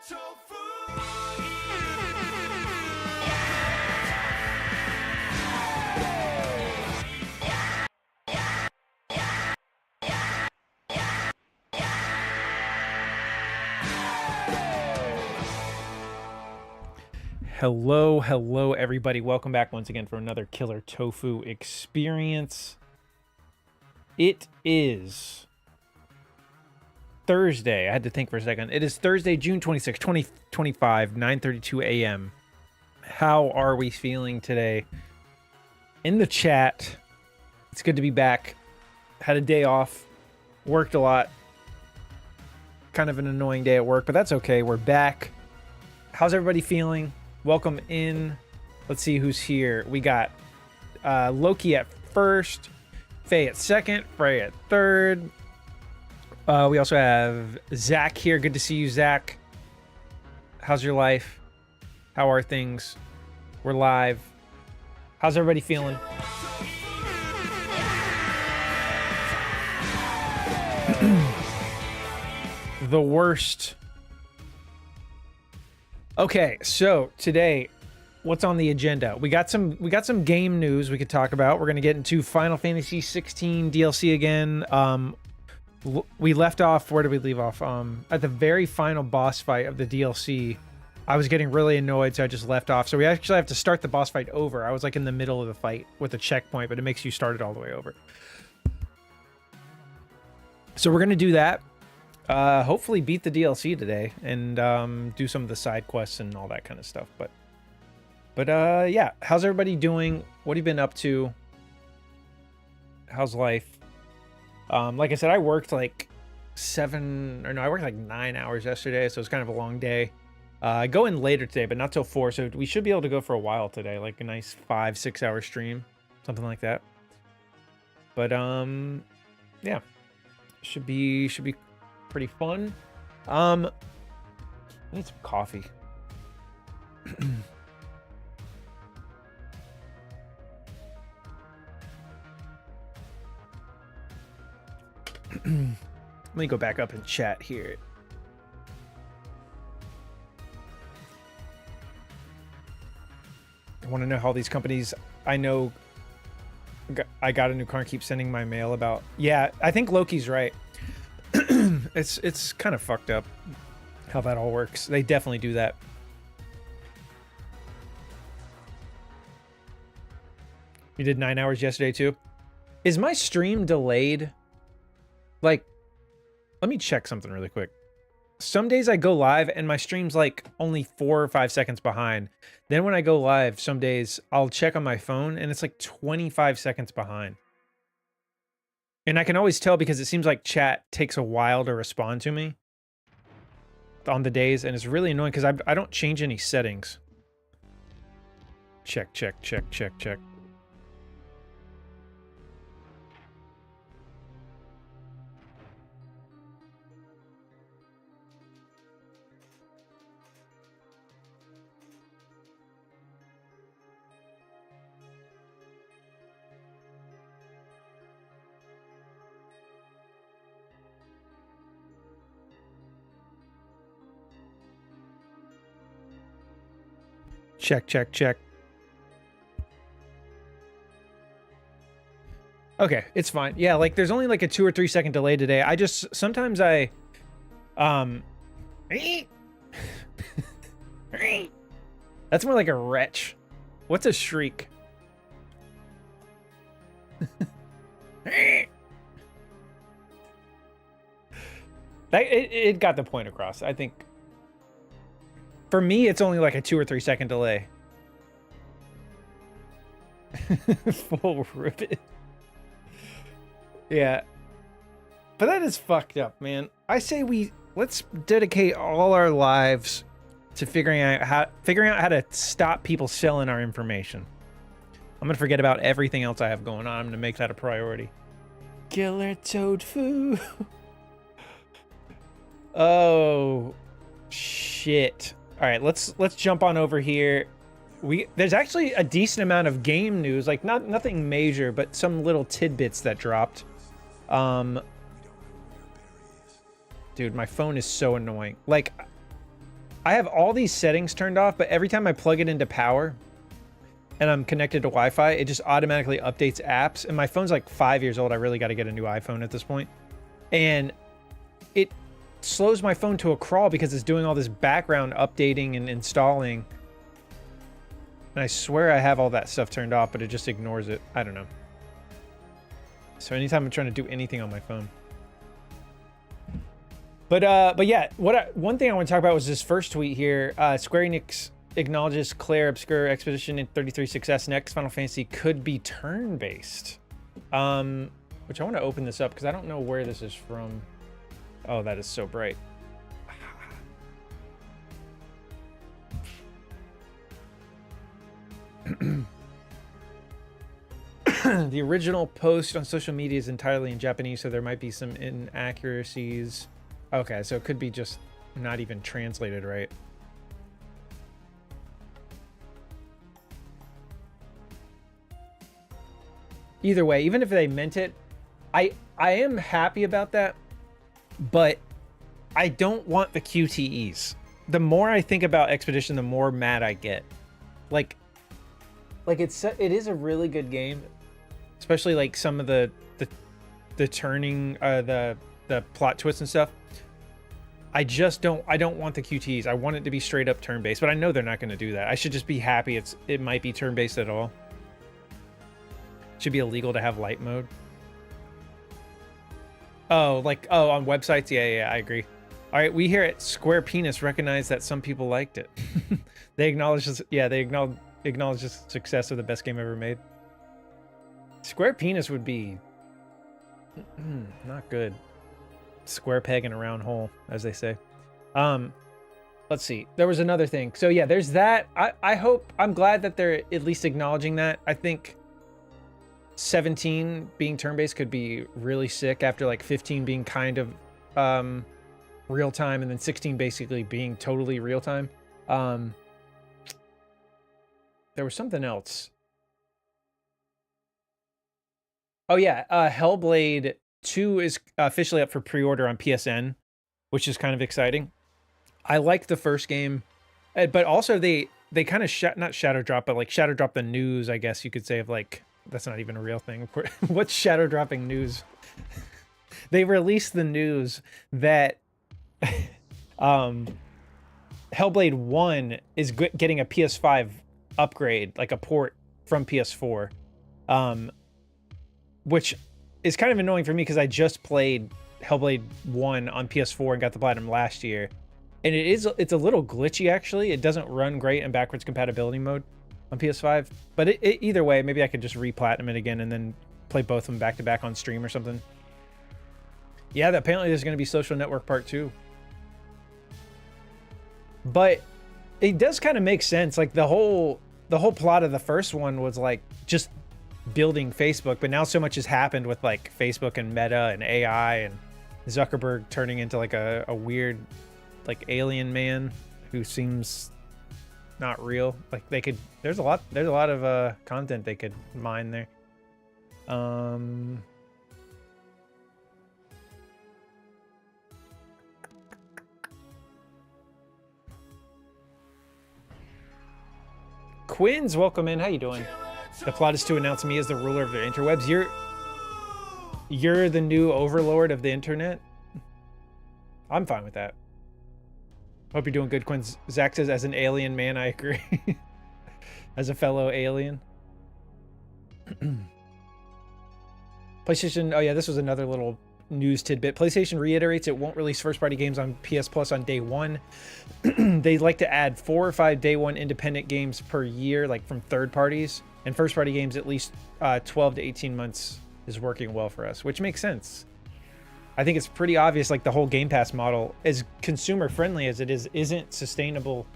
Hello, everybody. Welcome back once again for another Killer Tofu experience. It is Thursday. I had to think for a second. It is Thursday, June 26, 2025, 9:32 a.m. How are we feeling today? In the chat, it's good to be back. Had a day off, worked a lot. Kind of an annoying day at work, but that's okay. We're back. How's everybody feeling? Welcome in. Let's see who's here. We got Loki at first, Faye at second, Frey at third. We also have Zach here. Good to see you, Zach. How's your life? How are things? We're live. How's everybody feeling? The worst. Okay, so today, what's on the agenda? We got some game news we could talk about. We're gonna get into Final Fantasy 16 DLC again. We left off. Where did we leave off? At the very final boss fight of the DLC. I was getting really annoyed, so I just left off. So we actually have to start the boss fight over. I was like in the middle of the fight with a checkpoint, but it makes you start it all the way over. So we're gonna do that. Hopefully beat the DLC today and do some of the side quests and all that kind of stuff. But yeah, how's everybody doing? What have you been up to? How's life? Like I said, I worked like I worked like 9 hours yesterday, so it's kind of a long day. I go in later today, but not till 4, so we should be able to go for a while today, like a nice 5-6 hour stream, something like that. But yeah, should be pretty fun. I need some coffee. Let me go back up and chat here. I want to know how these companies I know I got a new car and keep sending my mail about. Yeah, I think Loki's right. It's kind of fucked up how that all works. They definitely do that. You did 9 hours yesterday too? Is my stream delayed? Like, let me check something really quick. Some days I go live and my stream's like only 4 or 5 seconds behind. Then when I go live, some days I'll check on my phone and it's like 25 seconds behind. And I can always tell because it seems like chat takes a while to respond to me on the days, and it's really annoying because I don't change any settings. Check. Check. Okay, it's fine. Yeah, like there's only like a 2 or 3 second delay today. I just sometimes that's more like a retch. What's a shriek? It got the point across, I think. For me, it's only like a 2 or 3 second delay. Full ribbon. Yeah. But that is fucked up, man. I say let's dedicate all our lives to figuring out how to stop people selling our information. I'm gonna forget about everything else I have going on. I'm gonna make that a priority. Killer Tofu. Oh shit. All right, let's jump on over here. There's actually a decent amount of game news, like nothing major, but some little tidbits that dropped. Dude, my phone is so annoying. Like, I have all these settings turned off, but every time I plug it into power and I'm connected to Wi-Fi, it just automatically updates apps. And my phone's like 5 years old. I really got to get a new iPhone at this point. And it slows my phone to a crawl because it's doing all this background updating and installing. And I swear I have all that stuff turned off, but it just ignores it. I don't know. So anytime I'm trying to do anything on my phone. But yeah, one thing I want to talk about was this first tweet here. Square Enix acknowledges Claire Obscure Expedition in 33 Success next Final Fantasy could be turn-based. Which I want to open this up because I don't know where this is from. Oh, that is so bright. The original post on social media is entirely in Japanese, so there might be some inaccuracies. Okay, so it could be just not even translated right. Either way, even if they meant it, I am happy about that, but I don't want the QTEs. The more I think about Expedition, the more mad I get. Like it is a really good game, especially like some of the turning, the plot twists and stuff. I don't want the QTEs. I want it to be straight up turn-based, but I know they're not going to do that. I should just be happy it might be turn-based at all. Should be illegal to have light mode. Oh, on websites? Yeah, I agree. All right, we here at Square Penis recognize that some people liked it. They acknowledge this, yeah, they acknowledge the success of the best game ever made. Square Penis would be not good. Square peg in a round hole, as they say. Let's see. There was another thing. So yeah, there's that. I'm glad that they're at least acknowledging that. I think 17 being turn-based could be really sick after like 15 being kind of real time and then 16 basically being totally real time. There was something else. Oh yeah, Hellblade 2 is officially up for pre-order on PSN, which is kind of exciting. I liked the first game, but also they kind of not shadow drop, but like shadow drop the news, I guess you could say, of like, that's not even a real thing. What's shadow dropping news? They released the news that Hellblade 1 is getting a PS5 upgrade, like a port from PS4, which is kind of annoying for me because I just played Hellblade 1 on PS4 and got the platinum last year, and it's a little glitchy actually. It doesn't run great in backwards compatibility mode on PS5, but either way, maybe I could just re-platinum it again and then play both of them back to back on stream or something. Yeah, apparently there's going to be Social Network Part 2. But it does kind of make sense. Like the whole plot of the first one was like just building Facebook, but now so much has happened with like Facebook and Meta and AI and Zuckerberg turning into like a weird like alien man who seems not real. Like there's a lot of content they could mine there. Quins, welcome in. How you doing? The plot is to announce me as the ruler of the interwebs. You're the new overlord of the internet. I'm fine with that. Hope you're doing good, Quins. Zach says, as an alien man, I agree. As a fellow alien. PlayStation, oh yeah, this was another little news tidbit. PlayStation reiterates it won't release first-party games on PS Plus on day one. They like to add 4 or 5 day one independent games per year, like from third parties, and first-party games at least 12 to 18 months is working well for us, which makes sense. I think it's pretty obvious, like the whole Game Pass model, as consumer friendly as it is, isn't sustainable.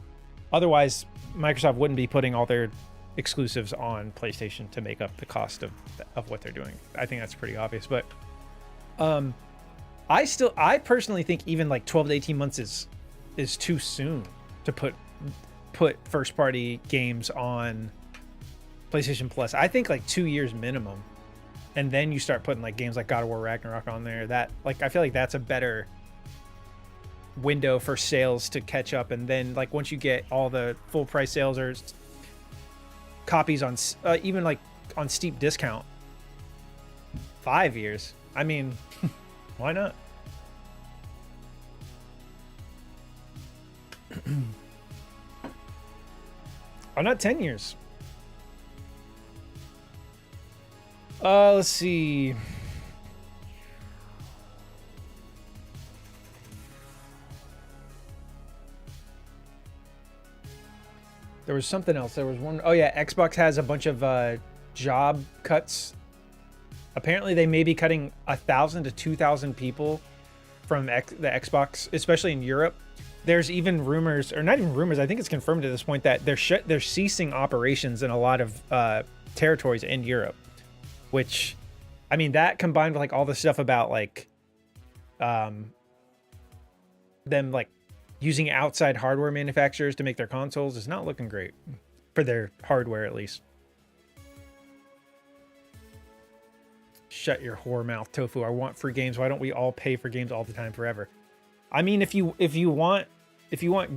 Otherwise, Microsoft wouldn't be putting all their exclusives on PlayStation to make up the cost of what they're doing. I think that's pretty obvious, but I personally think even like 12 to 18 months is too soon to put first party games on PlayStation Plus. I think like 2 years minimum. And then you start putting like games like God of War Ragnarok on there. That, like, I feel like that's a better window for sales to catch up, and then like once you get all the full price sales or copies on even like on steep discount, 5 years. I mean, why not? Oh, not 10 years. Let's see. There was something else. There was one. Oh yeah, Xbox has a bunch of job cuts. Apparently, they may be cutting 1,000 to 2,000 people from the Xbox, especially in Europe. There's even rumors, or not even rumors, I think it's confirmed at this point, that they're ceasing operations in a lot of territories in Europe. Which, I mean, that combined with like all the stuff about like them like using outside hardware manufacturers to make their consoles is not looking great for their hardware, at least. Shut your whore mouth, Tofu. I want free games. Why don't we all pay for games all the time forever? I mean, if you want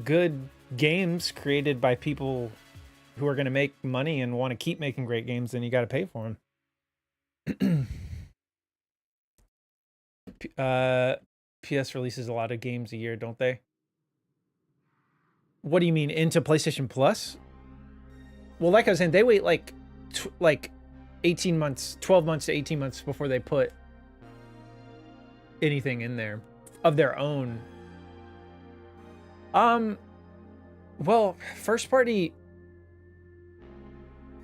good games created by people who are going to make money and want to keep making great games, then you got to pay for them. PS releases a lot of games a year, don't they? What do you mean, into PlayStation Plus? Well, like I was saying, they wait like 18 months, 12 months to 18 months before they put anything in there of their own. Well,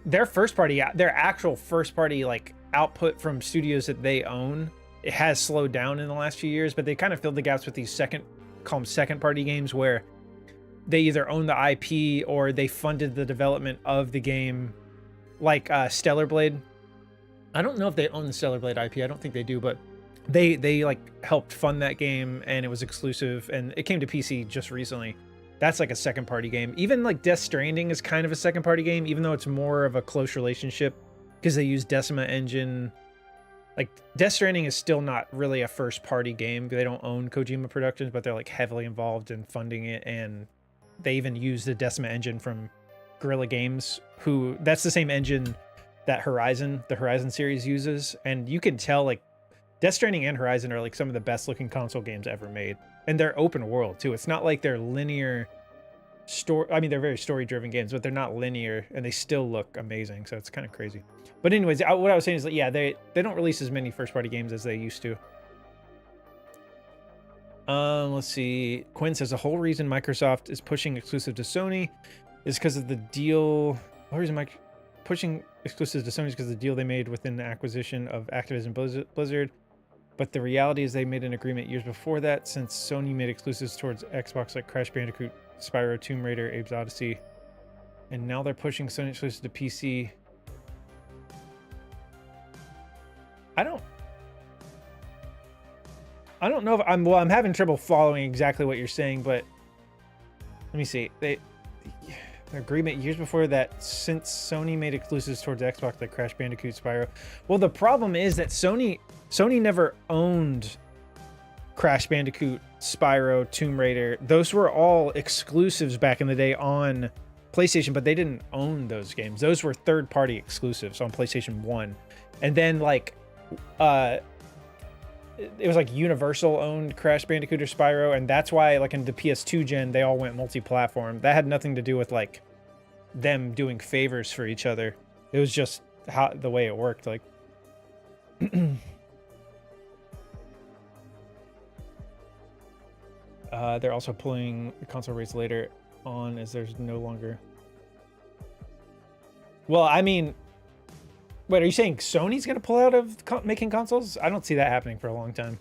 their actual first party like output from studios that they own, it has slowed down in the last few years, but they kind of filled the gaps with these second party games where they either own the IP or they funded the development of the game, like Stellar Blade. I don't know if they own the Stellar Blade IP. I don't think they do, but they like helped fund that game, and it was exclusive, and it came to PC just recently. That's like a second party game. Even like Death Stranding is kind of a second party game, even though it's more of a close relationship because they use Decima Engine. Like Death Stranding is still not really a first party game. They don't own Kojima Productions, but they're like heavily involved in funding it, and they even use the Decima Engine from Guerrilla Games, who that's the same engine that the Horizon series uses. And you can tell like Death Stranding and Horizon are like some of the best looking console games ever made. And they're open world too. It's not like they're linear story. I mean, they're very story driven games, but they're not linear, and they still look amazing. So it's kind of crazy. But anyways, what I was saying is that, yeah, they don't release as many first party games as they used to. Let's see. Quinn says the whole reason Microsoft is pushing exclusive to Sony is because of the deal. The whole reason Mike pushing exclusives to Sony is because of the deal they made within the acquisition of Activision Blizzard. But the reality is they made an agreement years before that, since Sony made exclusives towards Xbox like Crash Bandicoot, Spyro, Tomb Raider, Abe's Odyssey. And now they're pushing Sony exclusives to PC. I don't know if I'm having trouble following exactly what you're saying, but let me see. Their agreement years before that, since Sony made exclusives towards Xbox like Crash Bandicoot, Spyro. Well, the problem is that Sony never owned Crash Bandicoot, Spyro, Tomb Raider. Those were all exclusives back in the day on PlayStation, but they didn't own those games. Those were third-party exclusives on PlayStation 1. And then like it was like Universal owned Crash Bandicoot or Spyro, and that's why like in the PS2 gen they all went multi-platform. That had nothing to do with like them doing favors for each other. It was just how the way it worked. Like they're also pulling the console rates later on as there's no longer. Well, I mean, wait, are you saying Sony's going to pull out of making consoles? I don't see that happening for a long time.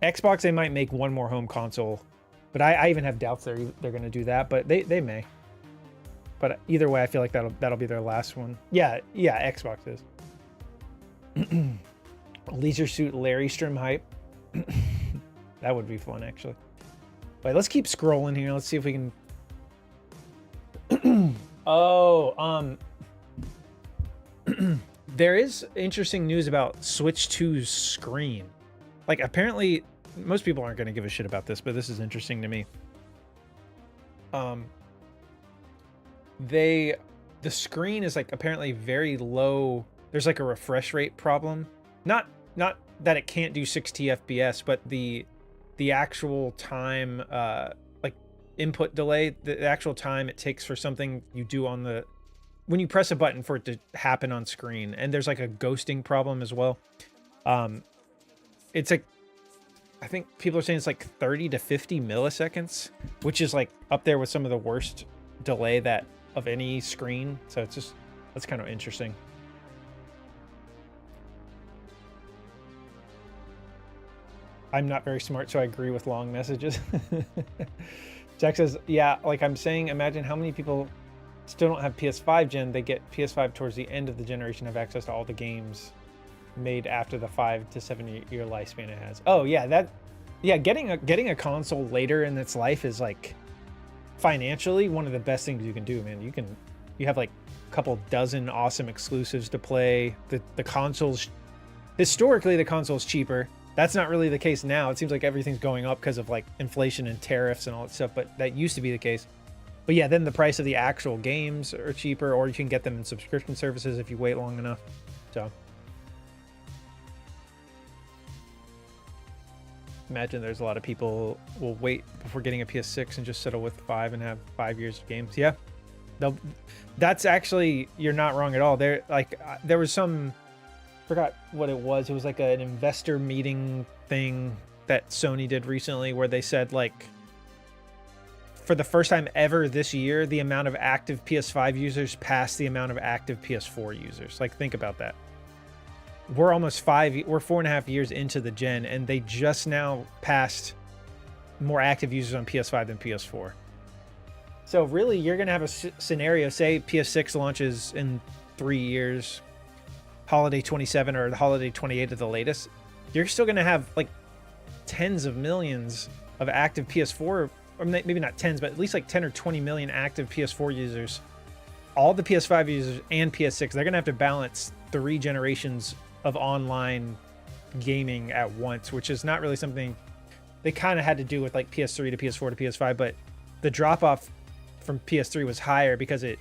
Xbox, they might make one more home console, but I even have doubts they're going to do that, but they may. But either way, I feel like that'll be their last one. Yeah, Xbox is. Leisure Suit Larry Strim hype. That would be fun, actually. Wait, let's keep scrolling here. Let's see if we can... there is interesting news about Switch 2's screen. Like, apparently, most people aren't going to give a shit about this, but this is interesting to me. The screen is like apparently very low. There's like a refresh rate problem. Not that it can't do 60 FPS, but the actual time, like input delay, the actual time it takes for something you do on the, when you press a button for it to happen on screen, and there's like a ghosting problem as well. It's like, I think people are saying it's like 30 to 50 milliseconds, which is like up there with some of the worst delay that of any screen. So it's just, that's kind of interesting. I'm not very smart, so I agree with long messages. Jack says, yeah, like I'm saying, imagine how many people still don't have PS5 gen. They get PS5 towards the end of the generation, have access to all the games made after the 5 to 7 year lifespan it has. Oh yeah, getting a console later in its life is like financially one of the best things you can do, man. You have like a couple dozen awesome exclusives to play. The consoles, historically the console's cheaper. That's not really the case now. It seems like everything's going up because of like inflation and tariffs and all that stuff, but that used to be the case. But yeah, then the price of the actual games are cheaper, or you can get them in subscription services if you wait long enough. So imagine there's a lot of people will wait before getting a PS6 and just settle with 5 and have 5 years of games. Yeah, that's actually, you're not wrong at all. There was some, forgot what it was. It was like an investor meeting thing that Sony did recently where they said like, for the first time ever this year, the amount of active PS5 users passed the amount of active PS4 users. Like, think about that. We're almost we're 4.5 years into the gen, and they just now passed more active users on PS5 than PS4. So really, you're going to have a scenario, say PS6 launches in 3 years, holiday 27 or the holiday 28 at the latest. You're still going to have like tens of millions of active PS4, or maybe not tens, but at least like 10 or 20 million active PS4 users. All the PS5 users and PS6, they're going to have to balance 3 generations of online gaming at once, which is not really something they kind of had to do with like PS3 to PS4 to PS5, but the drop off from PS3 was higher because there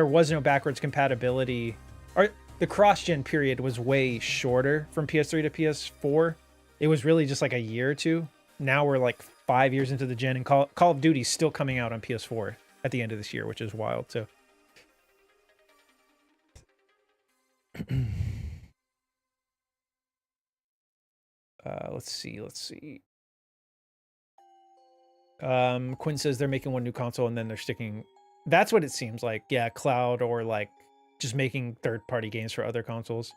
was no backwards compatibility, or the cross-gen period was way shorter from PS3 to PS4. It was really just like a year or two. Now we're like 5 years into the gen, and Call of Duty's still coming out on PS4 at the end of this year, which is wild too. Let's see. Quinn says they're making one new console and then they're sticking. That's what it seems like. Yeah, cloud, or like just making third-party games for other consoles.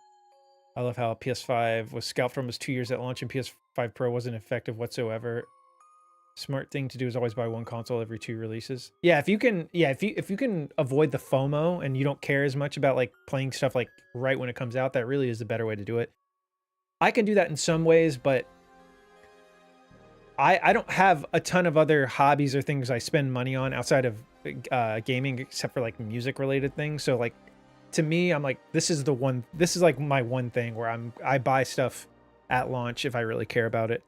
I love how PS5 was scalped from its 2 years at launch, and PS5 Pro wasn't effective whatsoever. Smart thing to do is always buy one console every 2 releases. Yeah, if you can avoid the FOMO and you don't care as much about like playing stuff like right when it comes out, that really is the better way to do it. I can do that in some ways, but I don't have a ton of other hobbies or things I spend money on outside of gaming, except for like music related things. So like, to me, I'm like, this is like my one thing where I buy stuff at launch if I really care about it.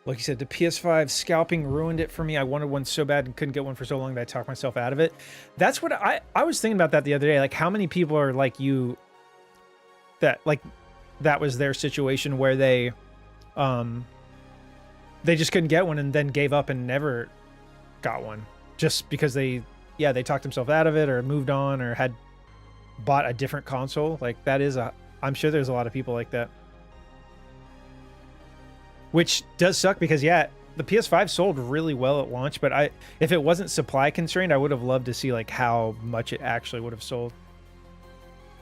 Like you said, the PS5 scalping ruined it for me. I wanted one so bad and couldn't get one for so long that I talked myself out of it. That's what I was thinking about that the other day. Like, how many people are like you that like that was their situation where they just couldn't get one and then gave up and never got one just because they talked themselves out of it or moved on or had bought a different console. Like, I'm sure there's a lot of people like that. Which does suck because, yeah, the PS5 sold really well at launch, but if it wasn't supply constrained, I would have loved to see like how much it actually would have sold.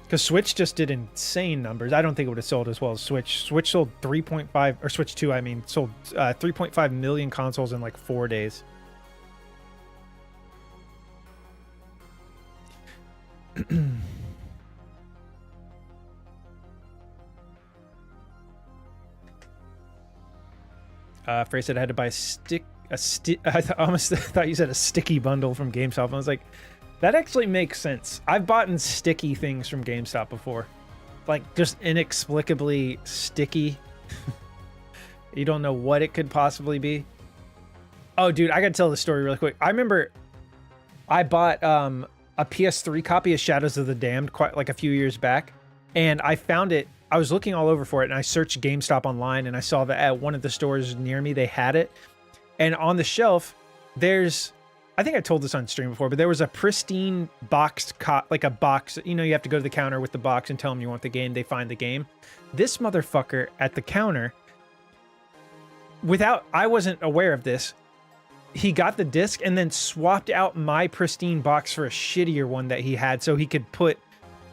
Because Switch just did insane numbers. I don't think it would have sold as well as Switch. Switch sold 3.5, or Switch 2, I mean, sold 3.5 million consoles in like 4 days. Frey said I had to buy I almost thought you said a sticky bundle from GameStop. I was like, that actually makes sense. I've bought sticky things from GameStop before. like just inexplicably sticky. You don't know what it could possibly be. Oh, dude, I gotta tell the story really quick. I remember I bought a PS3 copy of Shadows of the Damned quite like a few years back, and I found it. I was looking all over for it, and I searched GameStop online, and I saw that at one of the stores near me they had it. And on the shelf, there's, I think I told this on stream before, but there was a pristine boxed like a box. You know, you have to go to the counter with the box and tell them you want the game. They find the game. This motherfucker at the counter, I wasn't aware of this. He got the disc and then swapped out my pristine box for a shittier one that he had so he could put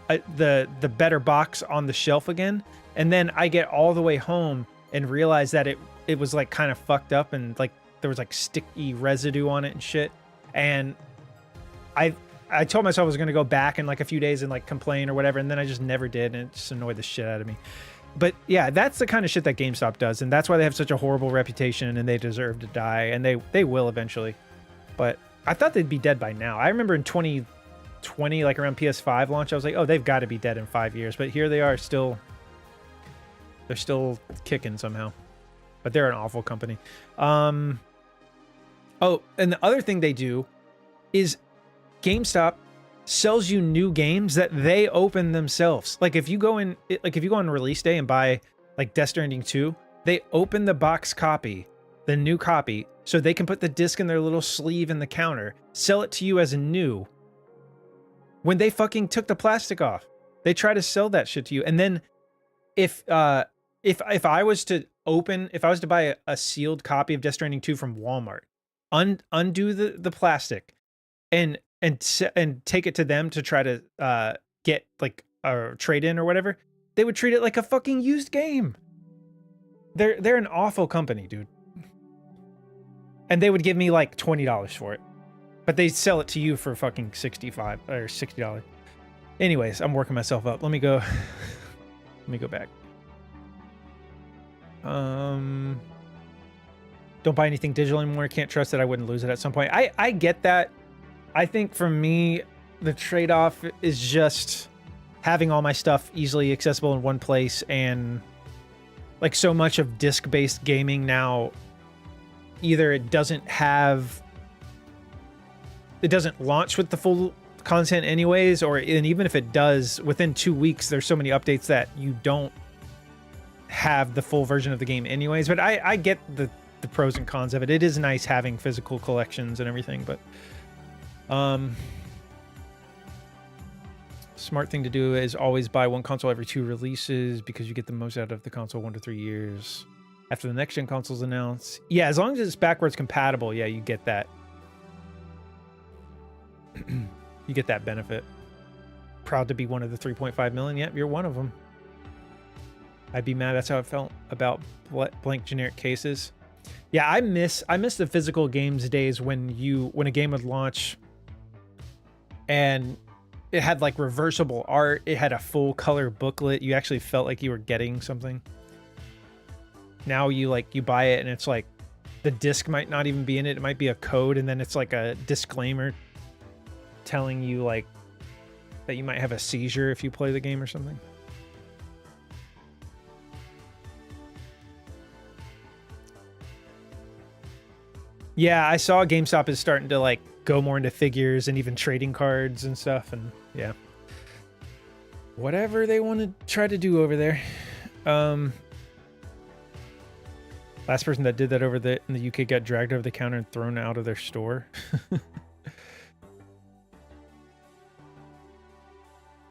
the better box on the shelf again. And then I get all the way home and realize that it was like kind of fucked up and like there was like sticky residue on it and shit. And I told myself I was going to go back in like a few days and like complain or whatever. And then I just never did. And it just annoyed the shit out of me. But yeah, that's the kind of shit that GameStop does. And that's why they have such a horrible reputation and they deserve to die. And they will eventually. But I thought they'd be dead by now. I remember in 2020, like around PS5 launch, I was like, oh, they've got to be dead in 5 years. But here they are still. They're still kicking somehow. But they're an awful company. Oh, and the other thing they do is GameStop sells you new games that they open themselves. Like if you go on release day and buy like Death Stranding 2, they open the box copy, the new copy, so they can put the disc in their little sleeve in the counter, sell it to you as a new. When they fucking took the plastic off, they try to sell that shit to you. And then if I was to buy a sealed copy of Death Stranding 2 from Walmart, undo the plastic and take it to them to try to get like a trade in or whatever, they would treat it like a fucking used game. They're an awful company, dude. And they would give me like $20 for it, but they sell it to you for fucking $65 or $60. Anyways, I'm working myself up. Let me go back. Don't buy anything digital anymore. Can't trust that I wouldn't lose it at some point. I get that. I think for me, the trade-off is just having all my stuff easily accessible in one place, and like so much of disc-based gaming now, either it doesn't launch with the full content anyways, and even if it does, within 2 weeks, there's so many updates that you don't have the full version of the game anyways. But I get the pros and cons of it. It is nice having physical collections and everything, but smart thing to do is always buy one console every 2 releases because you get the most out of the console 1 to 3 years after the next gen console's announced. Yeah, as long as it's backwards compatible, yeah, you get that. You get that benefit. Proud to be one of the 3.5 million. Yep, you're one of them. I'd be mad. That's how I felt about blank generic cases. Yeah, I miss the physical games days when a game would launch and it had like reversible art, it had a full color booklet, you actually felt like you were getting something. Now you buy it and it's like the disc might not even be in it, it might be a code, and then it's like a disclaimer telling you like that you might have a seizure if you play the game or something. Yeah, I saw GameStop is starting to like go more into figures and even trading cards and stuff, and yeah, whatever they want to try to do over there. Last person that did that in the UK got dragged over the counter and thrown out of their store.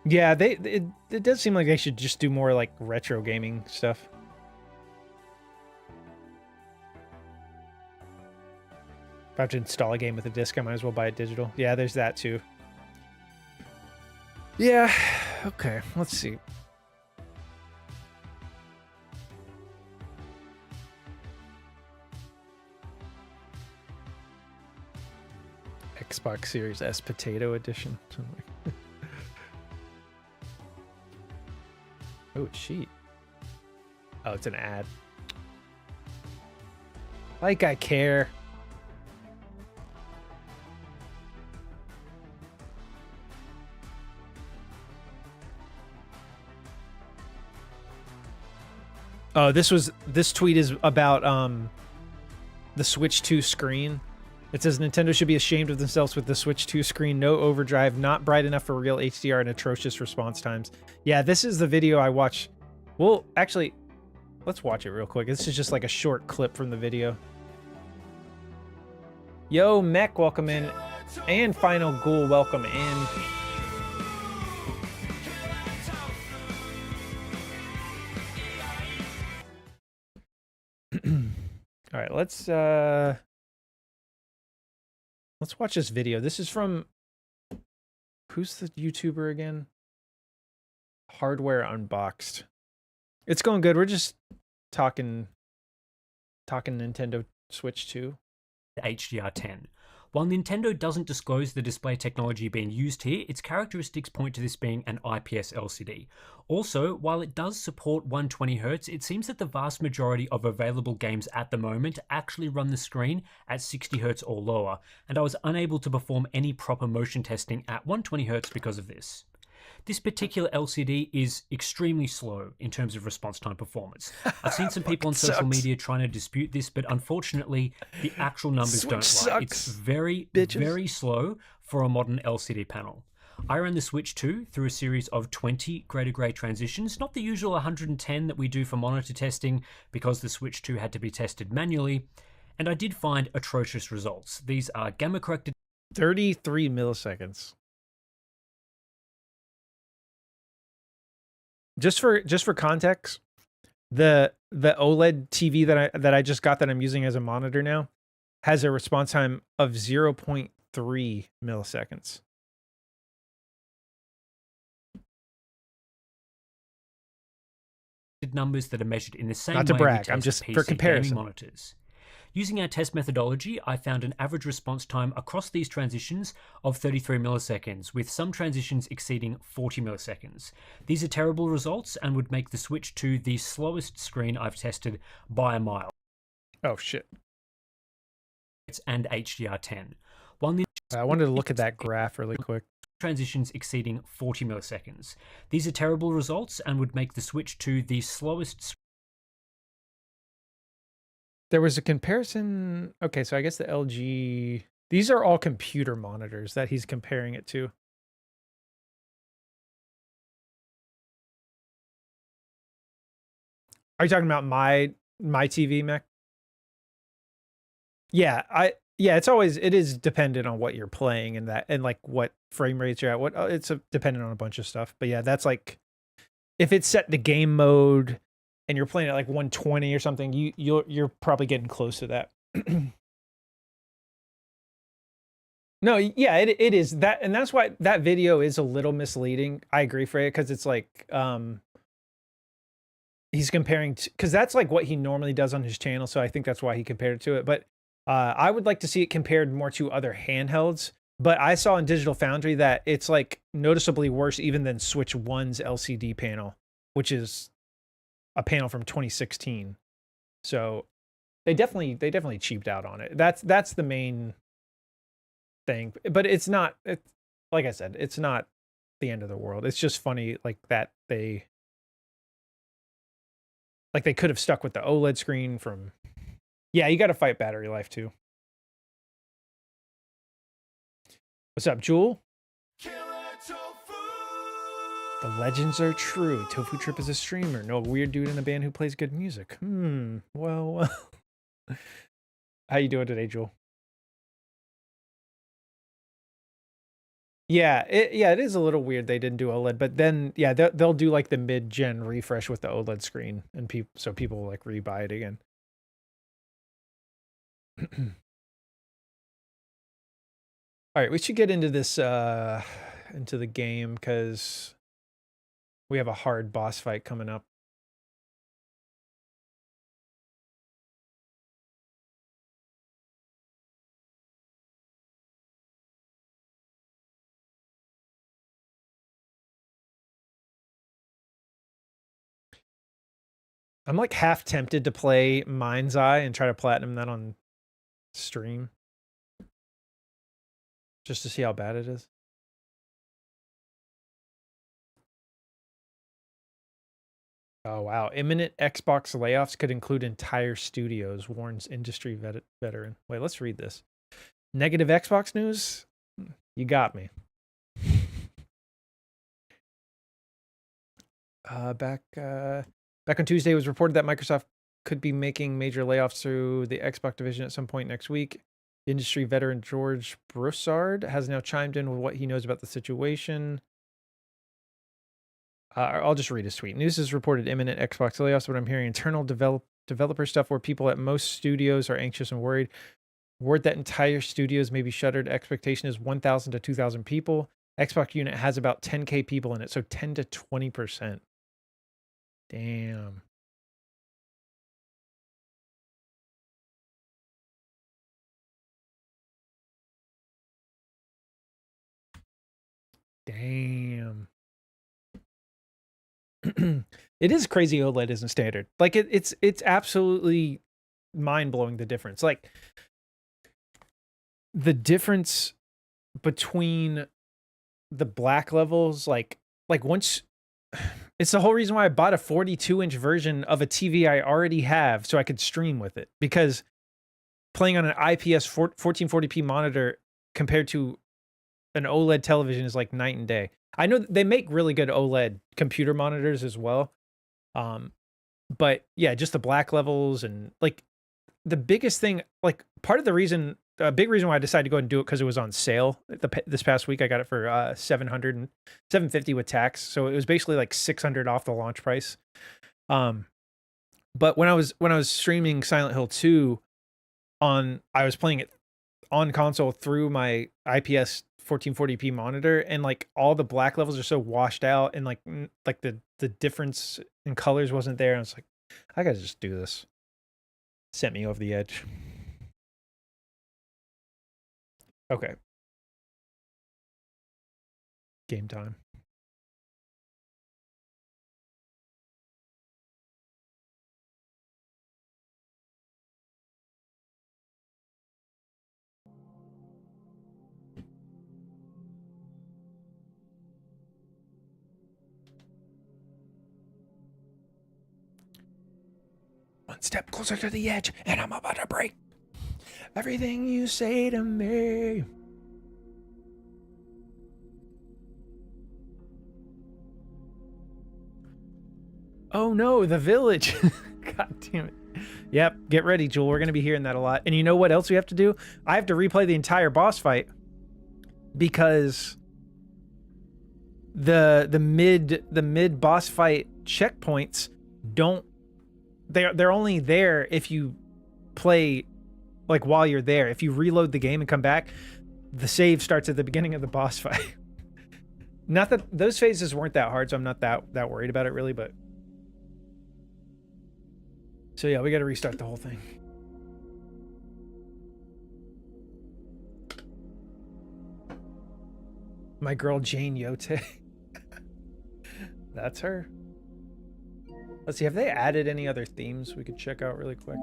Yeah, it does seem like they should just do more like retro gaming stuff. If I have to install a game with a disc, I might as well buy it digital. Yeah, there's that too. Yeah, okay, let's see. Xbox Series S Potato Edition. Oh, cheat. Oh, it's an ad. Like I care. Oh, this tweet is about the Switch 2 screen. It says Nintendo should be ashamed of themselves with the Switch 2 screen, no overdrive, not bright enough for real HDR, and atrocious response times. Yeah, this is the video I watch. Well, actually, let's watch it real quick. This is just like a short clip from the video. Yo, Mech, welcome in. And Final Ghoul, welcome in. All right, let's watch this video. This is from, who's the YouTuber again? Hardware Unboxed. It's going good. We're just talking Nintendo Switch 2. HDR10. While Nintendo doesn't disclose the display technology being used here, its characteristics point to this being an IPS LCD. Also, while it does support 120Hz, it seems that the vast majority of available games at the moment actually run the screen at 60Hz or lower, and I was unable to perform any proper motion testing at 120Hz because of this. This particular LCD is extremely slow in terms of response time performance. I've seen some people on social media trying to dispute this, but unfortunately, the actual numbers don't lie. It's very, very slow for a modern LCD panel. I ran the Switch 2 through a series of 20 greater gray transitions, not the usual 110 that we do for monitor testing because the Switch 2 had to be tested manually, and I did find atrocious results. These are gamma corrected 33 milliseconds. Just for context, the OLED TV that I just got that I'm using as a monitor now has a response time of 0.3 milliseconds. Numbers that are measured in the same Not to way brag, we I'm test just PC for comparison. gaming monitors. Using our test methodology, I found an average response time across these transitions of 33 milliseconds, with some transitions exceeding 40 milliseconds. These are terrible results and would make the Switch 2 the slowest screen I've tested by a mile. Oh shit. And HDR10. I wanted to look at that graph really quick. Transitions exceeding 40 milliseconds. These are terrible results and would make the Switch 2 the slowest. There was a comparison. Okay, so I guess the LG. These are all computer monitors that he's comparing it to. Are you talking about my TV, Mech? Yeah, it is dependent on what you're playing and like what frame rates you're at. It's dependent on a bunch of stuff. But yeah, that's like if it's set to game mode and you're playing at like 120 or something, you're probably getting close to that. No, yeah, it is that, and that's why that video is a little misleading. I agree, Freya, because it's like he's comparing because that's like what he normally does on his channel, so I think that's why he compared it to it. But I would like to see it compared more to other handhelds. But I saw in Digital Foundry that it's like noticeably worse even than Switch 1's LCD panel, which is a panel from 2016. So they definitely cheaped out on it. That's the main thing. But it's not, like I said, it's not the end of the world. It's just funny like that they could have stuck with the OLED screen from. Yeah, you got to fight battery life too. What's up, Jewel? The legends are true. Tofu Trip is a streamer. No weird dude in a band who plays good music. Well. How you doing today, Jewel? Yeah, it is a little weird they didn't do OLED, but then yeah, they'll do like the mid-gen refresh with the OLED screen, and people will like rebuy it again. All right, we should get into this into the game because we have a hard boss fight coming up. I'm like half tempted to play Mind's Eye and try to platinum that on stream. Just to see how bad it is. Oh, wow. Imminent Xbox layoffs could include entire studios, warns industry veteran. Wait, let's read this. Negative Xbox news? You got me. Back on Tuesday, it was reported that Microsoft could be making major layoffs through the Xbox division at some point next week. Industry veteran George Broussard has now chimed in with what he knows about the situation. I'll just read his tweet. News has reported imminent Xbox layoffs, but I'm hearing internal developer stuff where people at most studios are anxious and worried. Word that entire studios may be shuttered. Expectation is 1,000 to 2,000 people. Xbox unit has about 10K people in it, so 10 to 20%. Damn. Damn. It is crazy OLED isn't standard. Like it's absolutely mind-blowing the difference. Like the difference between the black levels, like once it's the whole reason why I bought a 42-inch version of a TV I already have so I could stream with it, because playing on an IPS 1440p monitor compared to an OLED television is like night and day. I know they make really good OLED computer monitors as well. But yeah, just the black levels and like the biggest thing, like part of the reason, a big reason why I decided to go ahead and do it because it was on sale this past week. I got it for $750 with tax. So it was basically like $600 off the launch price. But when I was streaming Silent Hill 2 I was playing it on console through my IPS 1440p monitor, and like all the black levels are so washed out, and like the difference in colors wasn't there. I was like, I gotta just do this. Sent me over the edge. Okay. Game time. One step closer to the edge, and I'm about to break everything you say to me. Oh no, the village. God damn it. Yep, get ready, Jewel. We're going to be hearing that a lot. And you know what else we have to do? I have to replay the entire boss fight because the mid boss fight checkpoints they're only there if you play like while you're there. If you reload the game and come back, the save starts at the beginning of the boss fight. Not that those phases weren't that hard, so I'm not that worried about it really, but so yeah, we got to restart the whole thing. My girl Jane Yote. That's her. Let's see, have they added any other themes we could check out really quick?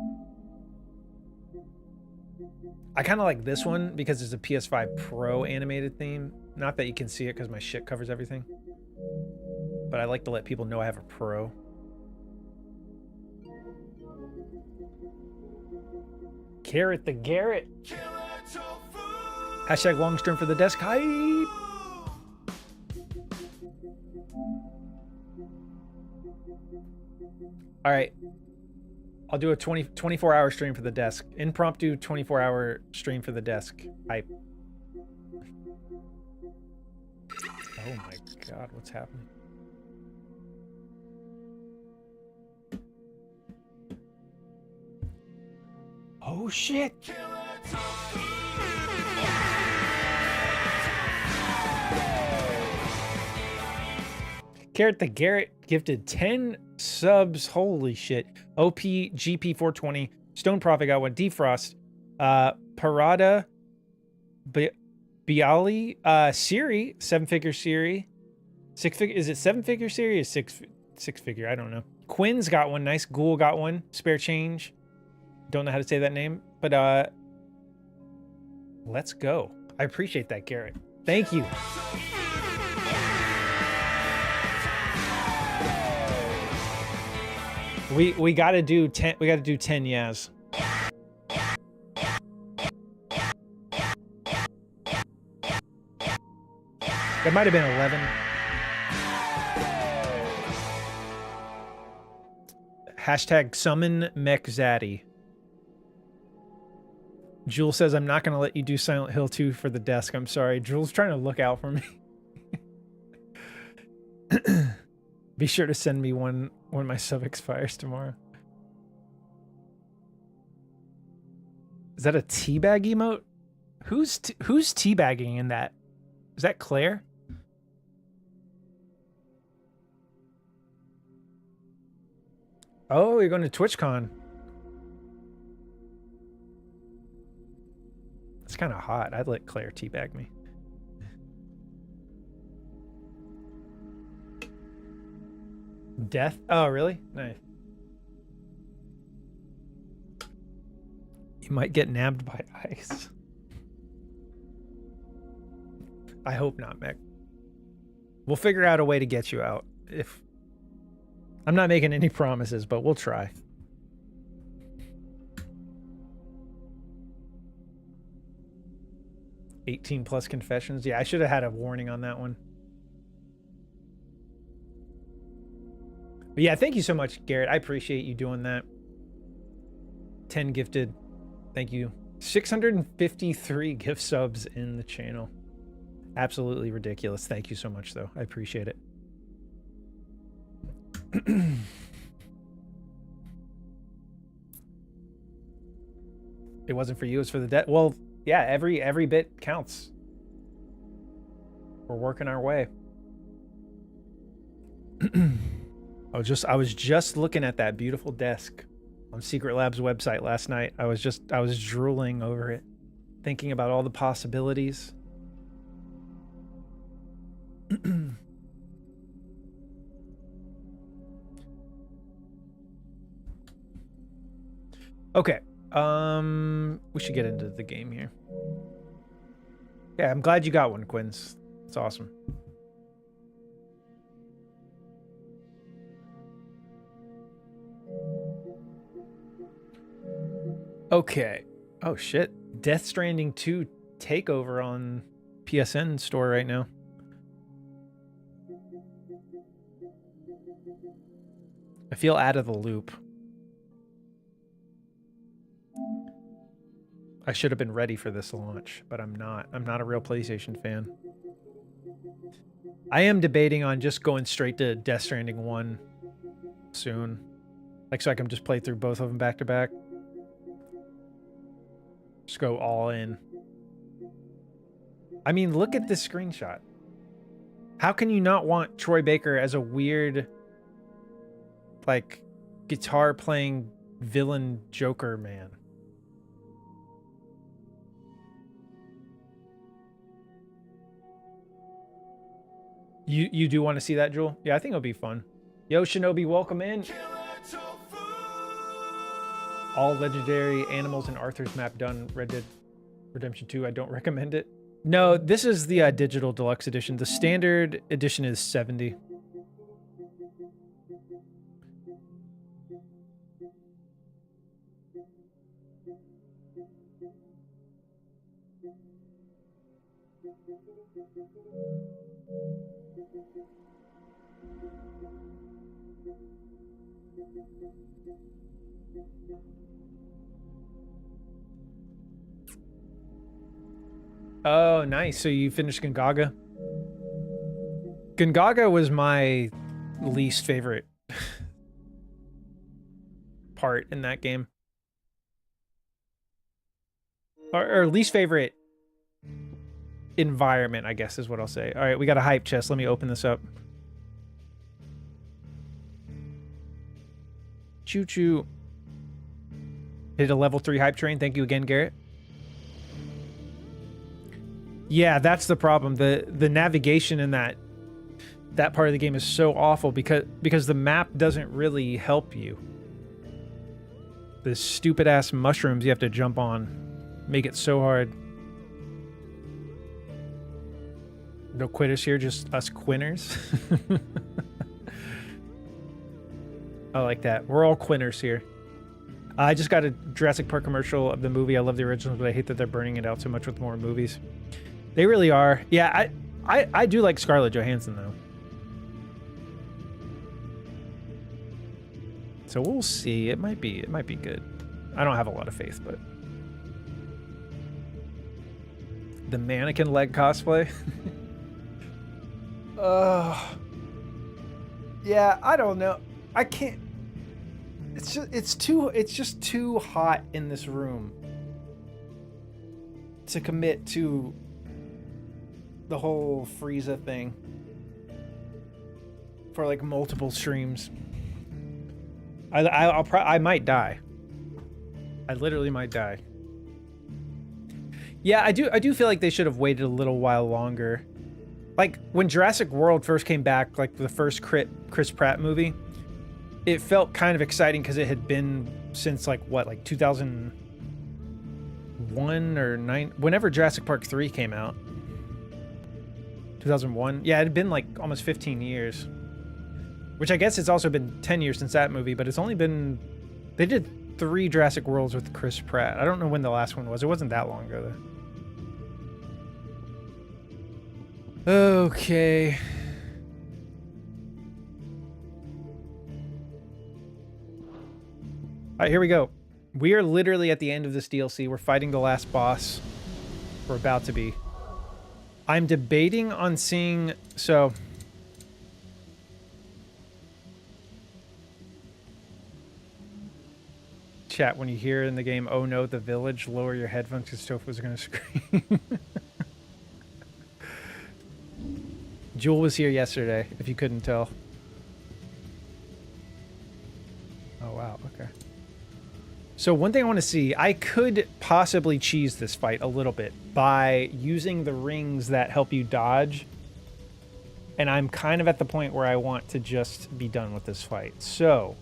I kind of like this one because it's a PS5 Pro animated theme. Not that you can see it because my shit covers everything. But I like to let people know I have a Pro. Carrot the Garrett. Hashtag long stream for the desk hype. All right. I'll do a 24-hour stream for the desk. Impromptu 24-hour stream for the desk. Hype. Oh my god, what's happening? Oh shit! Carrot the Garrett gifted 10 subs. Holy shit. OP GP 420. Stone Prophet got one. Defrost. Parada. Bialy. Siri. 7-figure Siri. 6-figure. Is it 7-figure Siri or 6-figure? I don't know. Quinn's got one. Nice. Ghoul got one. Spare change. Don't know how to say that name. But let's go. I appreciate that, Garrett. Thank you. We gotta do 10. We gotta do 10 Yaz. That might have been 11. Hashtag summon Mechzaddy. Jewel says, I'm not going to let you do Silent Hill 2 for the desk. I'm sorry. Jewel's trying to look out for me. Be sure to send me one when my sub expires tomorrow. Is that a teabag emote? Who's teabagging in that? Is that Claire? Oh, you're going to TwitchCon. It's kind of hot. I'd let Claire teabag me. Death? Oh, really? Nice. You might get nabbed by ice. I hope not, Mech. We'll figure out a way to get you out. If I'm not making any promises, but we'll try. +18 confessions. Yeah, I should have had a warning on that one. But yeah, thank you so much, Garrett. I appreciate you doing that. 10 gifted. Thank you. 653 gift subs in the channel. Absolutely ridiculous. Thank you so much, though. I appreciate it. It wasn't for you, it's for the debt. Well, yeah, every bit counts. We're working our way. I was just looking at that beautiful desk on Secret Lab's website last night. I was drooling over it, thinking about all the possibilities. Okay. We should get into the game here. Yeah, I'm glad you got one, Quinns. It's awesome. Okay. Oh shit. Death Stranding 2 takeover on PSN store right now. I feel out of the loop. I should have been ready for this launch, but I'm not. I'm not a real PlayStation fan. I am debating on just going straight to Death Stranding 1 soon. Like, so I can just play through both of them back to back. Just go all in. I mean, look at this screenshot. How can you not want Troy Baker as a weird, like, guitar playing villain Joker man? You do want to see that, Jewel? Yeah, I think it'll be fun. Yo, Shinobi, welcome in. All legendary animals in Arthur's map done. Red Dead Redemption 2. I don't recommend it. No, this is the digital deluxe edition. The standard edition is 70. Oh, nice. So you finished Gungaga? Gungaga was my least favorite part in that game. Or least favorite environment, I guess is what I'll say. All right, we got a hype chest. Let me open this up. Choo choo. Hit a level 3 hype train. Thank you again, Garrett. Yeah, that's the problem. The navigation in that part of the game is so awful because the map doesn't really help you. The stupid ass mushrooms you have to jump on make it so hard. No quitters here, just us quinners. I like that. We're all quinners here. I just got a Jurassic Park commercial of the movie. I love the original, but I hate that they're burning it out so much with more movies. They really are. Yeah, I do like Scarlett Johansson though. So we'll see. It might be good. I don't have a lot of faith, but the mannequin leg cosplay. Yeah, I don't know. I can't. It's just too hot in this room to commit to the whole Frieza thing for like multiple streams. I might die. I literally might die. Yeah, I do feel like they should have waited a little while longer. Like when Jurassic World first came back, like the first Chris Pratt movie, it felt kind of exciting because it had been since like 2001 or 9, whenever Jurassic Park 3 came out. 2001. Yeah, it had been like almost 15 years. Which I guess it's also been 10 years since that movie, but it's only been... They did 3 Jurassic Worlds with Chris Pratt. I don't know when the last one was. It wasn't that long ago, though. Okay. All right, here we go. We are literally at the end of this DLC. We're fighting the last boss. We're about to be. I'm debating on seeing... So... Chat, when you hear in the game, oh no, the village, lower your headphones because Tofu's going to scream. Jewel was here yesterday, if you couldn't tell. Oh, wow, okay. So one thing I want to see, I could possibly cheese this fight a little bit by using the rings that help you dodge. And I'm kind of at the point where I want to just be done with this fight. So,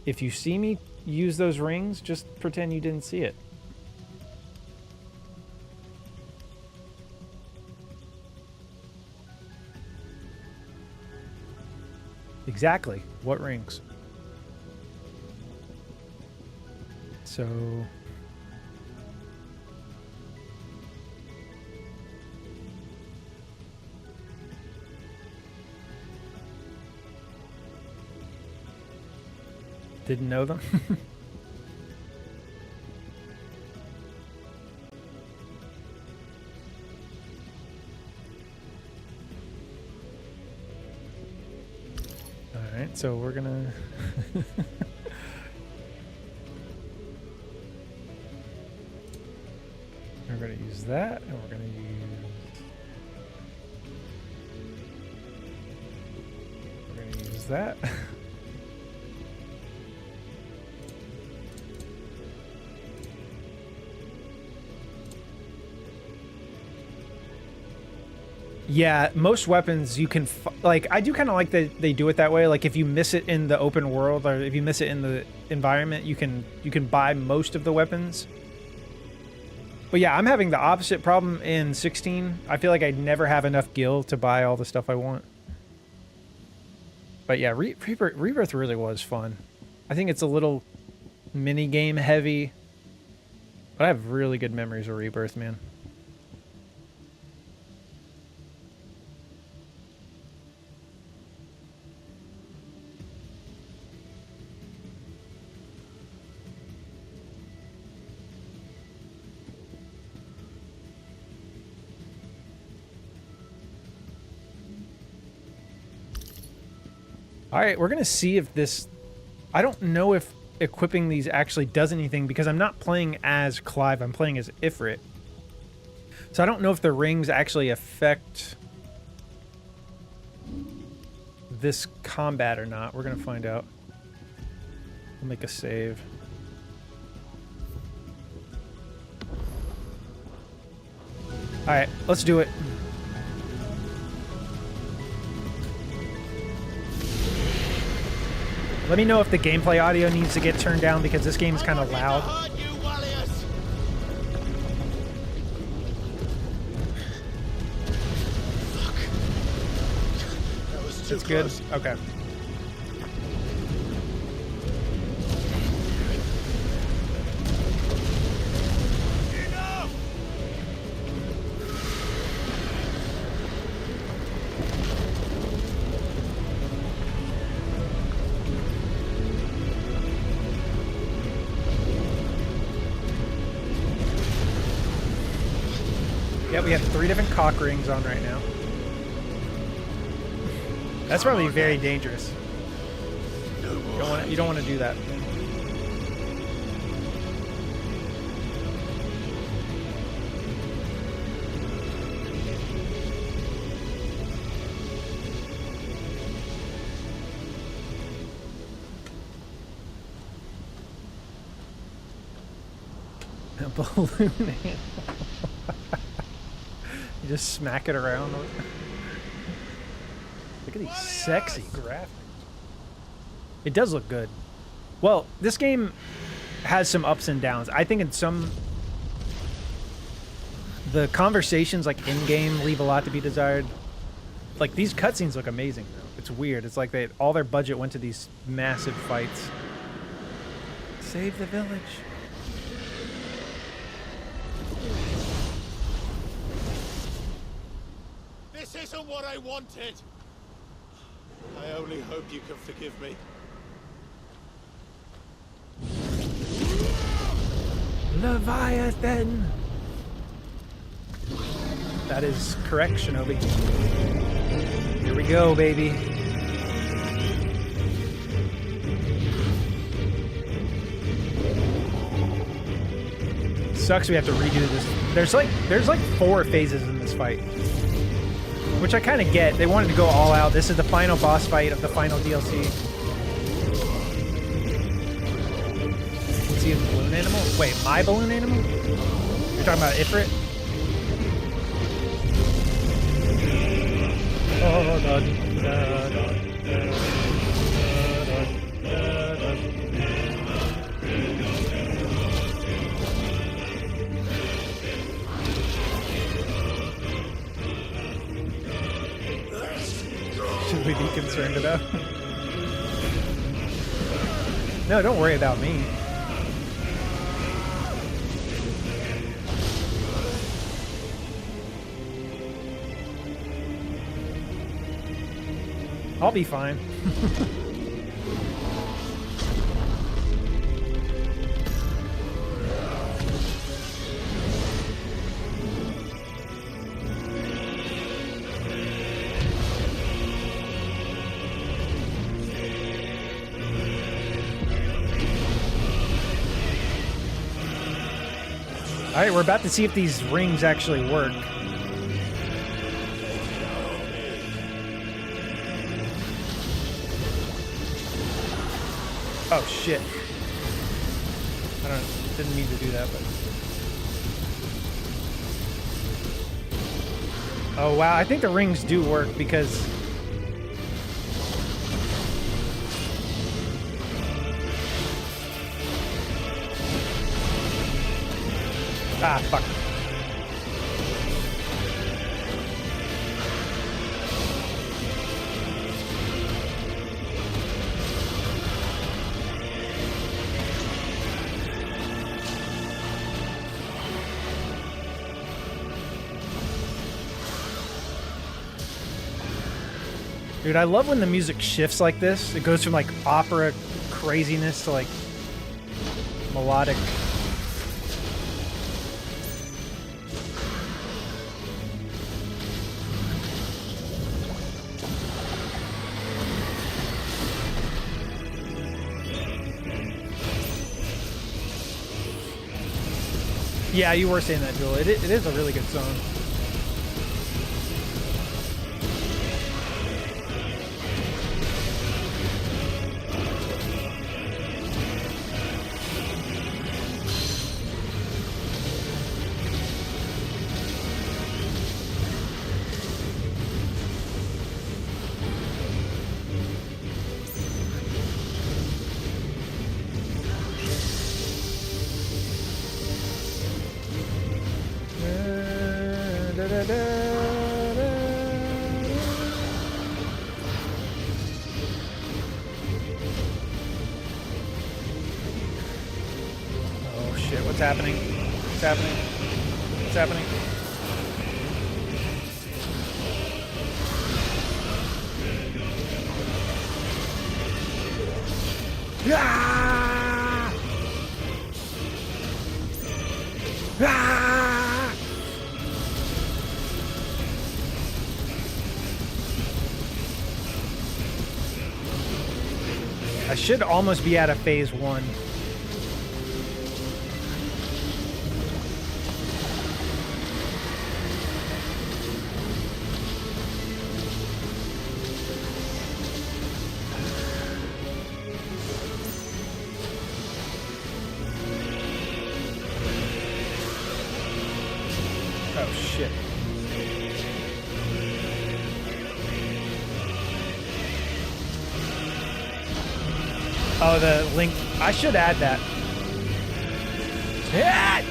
if you see me use those rings, just pretend you didn't see it. Exactly. What rings? So... Didn't know them? Alright, so we're gonna... we're gonna use that, and we're gonna use that. Yeah, most weapons you can like. I do kind of like that they do it that way. Like if you miss it in the open world or if you miss it in the environment, you can buy most of the weapons. But yeah, I'm having the opposite problem in 16. I feel like I never have enough gil to buy all the stuff I want. But yeah, Rebirth really was fun. I think it's a little mini game heavy, but I have really good memories of Rebirth, man. All right, we're going to see if this... I don't know if equipping these actually does anything because I'm not playing as Clive. I'm playing as Ifrit. So I don't know if the rings actually affect this combat or not. We're going to find out. We'll make a save. All right, let's do it. Let me know if the gameplay audio needs to get turned down because this game is kind of loud. It's good? Okay. Yeah, we have 3 different cock rings on right now. That's probably very dangerous. You don't want to do that. A balloon. You just smack it around. Look at these sexy graphics. It does look good. Well, this game has some ups and downs. I think in some... The conversations, like, in-game leave a lot to be desired. Like, these cutscenes look amazing, though. It's weird. It's like all their budget went to these massive fights. Save the village. This isn't what I wanted! I only hope you can forgive me. Leviathan! That is correct, Shinobi. Here we go, baby. Sucks we have to redo this. There's like 4 phases in this fight. Which I kind of get. They wanted to go all out. This is the final boss fight of the final DLC. See the balloon animal? Wait, my balloon animal? You're talking about Ifrit? Oh, should we be concerned about? No, don't worry about me. I'll be fine. All right, we're about to see if these rings actually work. Oh shit. Didn't mean to do that, but... Oh wow, I think the rings do work because... Ah, fuck. Dude, I love when the music shifts like this. It goes from like opera craziness to like melodic. Yeah, you were saying that, Joel. It is a really good song. Oh shit, what's happening? What's happening? What's happening? Ah! Ah! should almost be out of phase 1. Oh shit. Oh, the link. I should add that. Yeah!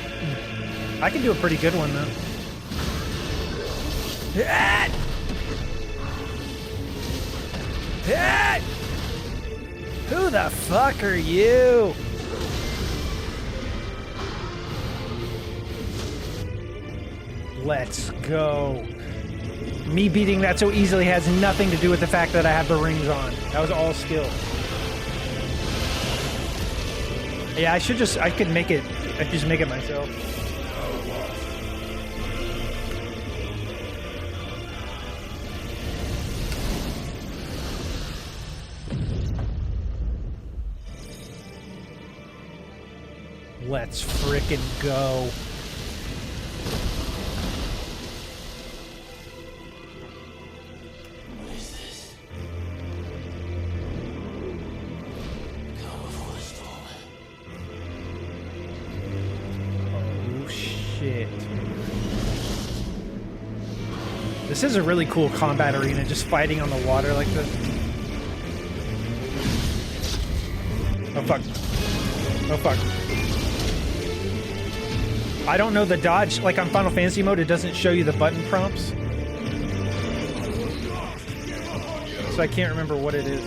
I can do a pretty good one, though. Yeah! Yeah! Who the fuck are you? Let's go. Me beating that so easily has nothing to do with the fact that I have the rings on. That was all skill. Yeah, I could make it, I could just make it myself. Let's frickin' go. This is a really cool combat arena, just fighting on the water like this. Oh fuck. Oh fuck. I don't know the dodge, like on Final Fantasy mode, it doesn't show you the button prompts. So I can't remember what it is.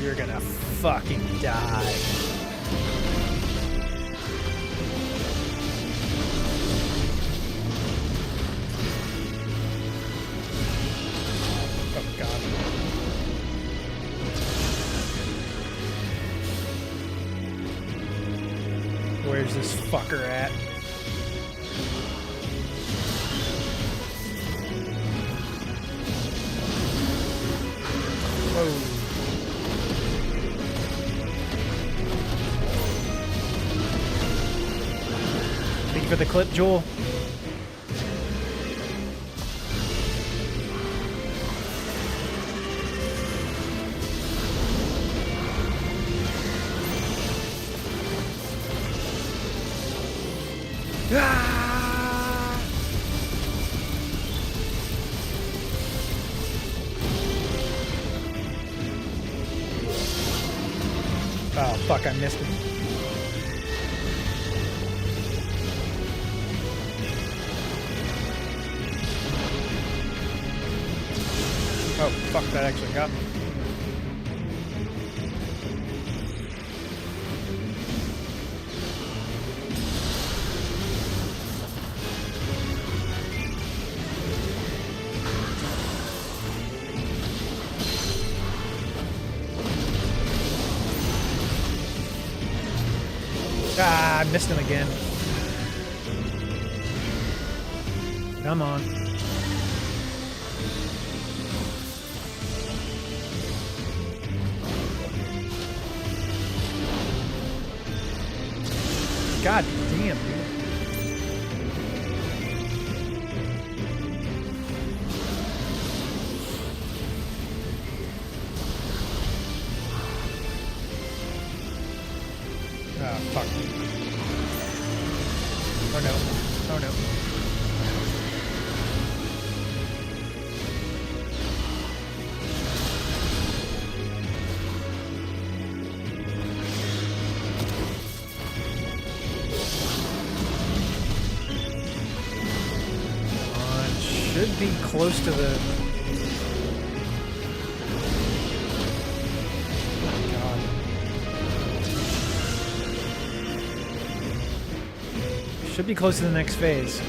You're gonna fucking die. Oh god. Where's this fucker at? Whoa. For the clip, Joel. Ah! Oh fuck, I missed him. Oh, fuck, that actually got me. Ah, I missed him again. Come on. God damn, dude. Ah, fuck. Oh no. Oh no. Should be close to the... God. Should be close to the next phase.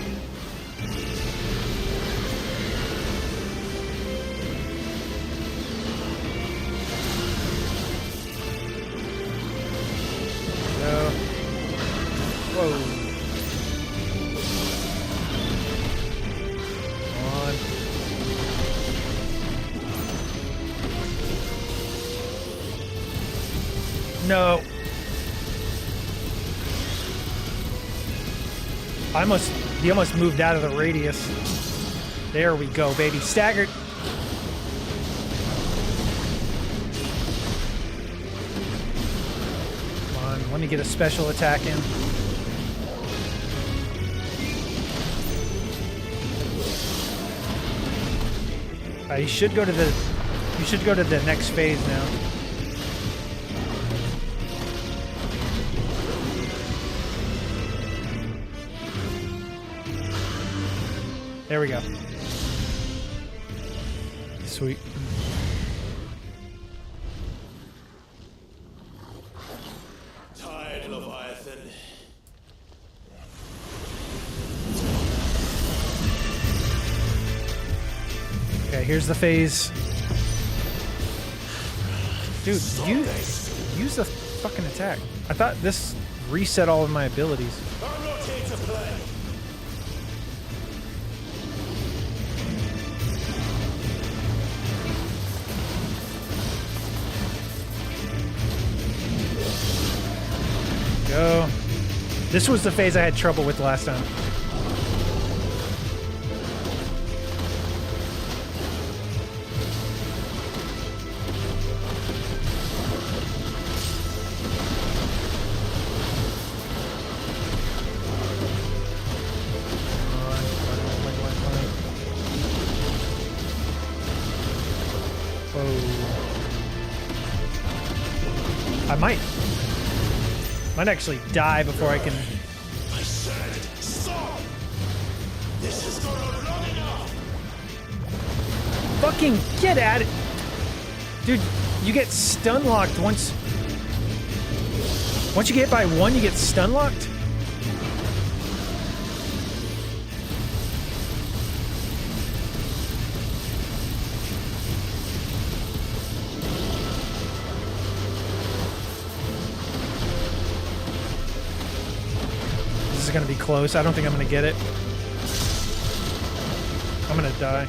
No. He almost moved out of the radius. There we go, baby. Staggered. Come on, let me get a special attack in. You should go to the next phase now. There we go. Sweet. Tired, Leviathan. Okay, here's the phase. Dude, use the fucking attack. I thought this reset all of my abilities. I'm not here to play. Go. This was the phase I had trouble with last time. I might actually die before I can. I said, stop! This has gone on long enough! Fucking get at it! Dude, you get stun locked once you get hit by one, you get stun locked? This is gonna be close. I don't think I'm gonna get it. I'm gonna die.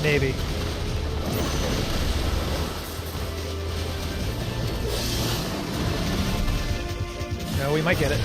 Maybe. No, we might get it.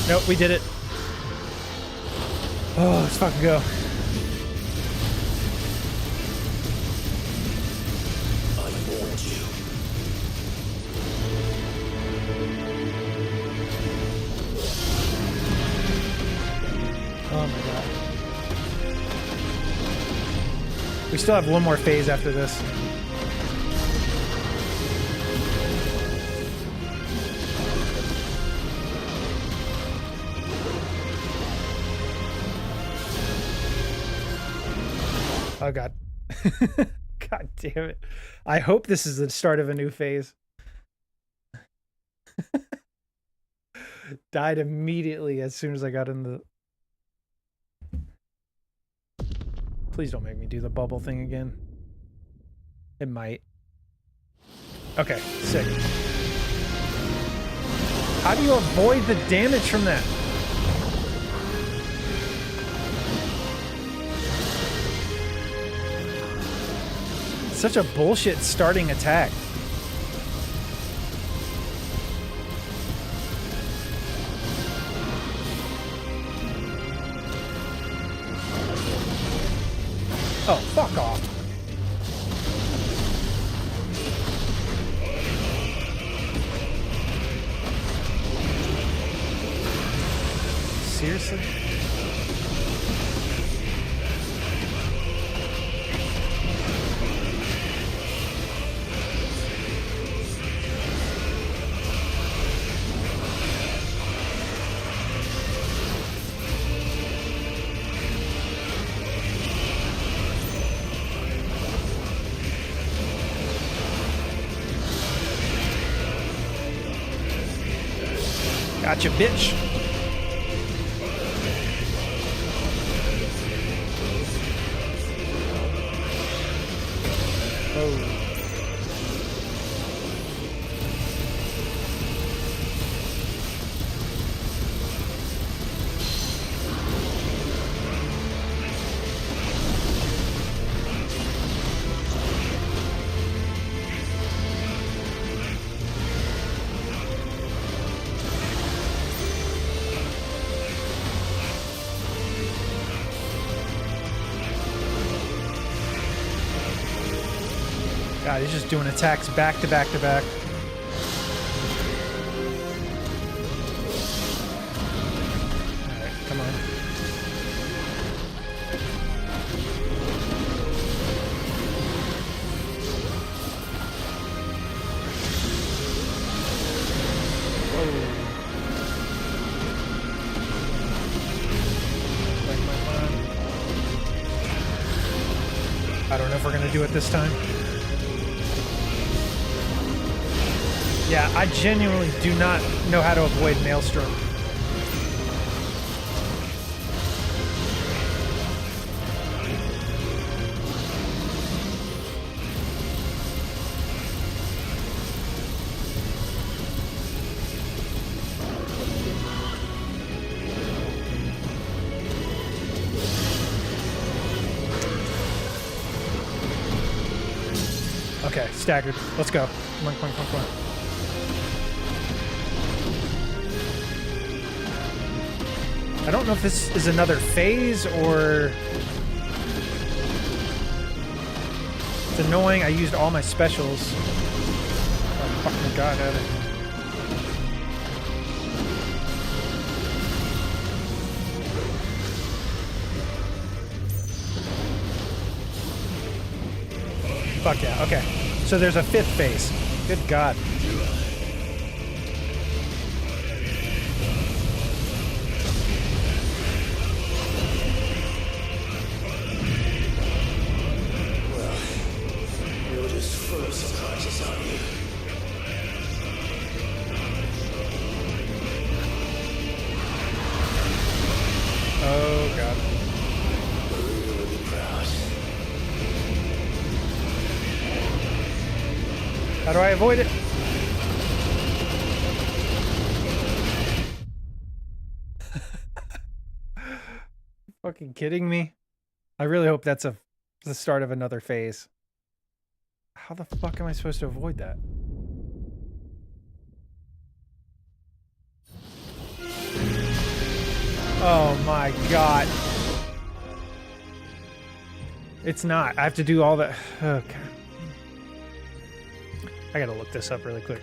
Nope, we did it. Oh, let's fucking go. I warned you. Oh my god. We still have one more phase after this. Oh god. God damn it. I hope this is the start of a new phase. Died immediately as soon as I got in the... Please don't make me do the bubble thing again. It might. Okay, sick. How do you avoid the damage from that? Such a bullshit starting attack. Oh, fuck off. Seriously? Gotcha, bitch. Oh. God, he's just doing attacks back to back to back. Alright, come on. I don't know if we're gonna do it this time. Yeah, I genuinely do not know how to avoid Maelstrom. Okay, staggered. Let's go. Come on, come on, come on, come on. I don't know if this is another phase or... It's annoying. I used all my specials. Oh, fucking god, at it. Fuck yeah, okay. So there's a fifth phase. Good god. Oh god. How do I avoid it? Fucking kidding me? I really hope that's the start of another phase. How the fuck am I supposed to avoid that? Oh my god. It's not. I have to do all that. Okay. I gotta look this up really quick.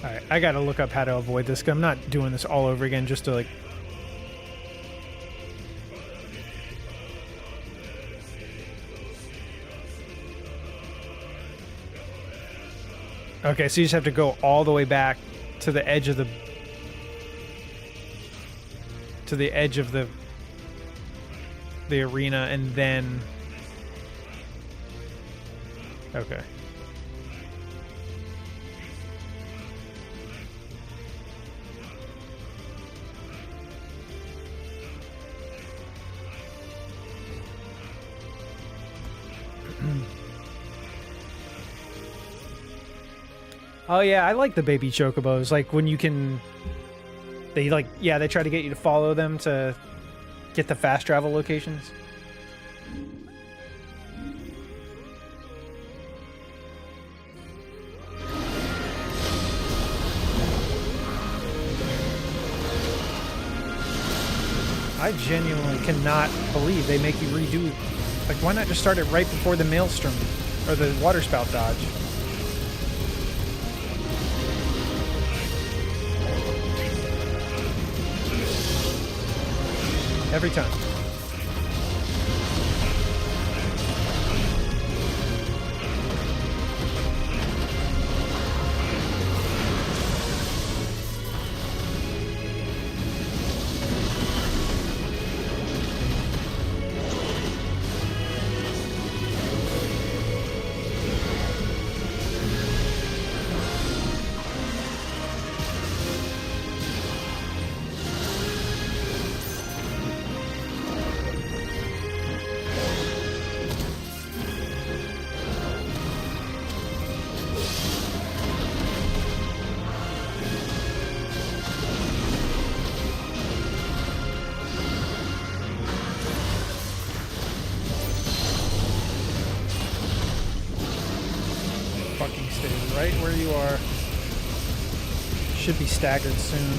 Alright, I gotta look up how to avoid this, 'cause I'm not doing this all over again just to, like... Okay, so you just have to go all the way back to the edge of the... to the edge of the arena, and then... Okay. Oh yeah, I like the baby chocobos. Like when you can, they try to get you to follow them to get the fast travel locations. I genuinely cannot believe they make you redo. Like, why not just start it right before the maelstrom or the water spout dodge? Every time. Fucking stay right where you are. Should be staggered soon.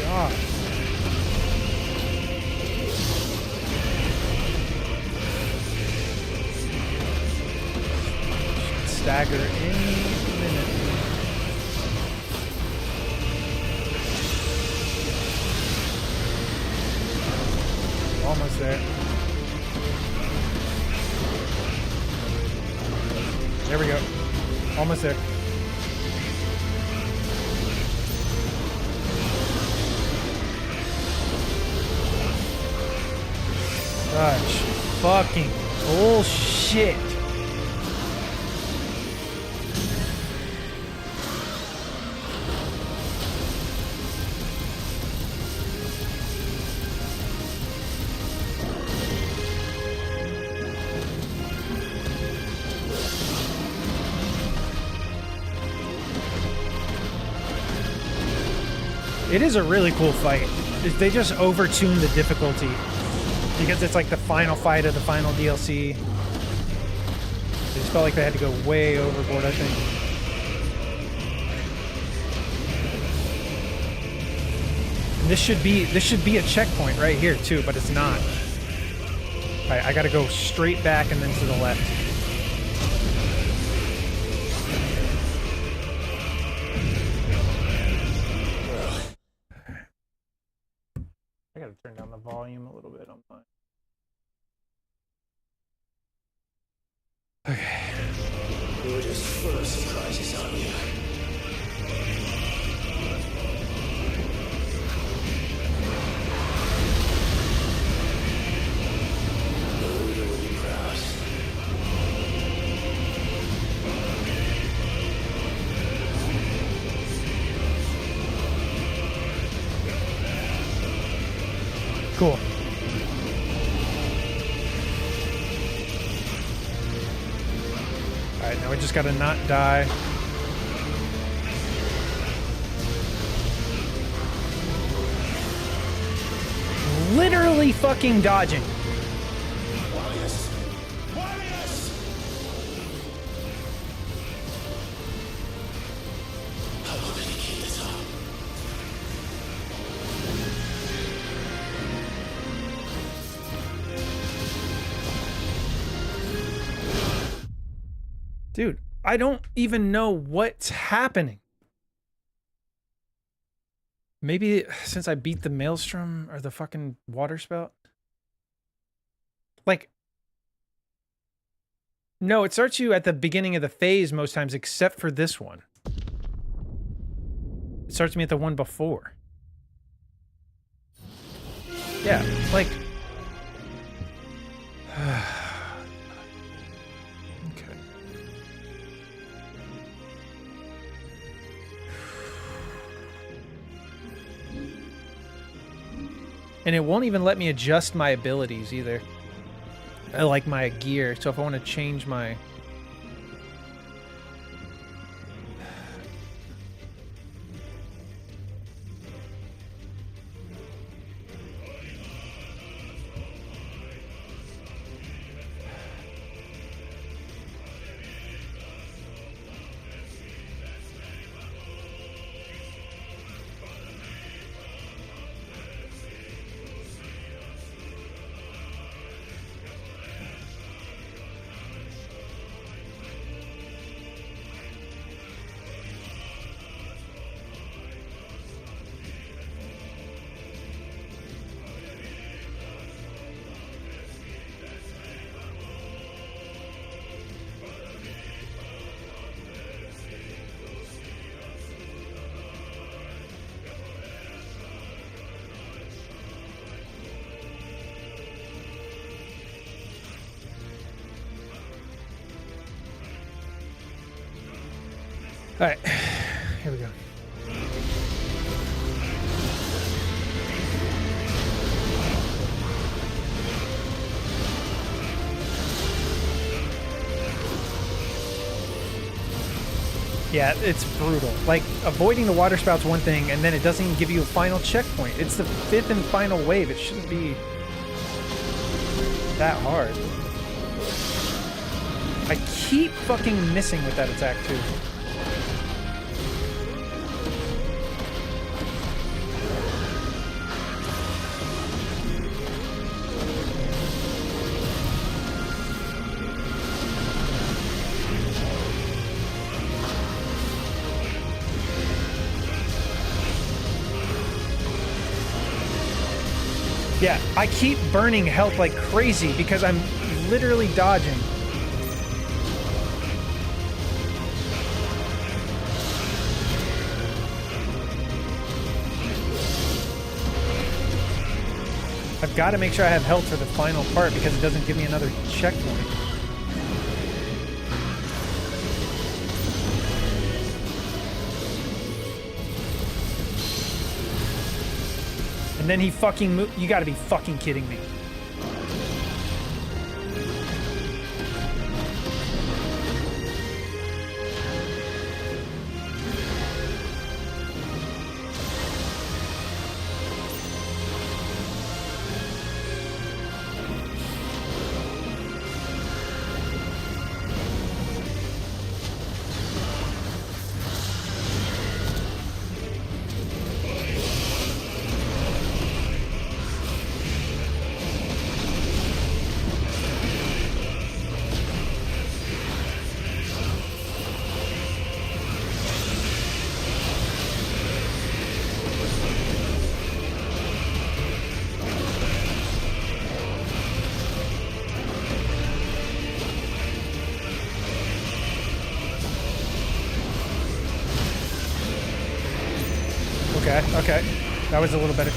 God. Stagger any minute. Almost there. There we go. Almost there. Such fucking bullshit. It is a really cool fight. They just overtuned the difficulty because it's like the final fight of the final DLC. They just felt like they had to go way overboard, I think. And this should be a checkpoint right here too, but it's not. All right, I gotta go straight back and then to the left. I gotta turn down the volume a little bit on mine. Okay. You're just full of surprises, aren't you? The leader will be proud. Cool. Alright, now we just gotta not die. Literally fucking dodging. Warriors! Warriors! How long can you keep this up? Dude, I don't even know what's happening. Maybe since I beat the Maelstrom or the fucking water spout. Like, no, it starts you at the beginning of the phase most times, except for this one. It starts me at the one before. Yeah, like... Okay. And it won't even let me adjust my abilities either. I like my gear, so if I want to change my... All right, here we go. Yeah, it's brutal. Like, avoiding the water spout's one thing, and then it doesn't even give you a final checkpoint. It's the 5th and final wave. It shouldn't be that hard. I keep fucking missing with that attack, too. Yeah, I keep burning health like crazy because I'm literally dodging. I've got to make sure I have health for the final part because it doesn't give me another checkpoint. And then he fucking you gotta be fucking kidding me. Okay. That was a little better.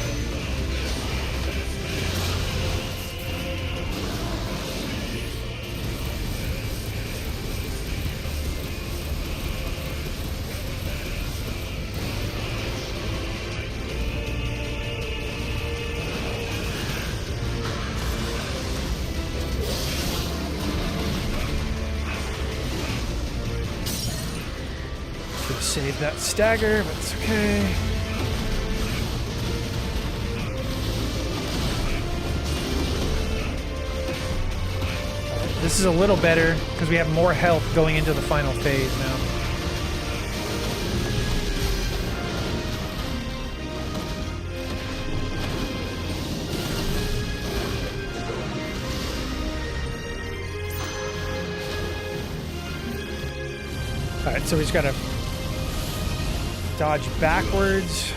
Should have saved that stagger, but it's okay. This is a little better because we have more health going into the final phase now. Alright, so we just gotta dodge backwards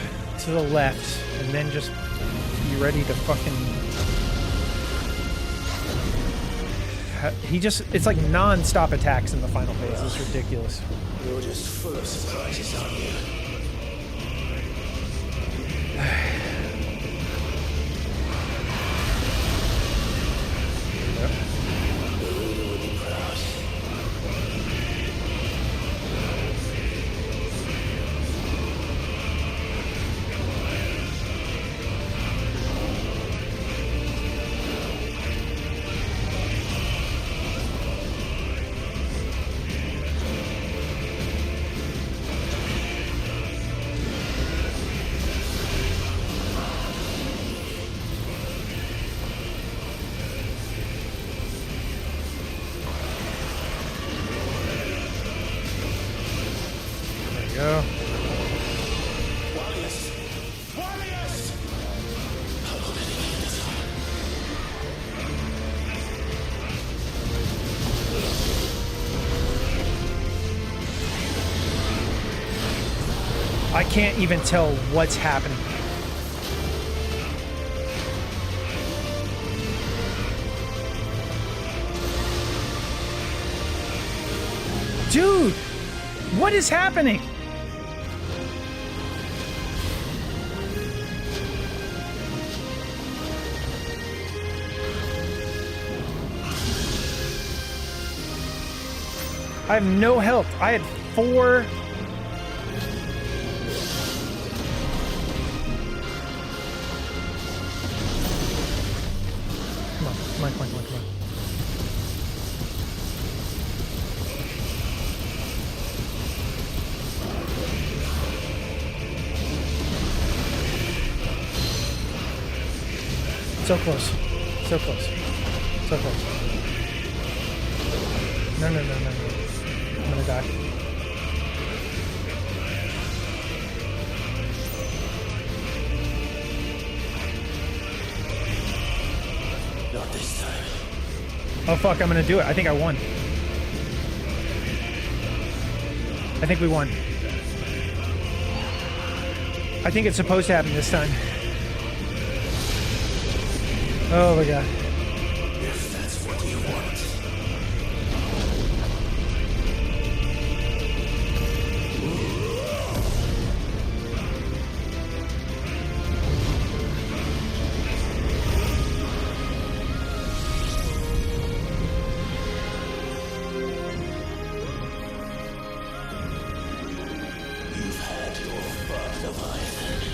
to the left and then just be ready to fucking... it's like non-stop attacks in the final phase. It's ridiculous. You're just full of surprises, aren't you? The leader will be proud. can't even tell what's happening. Dude, what is happening? I have no health. I had 4. Come on, come on, come on, come on, come on. So close. So close. So close. No, no, no, no, no. I'm gonna die. Not this time. Oh fuck, I'm gonna do it. I think I won. I think we won. I think it's supposed to happen this time. Oh my god. If that's what you want. You've had your fun, Leviathan.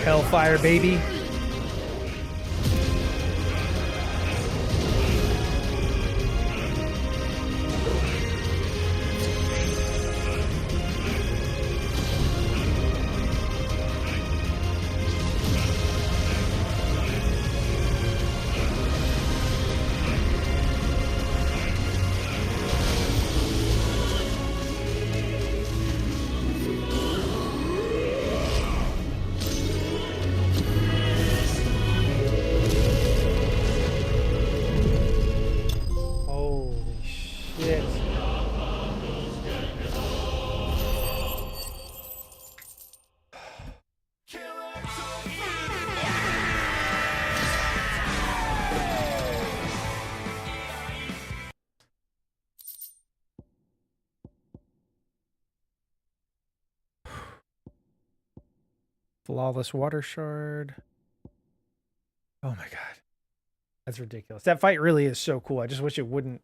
Hellfire, baby. Holy shit. Flawless water shard. Oh my god. That's ridiculous. That fight really is so cool. I just wish it wouldn't.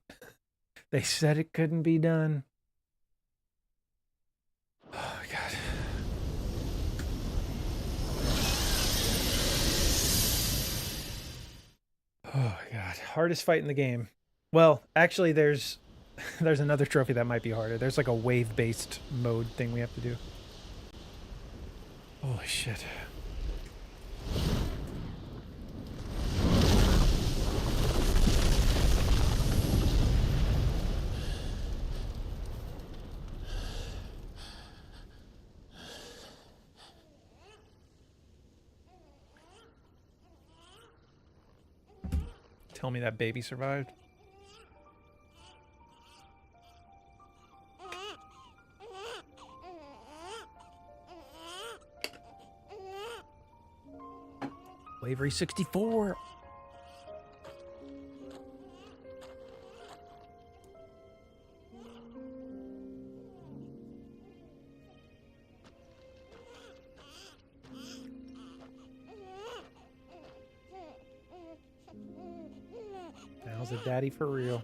They said it couldn't be done. Oh my god. Oh my god. Hardest fight in the game. Well, actually there's another trophy that might be harder. There's like a wave-based mode thing we have to do. Holy shit. Tell me that baby survived. Slavery 64. Now's a daddy for real.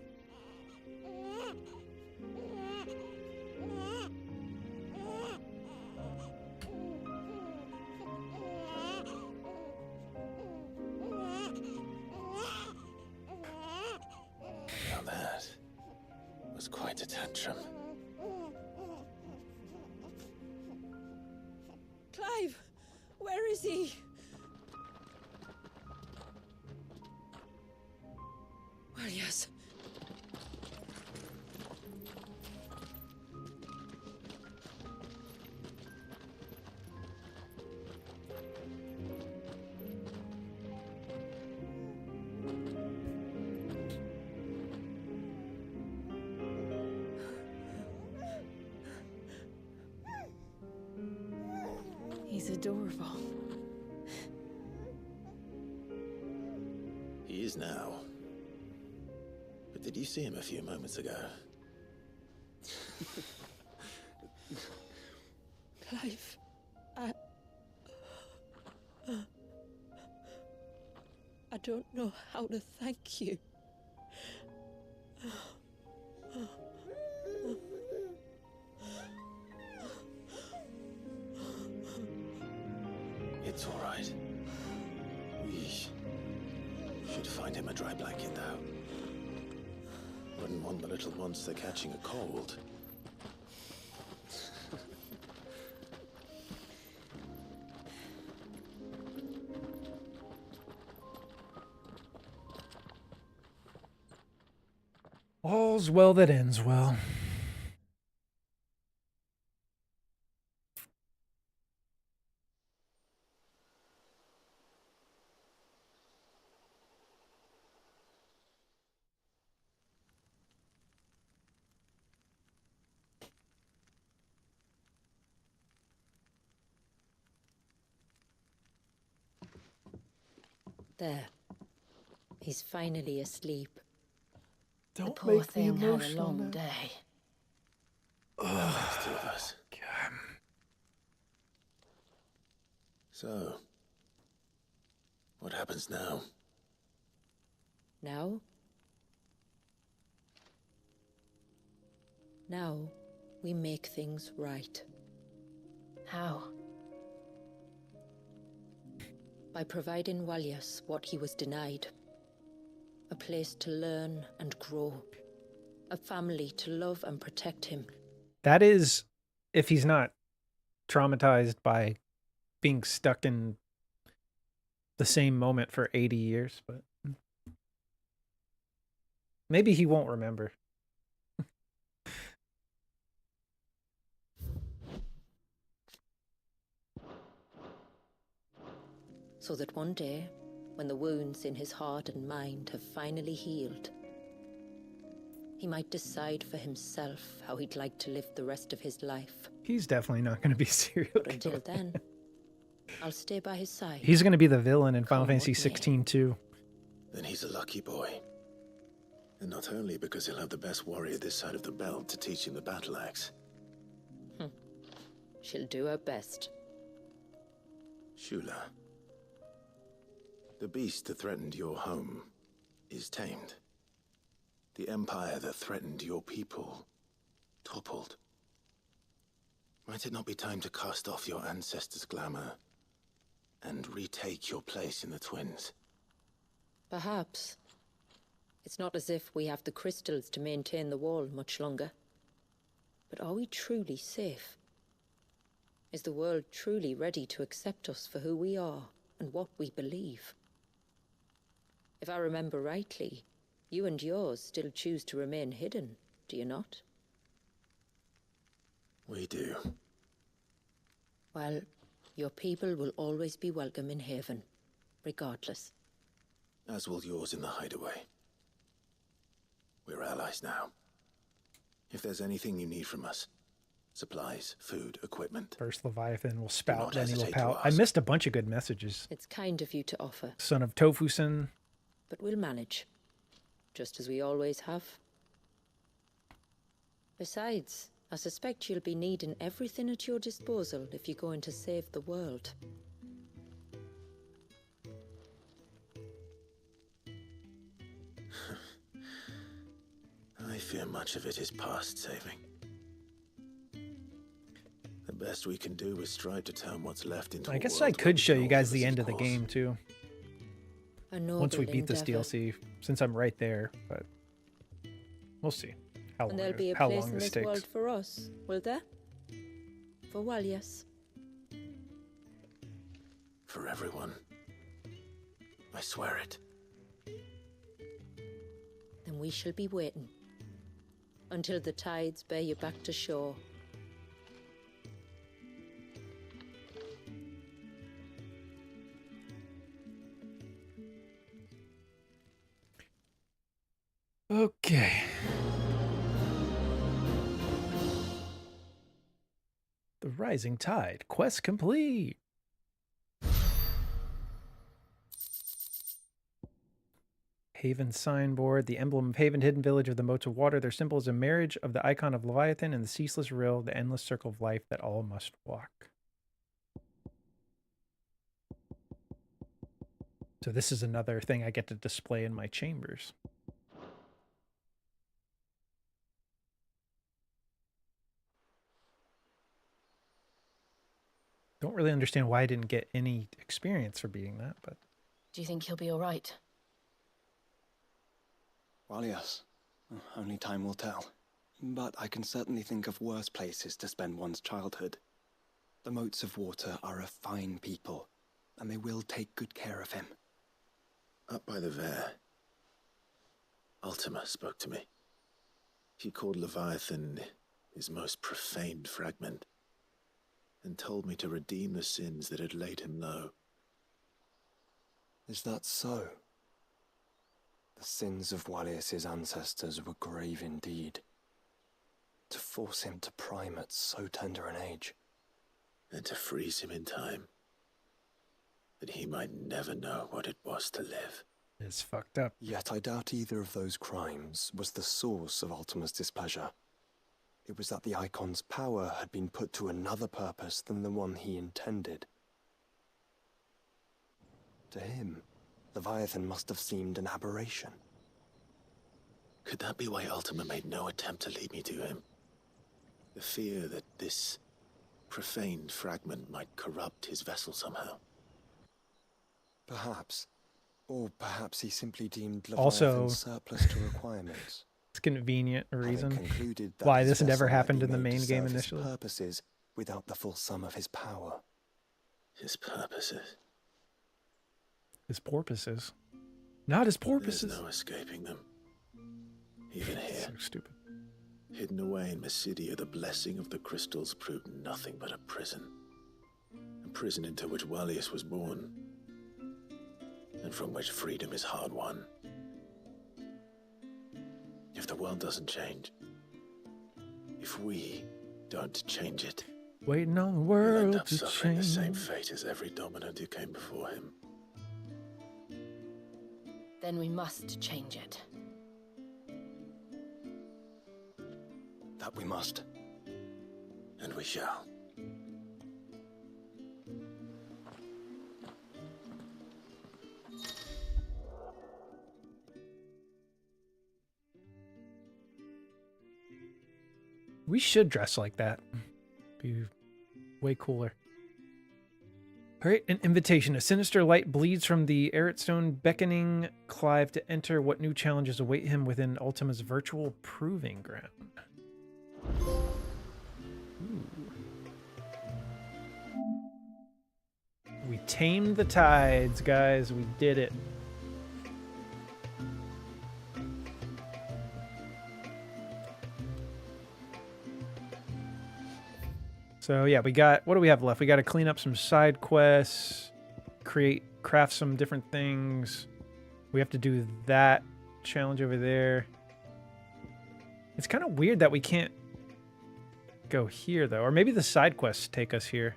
Now that was quite a tantrum. Clive, where is he? Well, yes. adorable. He is now. But did you see him a few moments ago? Clive, I don't know how to thank you. It's all right. We should find him a dry blanket, though. Wouldn't want the little monster catching a cold. All's well that ends well. There. He's finally asleep. The Don't poor make me thing had a emotional long now. day. There's two of us. So, what happens now? Now? Now, we make things right. How? By providing Walyas what he was denied. A place to learn and grow. A family to love and protect him. That is, if he's not traumatized by being stuck in the same moment for 80 years, but maybe he won't remember. So that one day, when the wounds in his heart and mind have finally healed, he might decide for himself how he'd like to live the rest of his life. He's definitely not going to be a serial But killer. until then, I'll stay by his side. He's going to be the villain in Final Come Fantasy with me. 16 too. Then he's a lucky boy. And not only because he'll have the best warrior this side of the belt to teach him the battle axe. She'll do her best. Shula. The beast that threatened your home is tamed. The empire that threatened your people toppled. Might it not be time to cast off your ancestors' glamour and retake your place in the Twins? Perhaps. It's not as if we have the crystals to maintain the wall much longer. But are we truly safe? Is the world truly ready to accept us for who we are and what we believe? If I remember rightly, you and yours still choose to remain hidden, do you not? We do. Well, your people will always be welcome in Haven, regardless. As will yours in the hideaway. We're allies now. If there's anything you need from us, supplies, food, equipment. First Leviathan will spout, not then he will hesitate to pout. I ask. missed a bunch of good messages. It's kind of you to offer, Son of Tofusen. but we'll manage. Just as we always have. Besides, I suspect you'll be needing everything at your disposal if you're going to save the world. I fear much of it is past saving. The best we can do is strive to turn what's left into I a guess world I where could we show can you all guys live the as end of the equals. game too. A Once we beat this noble endeavor. DLC, since I'm right there, but we'll see how long, And there'll be a how place long in this this takes. world for us, will there? For Walyas. For everyone. I swear it. Then we shall be waiting. Until the tides bear you back to shore. Okay. The Rising Tide. Quest complete. Haven signboard, the emblem of Haven, hidden village of the moats of water. Their symbol is a marriage of the icon of Leviathan and the ceaseless rill, the endless circle of life that all must walk. So this is another thing I get to display in my chambers. Don't really understand why I didn't get any experience for beating that, but Do you think he'll be all right? Well, yes. Only time will tell. But I can certainly think of worse places to spend one's childhood. The Moats of Water are a fine people, and they will take good care of him. Up by the Vare, Ultima spoke to me. He called Leviathan his most profaned fragment, and told me to redeem the sins that had laid him low. Is that so? The sins of Wallius's ancestors were grave indeed. To force him to prime at so tender an age. And to freeze him in time, that he might never know what it was to live. it's fucked up. Yet I doubt either of those crimes was the source of Ultima's displeasure. It was that the Icon's power had been put to another purpose than the one he intended. To him, Leviathan must have seemed an aberration. Could that be why Ultima made no attempt to lead me to him? The fear that this profaned fragment might corrupt his vessel somehow. Perhaps. Or perhaps he simply deemed Also- Leviathan surplus to requirements. It's convenient having reason concluded that why his this never vessel might happened be in the made to main game serve his initially. purposes without the full sum of his power. His purposes. His porpoises. Not his There's porpoises. no escaping them. Even here, So stupid. hidden away in Mysidia, the blessing of the crystals proved nothing but a prison. A prison into which Wallius was born, and from which freedom is hard won. If the world doesn't change, if we don't change it, Waiting on the we'll end world up to suffering the same change. fate as every dominant who came before him. Then we must change it. That we must. And we shall. We should dress like that. Be way cooler. All right, an invitation. A sinister light bleeds from the Eretstone, beckoning Clive to enter. What new challenges await him within Ultima's virtual proving ground? Ooh. We tamed the tides, guys. We did it. So yeah, we got, what do we have left? We got to clean up some side quests, craft some different things. We have to do that challenge over there. It's kind of weird that we can't go here though, or maybe the side quests take us here.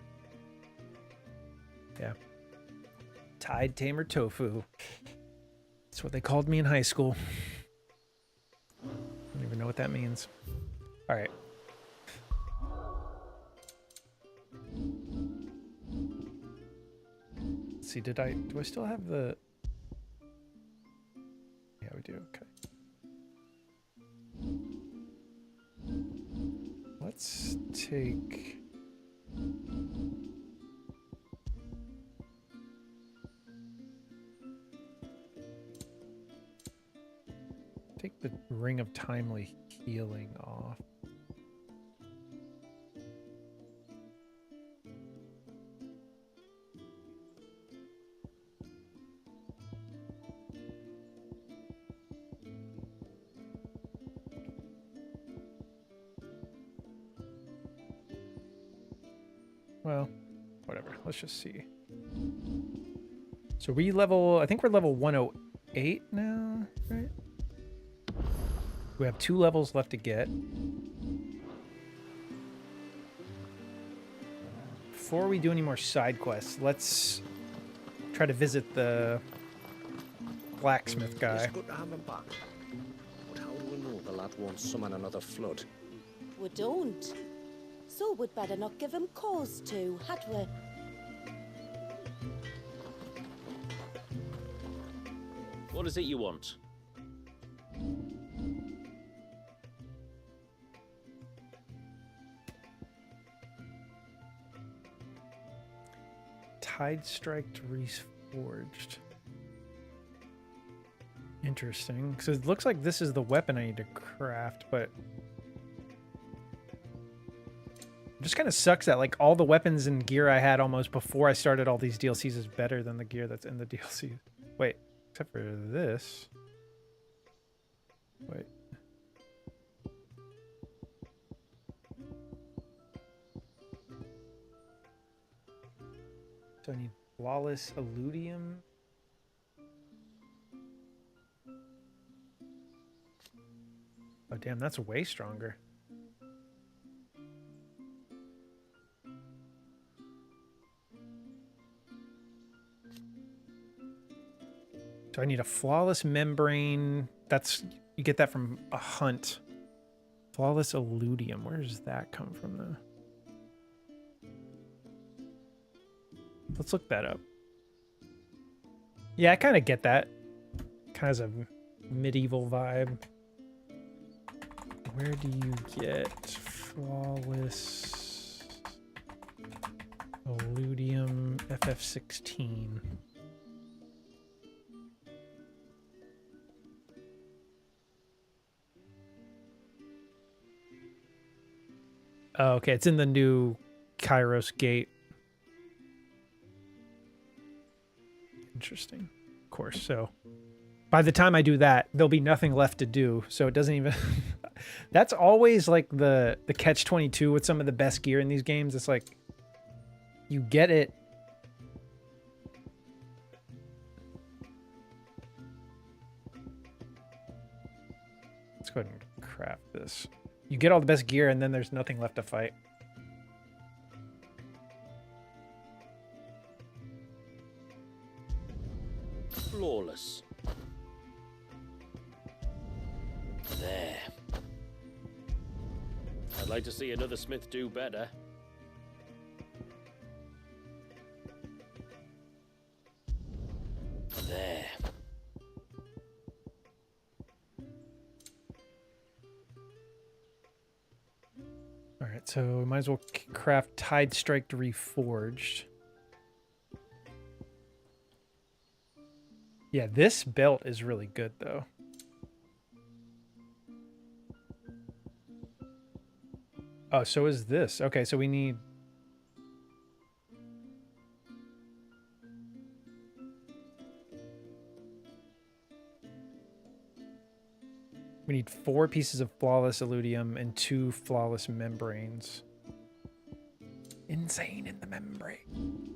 Yeah. Tide Tamer Tofu. That's what they called me in high school. I don't even know what that means. All right. Let's see, do I still have the... Yeah, we do, okay. Let's take... Take the Ring of Timely Healing off. Well, whatever. Let's just see. So I think we're level 108 now, right? We have 2 levels left to get. Before we do any more side quests, let's try to visit the blacksmith guy. It's good to have him back. But how do we know the lad won't summon another flood? We don't. So we'd better not give him cause to, had we? What is it you want? Tide Strike Reforged. Interesting. So it looks like this is the weapon I need to craft, but it just kind of sucks that like all the weapons and gear I had almost before I started all these DLCs is better than the gear that's in the DLC. Wait, except for this. Wait. So I need Flawless Illudium. Oh damn, that's way stronger. So I need a Flawless Membrane. That's, you get that from a hunt. Flawless Illudium. Where does that come from though? Let's look that up. Yeah, I kind of get that. Kind of a medieval vibe. Where do you get Flawless Illudium FF16? Oh, okay, it's in the new Kairos Gate. Interesting. Of course. So by the time I do that, there'll be nothing left to do. So it doesn't even that's always like the catch-22 with some of the best gear in these games. It's like you get it. Let's go ahead and craft this. You get all the best gear and then there's nothing left to fight. Flawless. There. I'd like to see another smith do better. There. All right, so we might as well craft Tide Strike Reforged. Yeah, this belt is really good, though. Oh, so is this. Okay, so we need... We need 4 pieces of Flawless Illudium and 2 Flawless Membranes. Insane in the membrane.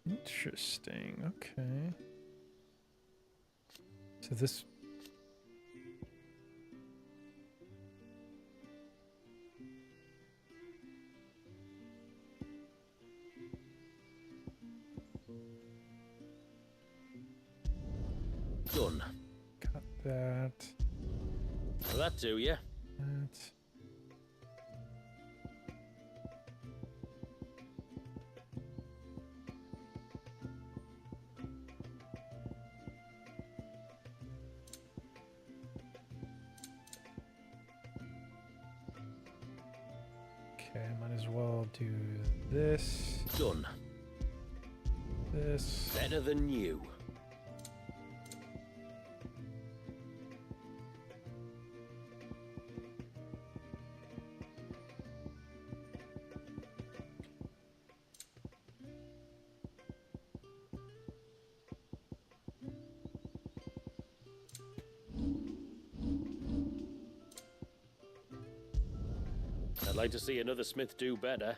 Interesting. Okay. So this... Done. Got that. Will that do ya? That. Okay, might as well do this. Done. This. Better than new. I'd like to see another smith do better.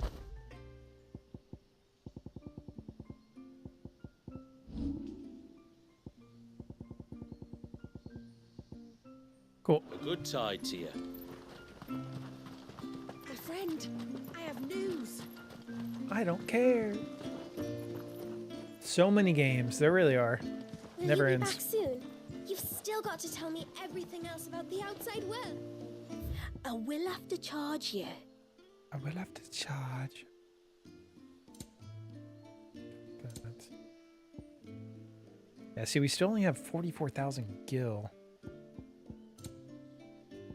Cool. A good tide to you. My friend, I have news. I don't care. So many games. There really are. Will Never you be ends. back soon? You've still got to tell me everything else about the outside world. I will have to charge you. I will have to charge. Yeah, see, we still only have 44,000 gil.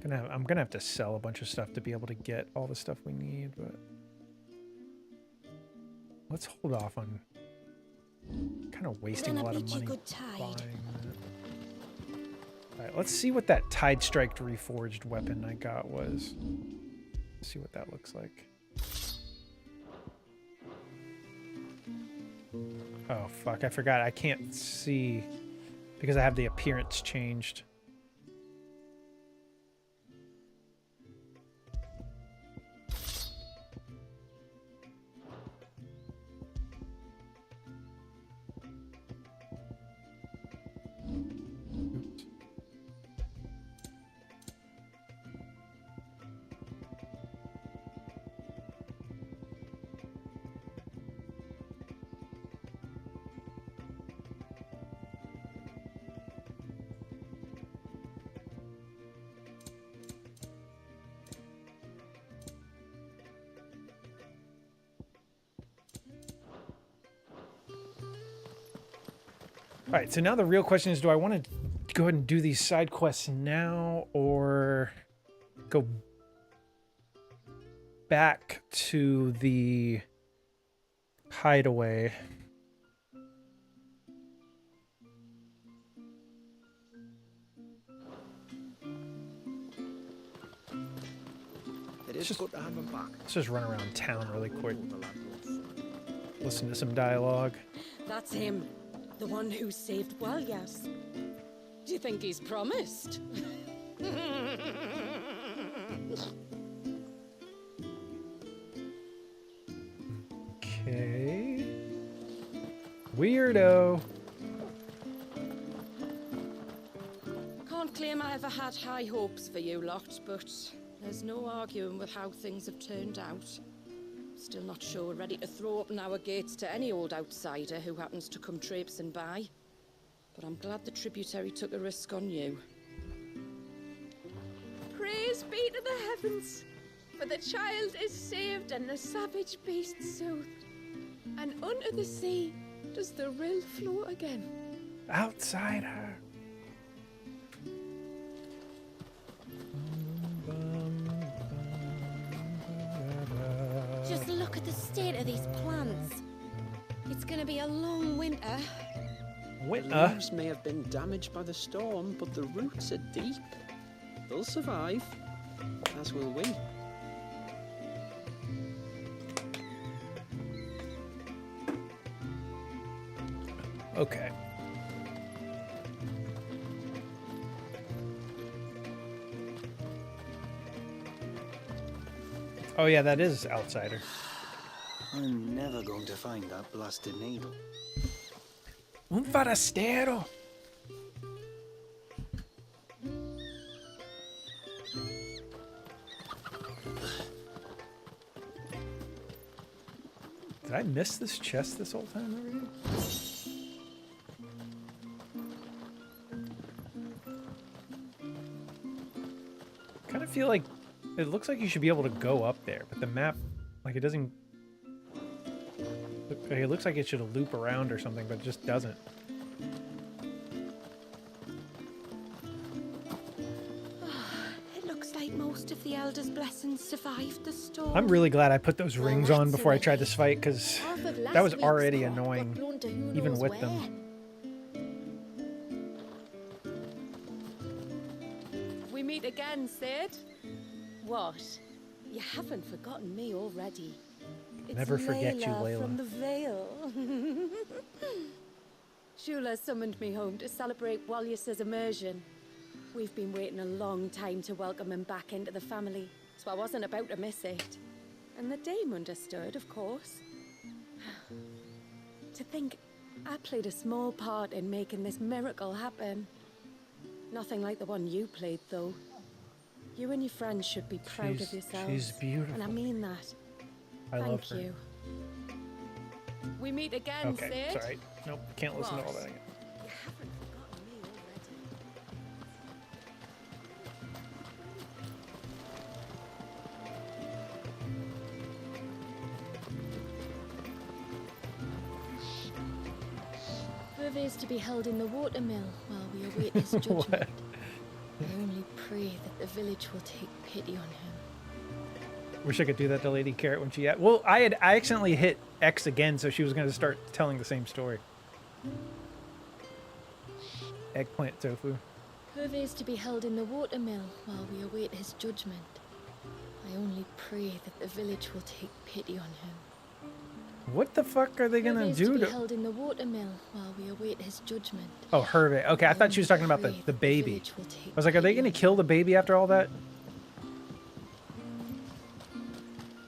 I'm gonna have to sell a bunch of stuff to be able to get all the stuff we need, but let's hold off on kind of wasting a lot of money buying that. All right, let's see what that Tide Strike reforged weapon I got was. Let's see what that looks like. Oh, fuck, I forgot. I can't see because I have the appearance changed. Oops. All right, so now the real question is, do I want to go ahead and do these side quests now or go back to the hideaway? It is good to have him back. Let's just run around town really quick. Listen to some dialogue. That's him. The one who saved Walyas. Do you think he's promised? Okay. Weirdo. Can't claim I ever had high hopes for you lot, but there's no arguing with how things have turned out. Still not sure we're ready to throw open our gates to any old outsider who happens to come traipsing by. But I'm glad the tributary took a risk on you. Praise be to the heavens, for the child is saved and the savage beast soothed. And unto the sea does the rill flow again. Outsider. Just look at the state of these plants. It's gonna be a long winter. The leaves may have been damaged by the storm, but the roots are deep. They'll survive, as will we. Okay. Oh yeah, that is outsider. I'm never going to find that blasted needle. Un forastero. Did I miss this chest this whole time already? Kind of feel like it looks like you should be able to go up there, but the map, like, it doesn't. It looks like it should loop around or something, but it just doesn't. It looks like most of the Elder's blessings survived the storm. I'm really glad I put those rings on before I tried this fight, because Half of that last was week's already crop got annoying, blown to who even knows with where. them. We meet again, Sid. What? You haven't forgotten me already. It's Never forget you, Layla from Layla. the Vale. Shula summoned me home to celebrate Walyas's immersion. We've been waiting a long time to welcome him back into the family, so I wasn't about to miss it. And the dame understood, of course. To think I played a small part in making this miracle happen. Nothing like the one you played, though. You and your friends should be proud of yourselves. She's beautiful. And I mean that. I love her. Thank you. We meet again, Okay, Sid. sorry. Nope, can't listen to all that again. You haven't forgotten me already. Whoever is to be held in the watermill while we await his judgment. What? I only pray that the village will take pity on him. Wish I could do that to Lady Carrot when she had. Well, I accidentally hit X again, so she was going to start telling the same story. Eggplant tofu. Whoever is to be held in the watermill while we await his judgment. I only pray that the village will take pity on him. What the fuck are they going Whoever to is do to be to... held in the watermill while we await his judgment. Oh, Hervé. Okay, I thought she was talking about the baby. I was like, are they going to kill the baby after all that?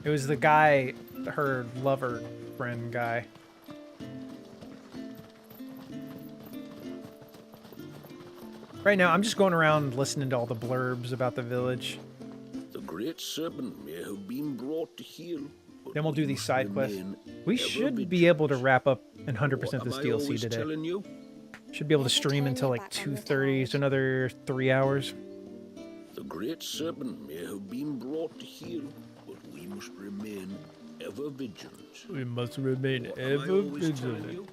It was the guy, her lover friend guy. Right now, I'm just going around listening to all the blurbs about the village. The great serpent may have been brought to heel. Then we'll do these side quests. We should be able to wrap up and 100% this DLC today. Should be able to stream until like 2:30, so another 3 hours. The great serpent may have been brought to heel, but we must remain ever vigilant. We must remain ever vigilant.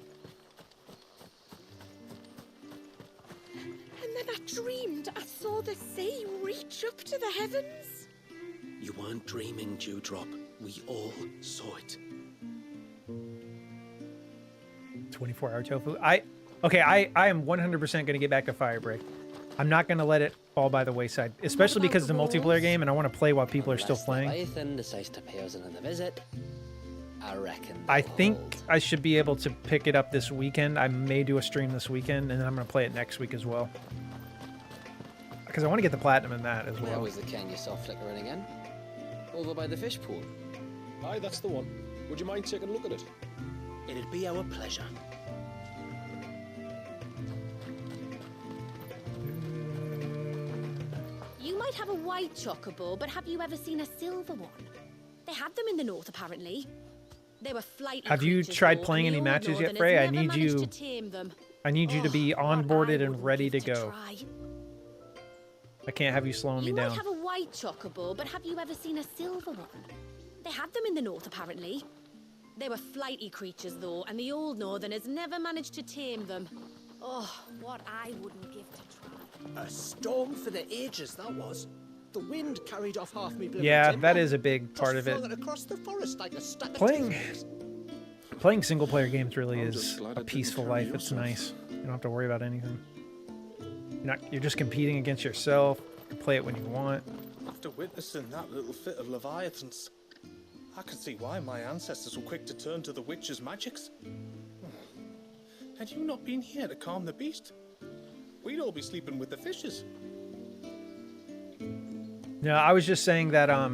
And then I dreamed I saw the sea reach up to the heavens. You weren't dreaming, Dewdrop. We all saw it. 24-hour tofu. I am 100% going to get back to Firebreak. I'm not going to let it fall by the wayside, especially because it's a multiplayer game and I want to play while people are still playing. Leviathan decides to pay us another visit. I reckon. I think I should be able to pick it up this weekend. I may do a stream this weekend, and then I'm going to play it next week as well. Because I want to get the platinum in that as Where well. was the can you saw flickering again? Over by the fish pool. Aye, that's the one. Would you mind taking a look at it? It'd be our pleasure. You might have a white chocobo, but have you ever seen a silver one? They had them in the north, apparently. They were flighty. Have you tried playing any matches yet, Frey? I need you to be onboarded and ready to go. I can't have you slowing me down. You might have a white chocobo, but have you ever seen a silver one? They had them in the north, apparently. They were flighty creatures, though, and the old northerners never managed to tame them. Oh, what I wouldn't give to try. A storm for the ages, that was. The wind carried off half me. Yeah, that is a big part of it. Across the forest like a stack of Playing single-player games really is a peaceful life. It's nice. You don't have to worry about anything. You're just competing against yourself. You can play it when you want. After witnessing that little fit of Leviathans, I can see why my ancestors were quick to turn to the witch's magics. Had you not been here to calm the beast, we'd all be sleeping with the fishes. No, I was just saying that I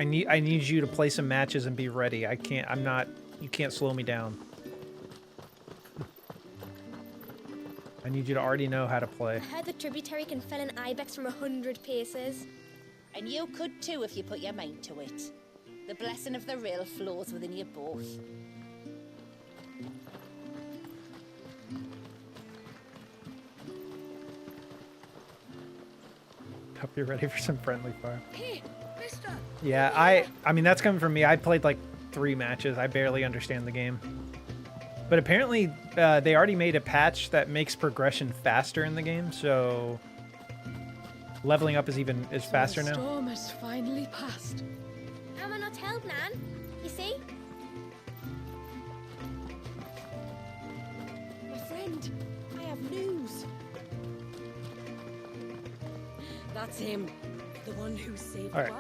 need you to play some matches and be ready. You can't slow me down. I need you to already know how to play. I heard the tributary can fell an ibex from 100 paces. And you could too if you put your mind to it. The blessing of the rill flows within you both. Hope you're ready for some friendly fire. Hey, mister! Yeah, I mean, that's coming from me. I played like 3 matches. I barely understand the game. But apparently, they already made a patch that makes progression faster in the game, so leveling up is faster now. The storm has finally passed. Am I not held, Nan? You see? My friend, I have news. That's him. The one who saved All right.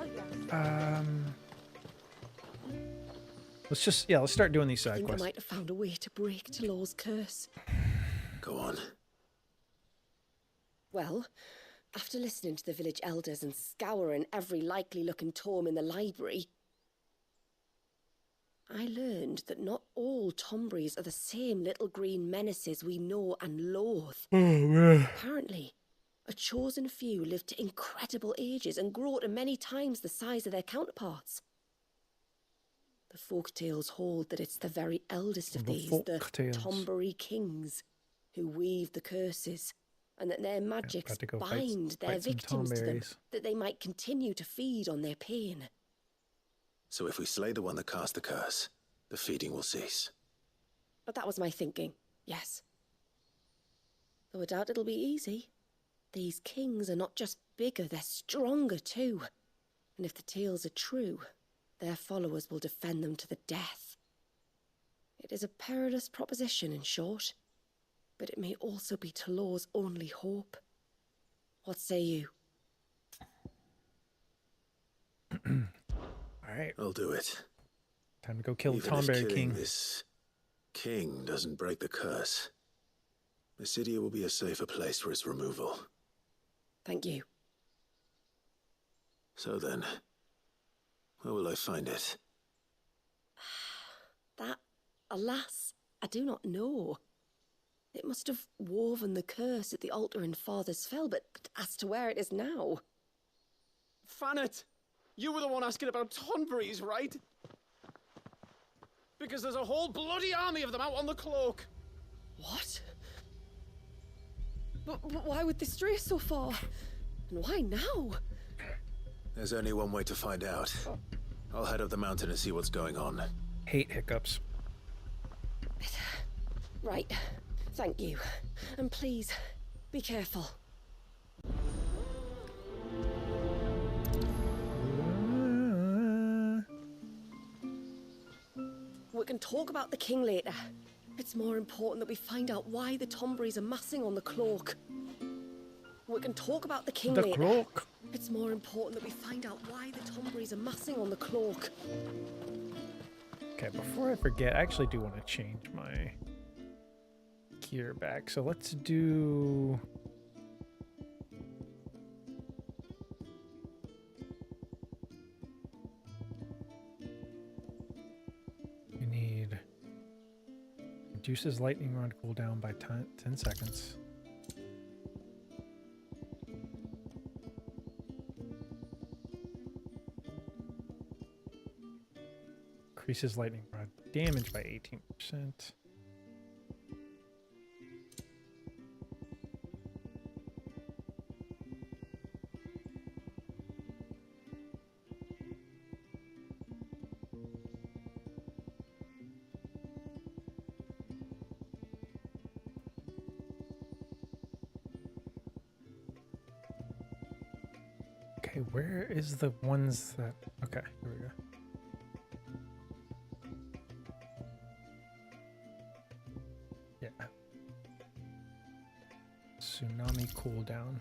Let's start doing these I side think quests. I might have found a way to break Talor's curse. Go on. Well, after listening to the village elders and scouring every likely-looking tome in the library, I learned that not all Tombries are the same little green menaces we know and loathe. Oh, man. Apparently, A chosen few live to incredible ages and grow to many times the size of their counterparts. The folk tales hold that it's the very eldest of these, the Tombury kings, who weave the curses, and that their magics bind their victims to them, that they might continue to feed on their pain. So if we slay the one that cast the curse, the feeding will cease. But that was my thinking, yes. Though I doubt it'll be easy. These kings are not just bigger, they're stronger too. And if the tales are true, their followers will defend them to the death. It is a perilous proposition, in short, but it may also be Talor's only hope. What say you? Alright. I'll do it. Time to go kill the Even if Tombury killing King. This king doesn't break the curse, Mysidia will be a safer place for its removal. Thank you. So then, where will I find it? That, alas, I do not know. It must have woven the curse at the altar in Father's Fell, but as to where it is now... Fanet! You were the one asking about Tonbury's, right? Because there's a whole bloody army of them out on the cloak. What? But why would they stray so far? And why now? There's only one way to find out. I'll head up the mountain and see what's going on. Hate hiccups. Right. Thank you. And please, be careful. We can talk about the king later. It's more important that we find out why the Tomburys are massing on the cloak. We can talk about the king later. Cloak. It's more important that we find out why the Tomburys are massing on the cloak. Okay, before I forget, I actually do want to change my gear back. So let's do... We need... Reduces lightning rod cooldown by 10 seconds. Increases lightning rod damage by 18%. Okay, where is the ones that... Okay, here we go. Tsunami cooldown.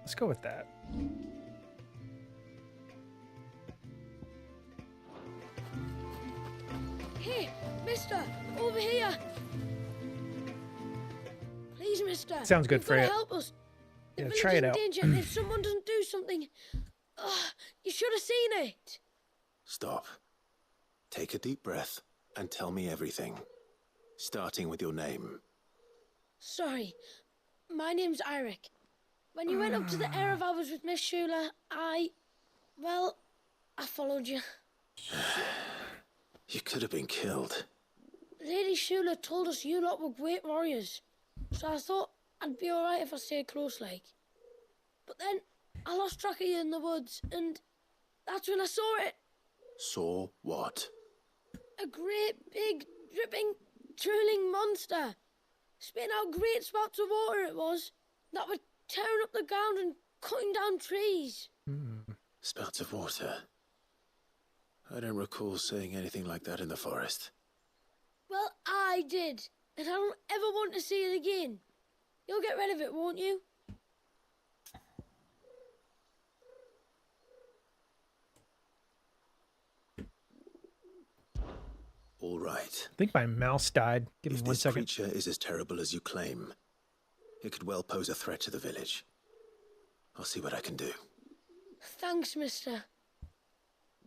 Let's go with that. Hey, mister, over here. Please, mister. Sounds good, You've gotta Freya. help us. The Yeah, village try is it in out. danger, and if someone doesn't do something, you should have seen it. Stop. Take a deep breath and tell me everything. Starting with your name. Sorry, my name's Eirik. When you went up to the Ereval with Miss Shula, I followed you. You could have been killed. Lady Shula told us you lot were great warriors, so I thought I'd be alright if I stayed close like. But then I lost track of you in the woods, and that's when I saw it. Saw what? A great, big, dripping, drooling monster. Spitting out great spouts of water it was, that were tearing up the ground and cutting down trees. Spouts of water. I don't recall seeing anything like that in the forest. Well, I did, and I don't ever want to see it again. You'll get rid of it, won't you? All right. I think my mouse died. Give me If 1 this second. creature is as terrible as you claim, it could well pose a threat to the village. I'll see what I can do. Thanks, mister.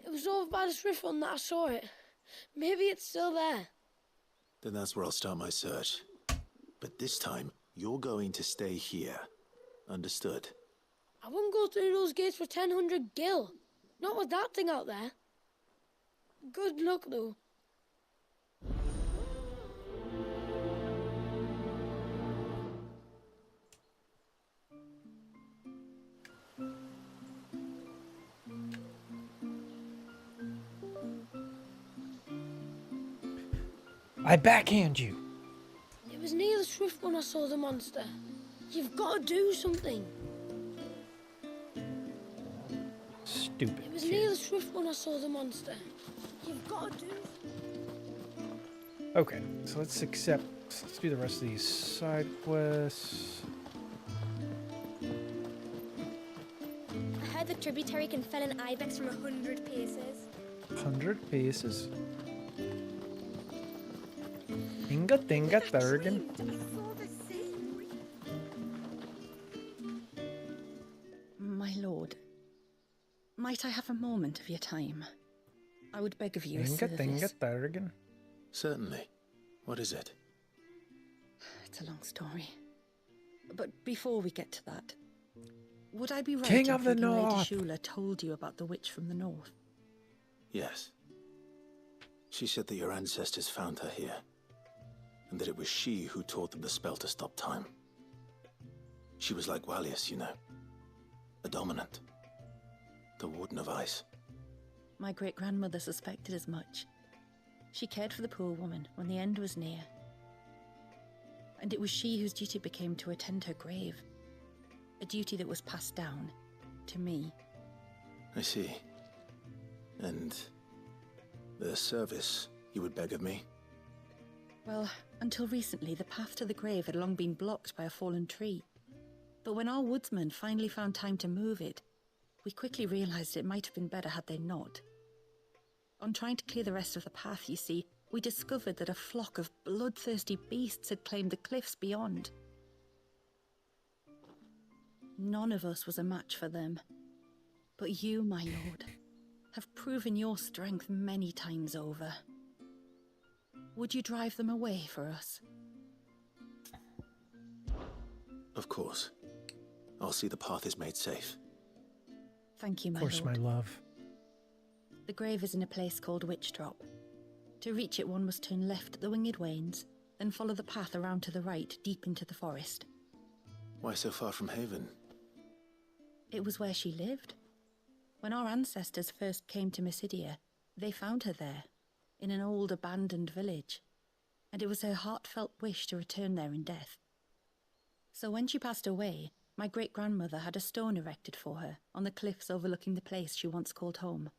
It was over by the Swift one that I saw it. Maybe it's still there. Then that's where I'll start my search. But this time, you're going to stay here. Understood. I wouldn't go through those gates for 1,000 gil. Not with that thing out there. Good luck, though. I backhand you. It was near the Swift when I saw the monster. You've got to do something. Stupid. It was near the Swift when I saw the monster. You've got to do. Okay, so let's do the rest of these side quests. I heard the tributary can fell an ibex from 100 paces. 100 paces. Inga Dinga Thurgan. My lord, might I have a moment of your time? I would beg of you a Inga Dinga service. Thurgan. Certainly. What is it? It's a long story. But before we get to that, would I be right King in of the thinking Lady North. Shula told you about the witch from the north? Yes. She said that your ancestors found her here, and that it was she who taught them the spell to stop time. She was like Wallius, you know. A dominant. The Warden of Ice. My great-grandmother suspected as much. She cared for the poor woman when the end was near. And it was she whose duty became to attend her grave. A duty that was passed down to me. I see. And the service you would beg of me? Well, until recently, the path to the grave had long been blocked by a fallen tree. But when our woodsmen finally found time to move it, we quickly realized it might have been better had they not. On trying to clear the rest of the path, you see, we discovered that a flock of bloodthirsty beasts had claimed the cliffs beyond. None of us was a match for them. But you, my lord, have proven your strength many times over. Would you drive them away for us? Of course. I'll see the path is made safe. Thank you, my Of course, lord. my love. The grave is in a place called Witch Drop. To reach it, one must turn left at the Winged Wains, then follow the path around to the right, deep into the forest. Why so far from Haven? It was where she lived. When our ancestors first came to Mysidia, they found her there, in an old abandoned village, and it was her heartfelt wish to return there in death. So when she passed away, my great-grandmother had a stone erected for her on the cliffs overlooking the place she once called home.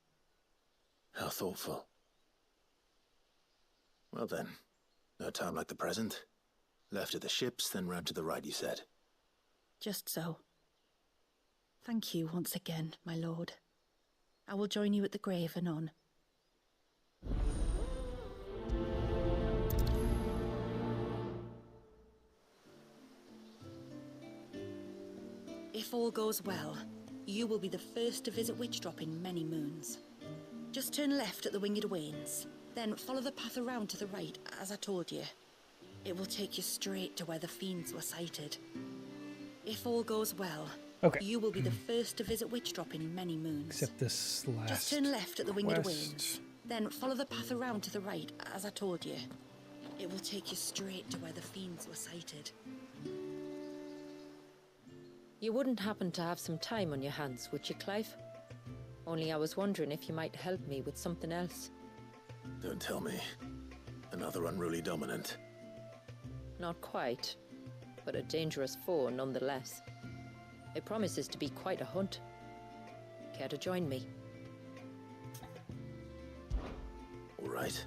How thoughtful. Well then, no time like the present. Left at the ships, then round to the right, you said. Just so. Thank you once again, my lord. I will join you at the grave anon. If all goes well, you will be the first to visit Witch Drop in many moons. Just turn left at the Winged Wains, then follow the path around to the right, as I told you. It will take you straight to where the fiends were sighted. If all goes well, Okay. you will be the first to visit Witch Drop in many moons. Except this last. Just turn left at the Winged quest. Wains, then follow the path around to the right, as I told you. It will take you straight to where the fiends were sighted. You wouldn't happen to have some time on your hands, would you, Clive? Only I was wondering if you might help me with something else. Don't tell me. Another unruly dominant. Not quite, but a dangerous foe nonetheless. It promises to be quite a hunt. Care to join me? All right.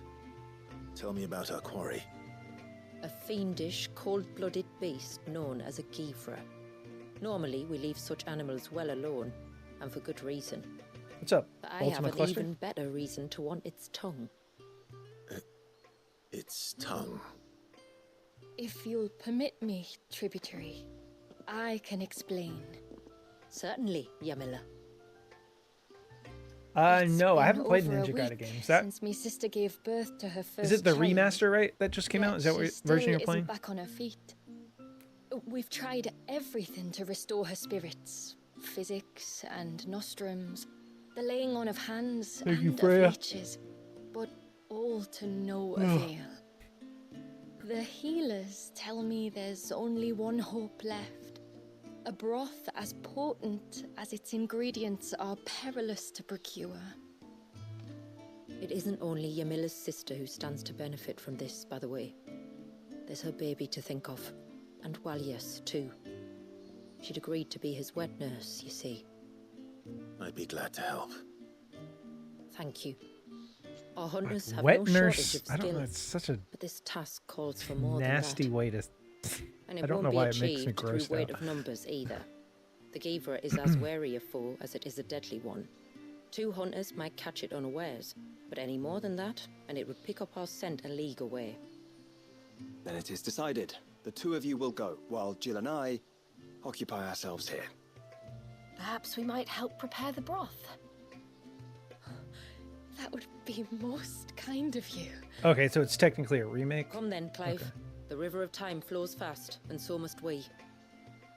Tell me about our quarry. A fiendish, cold-blooded beast known as a Givra. Normally, we leave such animals well alone, and for good reason. What's up, But I have Ultimate an Cluster? even better reason to want its tongue. Its tongue. If you'll permit me, Tributary, I can explain. Certainly, Yamila. No, I haven't played Over a Ninja Gaiden week games. That since my sister gave birth to her first is it the child. remaster, right? That just came out. Is that She what still version you're isn't playing? back on her feet. We've tried everything to restore her spirits. Physics and nostrums, the laying on of hands Thank you, and of Freya. leeches, but all to no avail. The healers tell me there's only one hope left. A broth as potent as its ingredients are perilous to procure. It isn't only Yamila's sister who stands to benefit from this, by the way. There's her baby to think of. And Walias, too. She'd agreed to be his wet nurse, you see. I'd be glad to help. Thank you. Our hunters have Wet no nurse. shortage of I don't know. skill, It's such a but this task calls for more nasty than that. way to. And I it don't won't know be why it makes me achieved through grossed weight out. of numbers either. The Givra is as wary a foe as it is a deadly one. 2 hunters might catch it unawares, but any more than that, and it would pick up our scent a league away. Then it is decided. The 2 of you will go, while Jill and I occupy ourselves here. Perhaps we might help prepare the broth. That would be most kind of you. Okay, so it's technically a remake. Come then, Clive. Okay. The river of time flows fast, and so must we.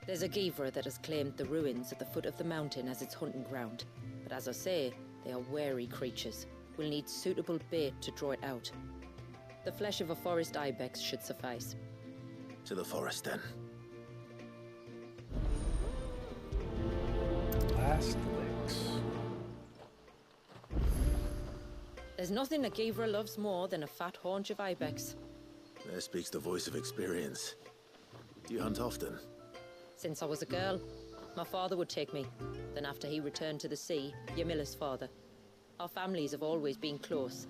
There's a Givra that has claimed the ruins at the foot of the mountain as its hunting ground. But as I say, they are wary creatures. We'll need suitable bait to draw it out. The flesh of a forest ibex should suffice. To the forest, then. Last licks. There's nothing a Givra loves more than a fat haunch of ibex. There speaks the voice of experience. Do you hunt often? Since I was a girl, my father would take me. Then after he returned to the sea, Yamila's father. Our families have always been close.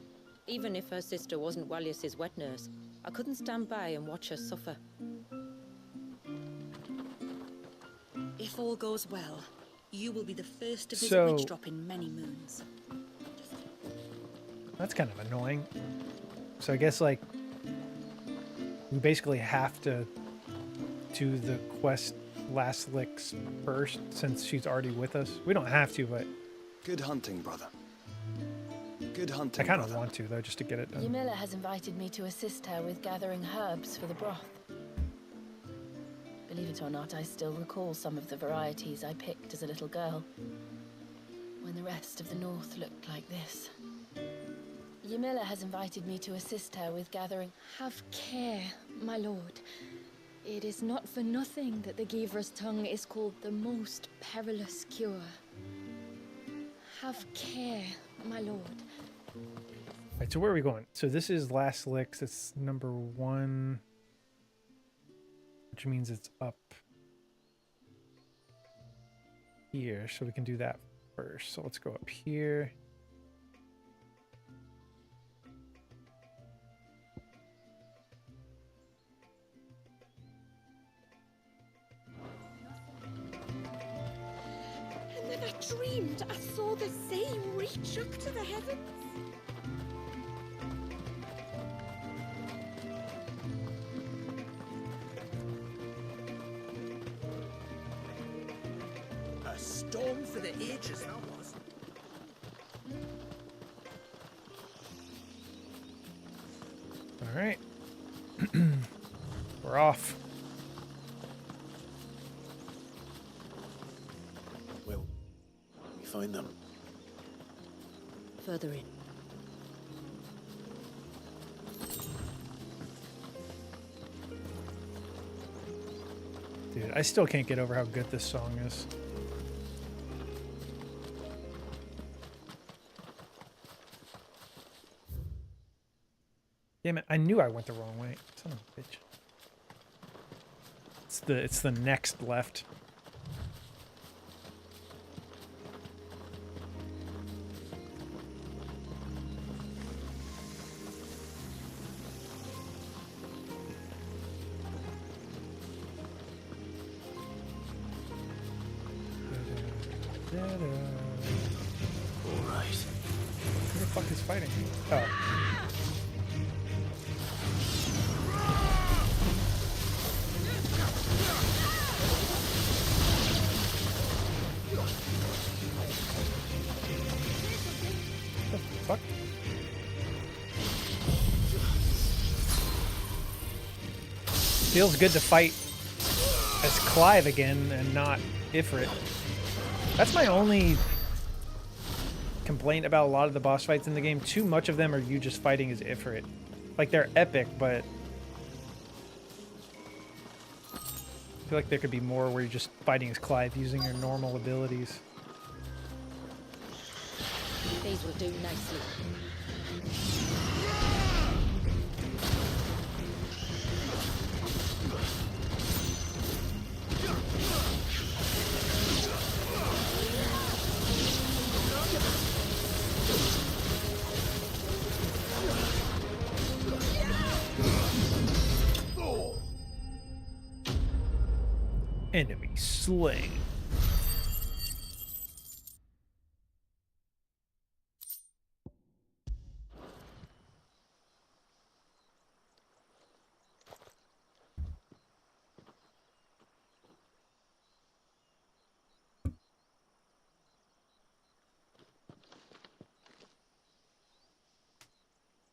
Even if her sister wasn't Walias's wet nurse, I couldn't stand by and watch her suffer. If all goes well, you will be the first to visit So- Witch Drop in many moons. That's kind of annoying. So I guess like we basically have to do the quest last licks first since she's already with us. We don't have to, but Good hunting, brother. Good hunting. I kind of want to though, just to get it done. Ymilla has invited me to assist her with gathering herbs for the broth. Believe it or not, I still recall some of the varieties I picked as a little girl, when the rest of the north looked like this. Ymilla has invited me to assist her with gathering... Have care, my lord. It is not for nothing that the Givra's tongue is called the most perilous cure. Have care, my lord. Right, so where are we going? So this is last licks. It's number 1, which means it's up here. So we can do that first. So let's go up here. And then I dreamed I saw the sea reach up to the heavens. A storm for the ages, that was. All right. We're off. Will we find them? Further in. Dude, I still can't get over how good this song is. Damn it, I knew I went the wrong way. Son of a bitch. It's the next left. All right. Who the fuck is fighting? Oh. The fuck? Feels good to fight as Clive again and not Ifrit. That's my only complaint about a lot of the boss fights in the game. Too much of them are you just fighting as Ifrit. Like, they're epic, but I feel like there could be more where you're just fighting as Clive using your normal abilities. These will do nicely. Enemy slain.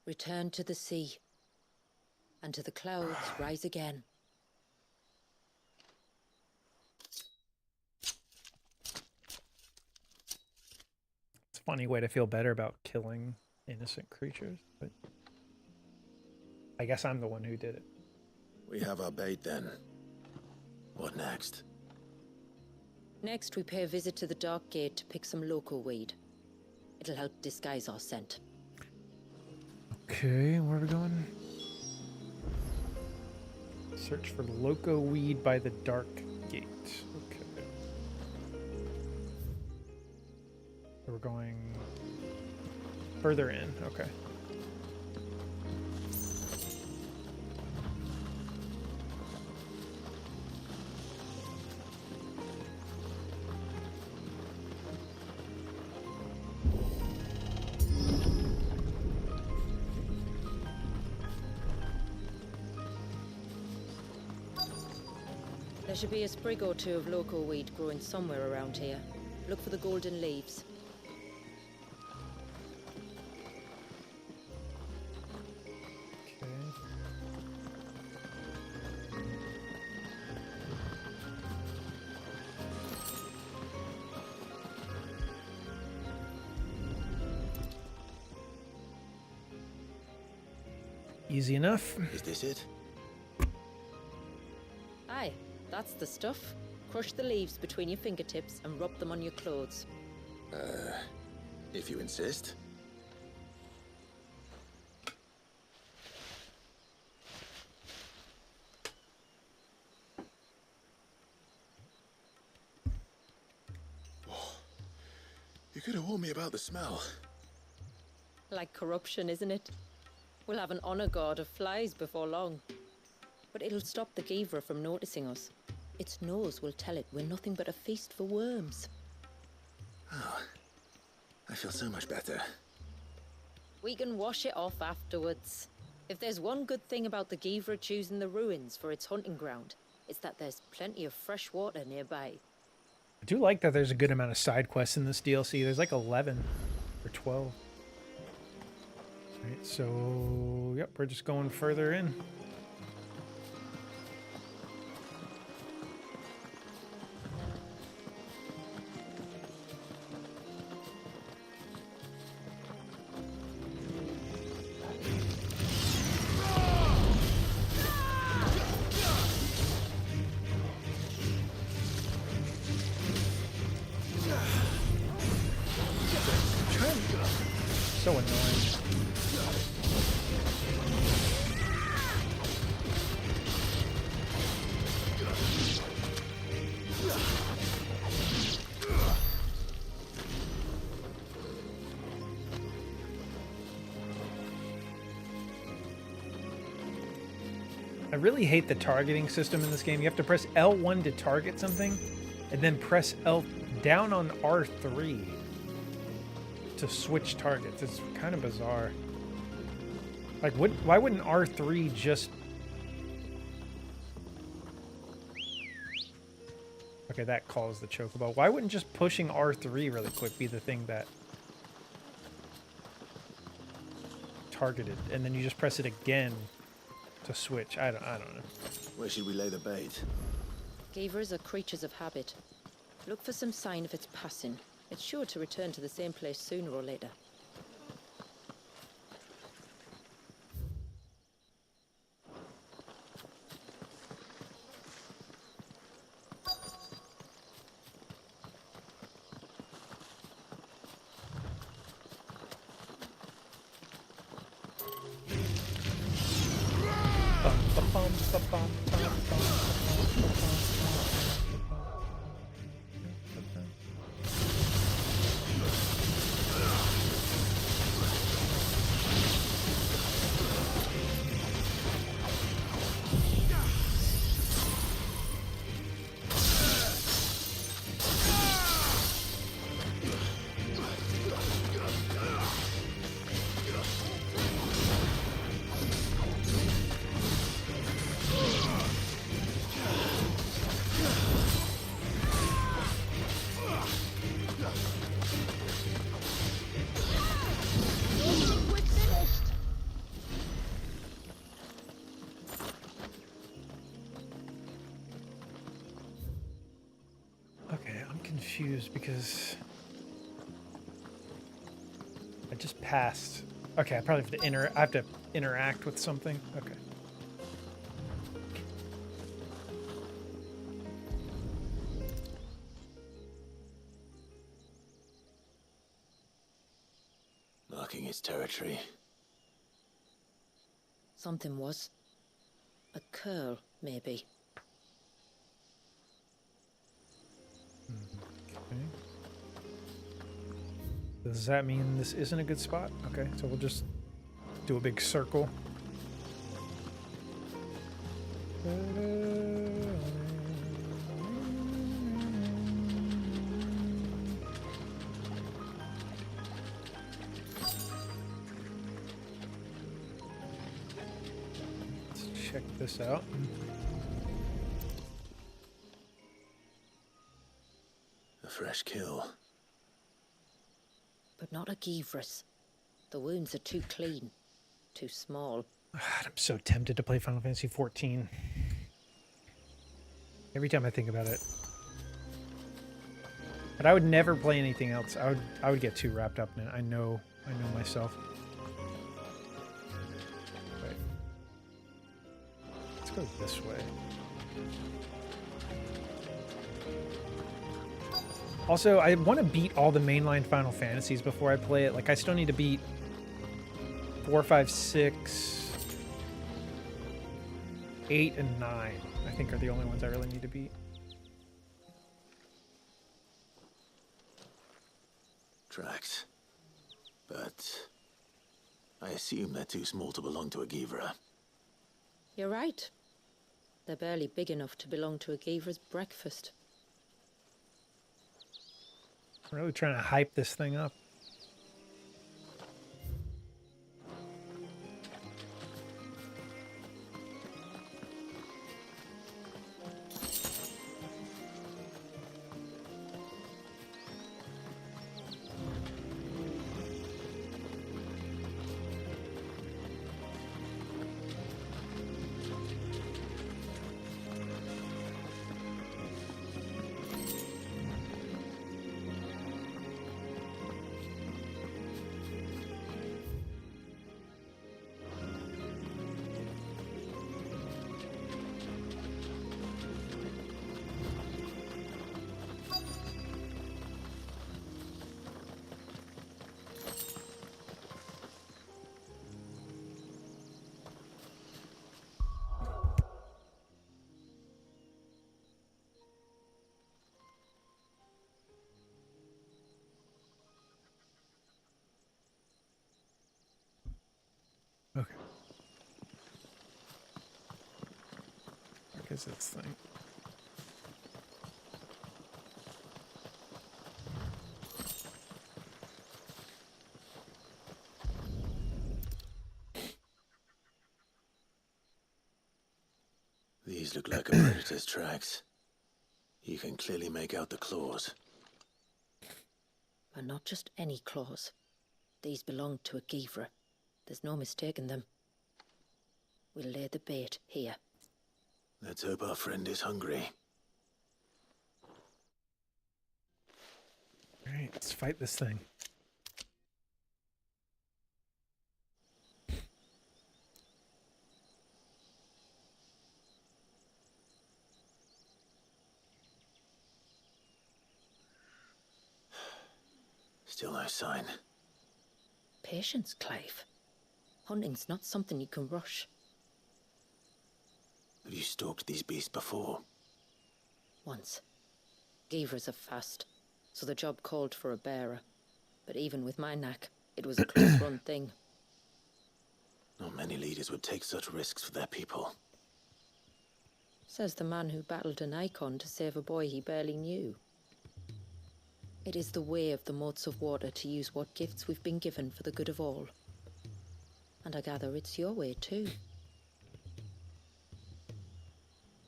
Return to the sea, and to the clouds rise again. It's a funny way to feel better about killing innocent creatures, but I guess I'm the one who did it. We have our bait then. What next? Next, we pay a visit to the Dark Gate to pick some loco weed. It'll help disguise our scent. Okay, where are we going? Search for loco weed by the Dark Gate. Okay. So we're going further in. Okay. There should be a sprig or two of loco weed growing somewhere around here. Look for the golden leaves. Easy enough. Is this it? Aye, that's the stuff. Crush the leaves between your fingertips and rub them on your clothes. If you insist. You could have warned me about the smell. Like corruption, isn't it? We'll have an honor guard of flies before long. But it'll stop the Givra from noticing us. Its nose will tell it we're nothing but a feast for worms. Oh, I feel so much better. We can wash it off afterwards. If there's one good thing about the Givra choosing the ruins for its hunting ground, it's that there's plenty of fresh water nearby. I do like that there's a good amount of side quests in this DLC. There's like 11 or 12. Right, so, yep, we're just going further in. So annoying. I really hate the targeting system in this game. You have to press L1 to target something, and then press L down on R3 to switch targets. It's kind of bizarre. Like, why wouldn't R3 just... Okay, that calls the chocobo. Why wouldn't just pushing R3 really quick be the thing that targeted, and then you just press it again to switch? I don't know. Where should we lay the bait? Gavers are creatures of habit. Look for some sign of its passing. It's sure to return to the same place sooner or later. Confused because I just passed. Okay, I probably have to interact with something. Okay. Marking its territory. Something was. A curl, maybe. Okay. Does that mean this isn't a good spot? Okay, so we'll just do a big circle. Let's check this out. A fresh kill. But not a Givris. The wounds are too clean, too small. I'm so tempted to play Final Fantasy XIV. Every time I think about it. But I would never play anything else. I would get too wrapped up in it. I know myself. Wait. Let's go this way. Also, I want to beat all the mainline Final Fantasies before I play it. Like, I still need to beat 4, 5, 6, 8, and 9. I think are the only ones I really need to beat. Tracks. But I assume they're too small to belong to a Givra. You're right. They're barely big enough to belong to a Givra's breakfast. I'm really trying to hype this thing up. Okay. Where is this thing? These look like a predator's tracks. You can clearly make out the claws. But not just any claws. These belong to a Givra. There's no mistaking them. We'll lay the bait here. Let's hope our friend is hungry. Alright, let's fight this thing. Still no sign. Patience, Clive. Hunting's not something you can rush. Have you stalked these beasts before? Once. Geevers are fast, so the job called for a bearer. But even with my knack, it was a close-run thing. Not many leaders would take such risks for their people. Says the man who battled an icon to save a boy he barely knew. It is the way of the Moats of Water to use what gifts we've been given for the good of all. And I gather it's your way too.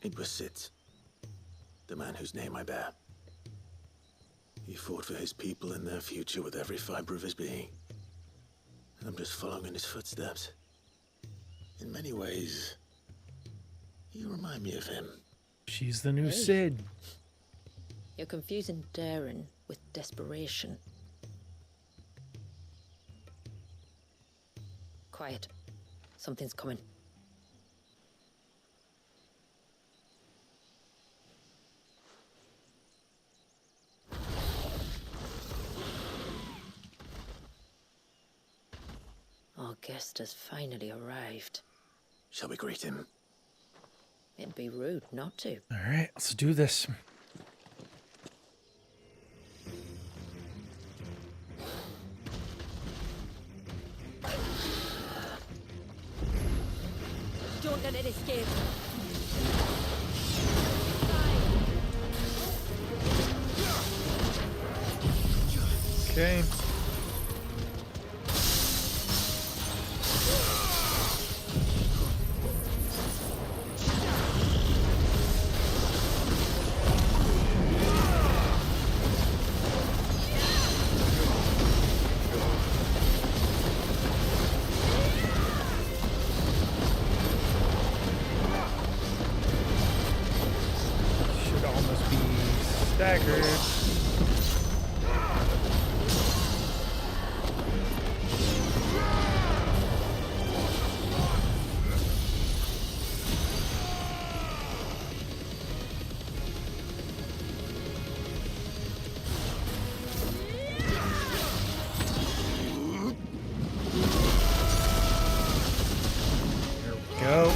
It was Sid, the man whose name I bear. He fought for his people and their future with every fiber of his being. And I'm just following in his footsteps. In many ways, you remind me of him. She's the new Sid. You're confusing daring with desperation. Quiet. Something's coming. Our guest has finally arrived. Shall we greet him? It'd be rude not to. Alright, let's do this. Don't let it escape. Okay. Should almost be staggered. Go.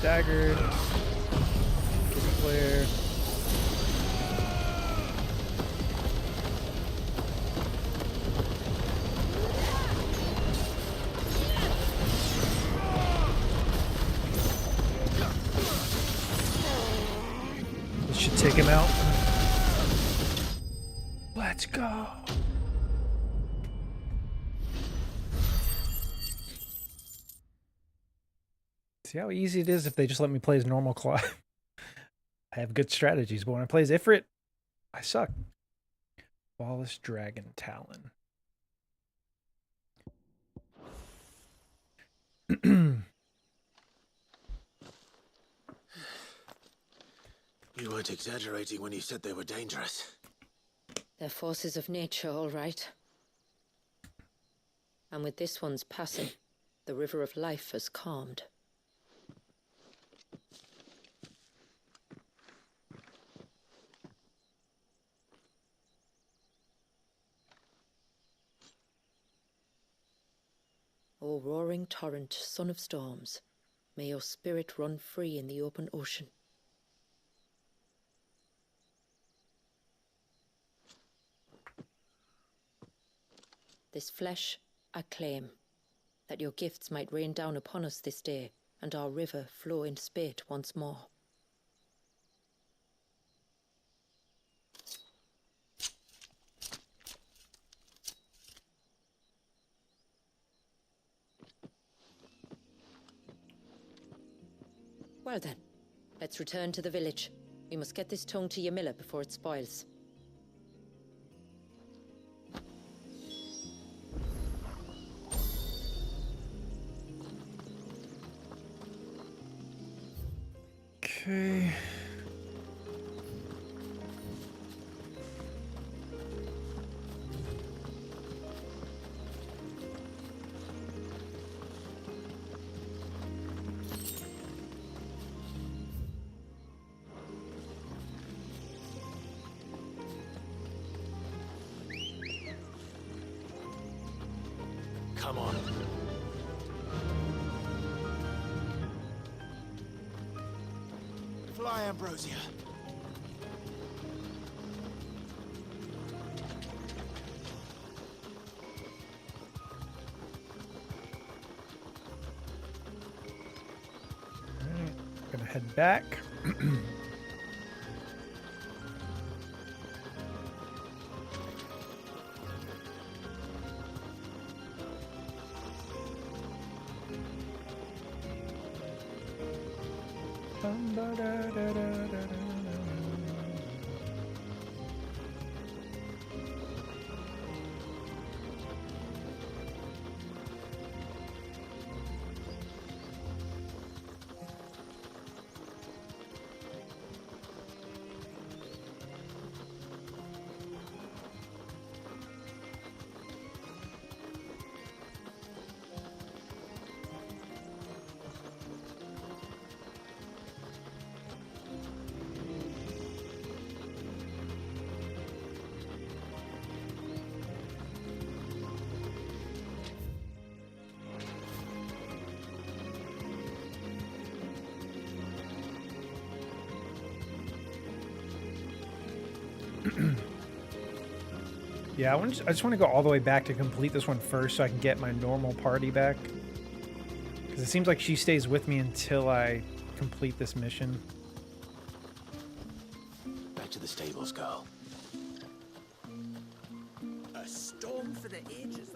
Staggered. Get clear. This should take him out. Let's go. See how easy it is if they just let me play as normal Clive. I have good strategies, but when I play as Ifrit, I suck. Flawless Dragon Talon. You weren't exaggerating when you said they were dangerous. They're forces of nature, all right. And with this one's passing, the river of life has calmed. O roaring torrent, son of storms, may your spirit run free in the open ocean. This flesh I claim, that your gifts might rain down upon us this day, and our river flow in spate once more. Well then, let's return to the village. We must get this tongue to Ymilla before it spoils. Okay. Come on. Fly, Ambrosia. Alright, gonna head back. Yeah, I just want to go all the way back to complete this one first so I can get my normal party back. Because it seems like she stays with me until I complete this mission. Back to the stables, girl. A storm for the ages.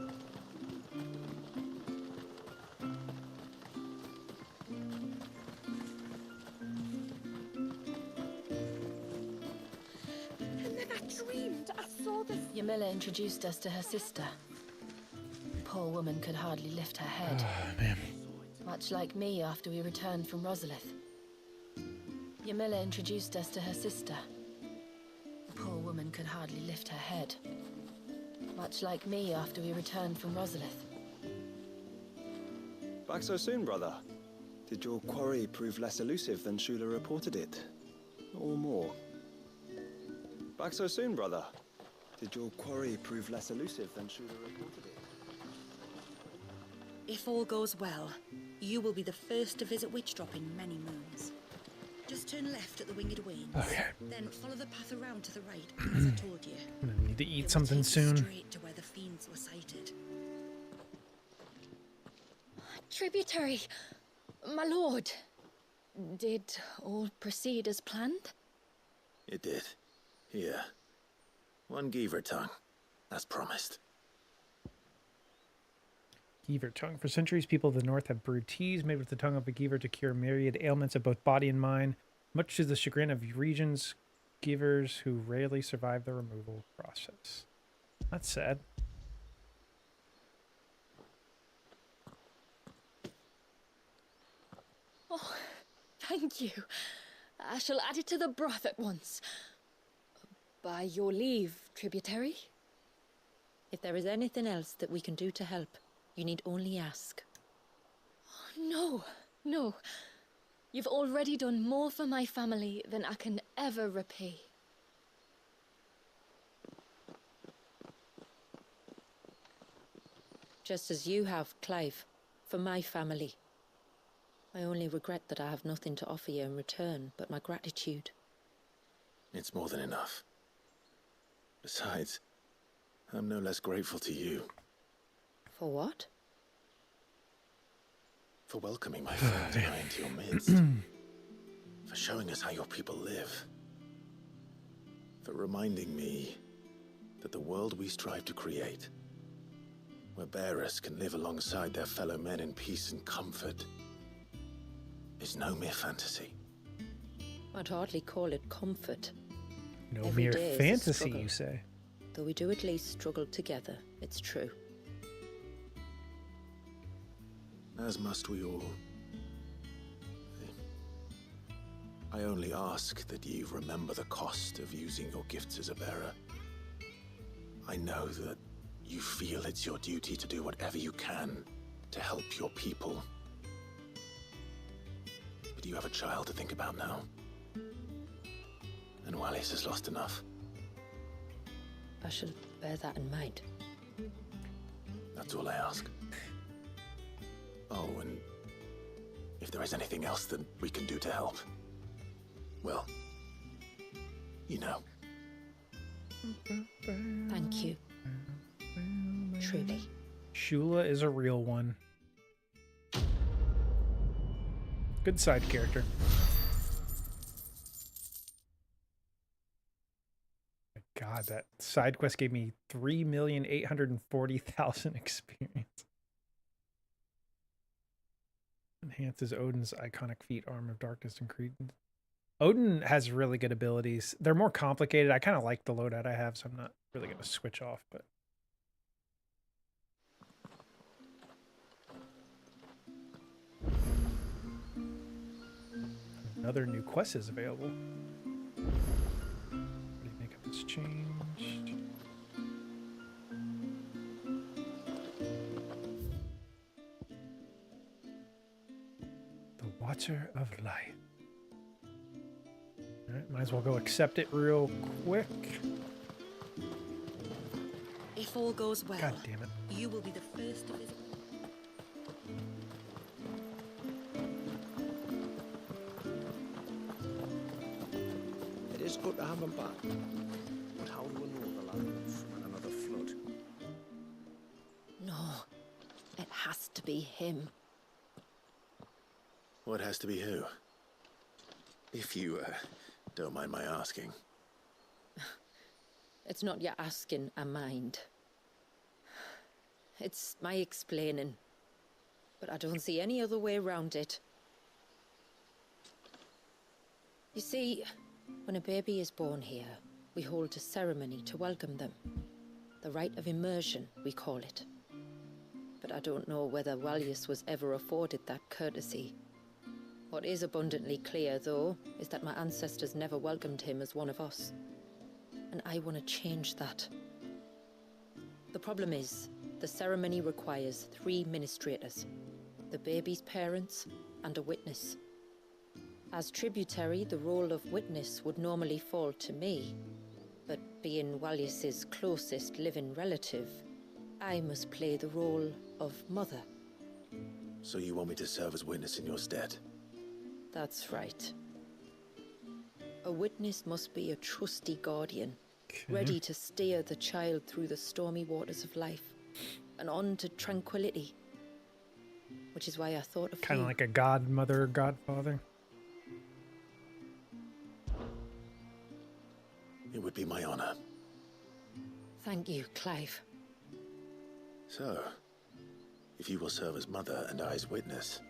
Ymilla introduced us to her sister. The poor woman could hardly lift her head. Oh, man. Much like me after we returned from Rosalith. Ymilla introduced us to her sister. The poor woman could hardly lift her head. Much like me after we returned from Rosalith. Back so soon, brother? Did your quarry prove less elusive than Shula reported it? Or more? Back so soon, brother? Did your quarry prove less elusive than Shula reported it? If all goes well, you will be the first to visit Witchdrop in many moons. Just turn left at the Winged Wains. Okay. Then follow the path around to the right, as I told you. I'm gonna need to eat something soon. Straight to where the fiends were sighted. Tributary, my lord. Did all proceed as planned? It did. Here. One Geaver tongue. As promised. Geaver tongue. For centuries, people of the north have brewed teas made with the tongue of a Geaver to cure myriad ailments of both body and mind, much to the chagrin of regions Geavers who rarely survive the removal process. That's sad. Oh, thank you. I shall add it to the broth at once. By your leave, tributary. If there is anything else that we can do to help, you need only ask. No, no. You've already done more for my family than I can ever repay. Just as you have, Clive. For my family. I only regret that I have nothing to offer you in return but my gratitude. It's more than enough. Besides, I'm no less grateful to you. For what? For welcoming my friend and I into your midst. For showing us how your people live. For reminding me that the world we strive to create, where bearers can live alongside their fellow men in peace and comfort, is no mere fantasy. I'd hardly call it comfort. No Every mere day is a fantasy, struggle. you say? Though we do at least struggle together, it's true. As must we all. I only ask that ye remember the cost of using your gifts as a bearer. I know that you feel it's your duty to do whatever you can to help your people. But you have a child to think about now. And Wallis has lost enough. I shall bear that in mind. That's all I ask. Oh, and if there is anything else that we can do to help, well, you know. Thank you. Truly. Shula is a real one. Good side character. My God, that side quest gave me 3,840,000 experience. Enhances Odin's iconic feat, Arm of Darkness and Credence. Odin has really good abilities. They're more complicated. I kind of like the loadout I have, so I'm not really going to switch off, but another new quest is available. Already makeup has changed. The Water of Life. Alright, might as well go accept it real quick. If all goes well, God damn it. you will be the first to visit. It is good to have him back. But how do we know the land from another flood? No, it has to be him. What has to be who? If you, don't mind my asking. It's not your asking, I mind. It's my explaining. But I don't see any other way around it. You see, when a baby is born here, we hold a ceremony to welcome them. The rite of immersion, we call it. But I don't know whether Wallius was ever afforded that courtesy. What is abundantly clear, though, is that my ancestors never welcomed him as one of us. And I want to change that. The problem is, the ceremony requires 3 ministrators. The baby's parents and a witness. As tributary, the role of witness would normally fall to me. But being Wallius's closest living relative, I must play the role of mother. So you want me to serve as witness in your stead? That's right. A witness must be a trusty guardian, ready to steer the child through the stormy waters of life and on to tranquility. Which is why I thought of Kind of you. like a godmother, godfather. It would be my honor. Thank you, Clive. So, if you will serve as mother and I as witness,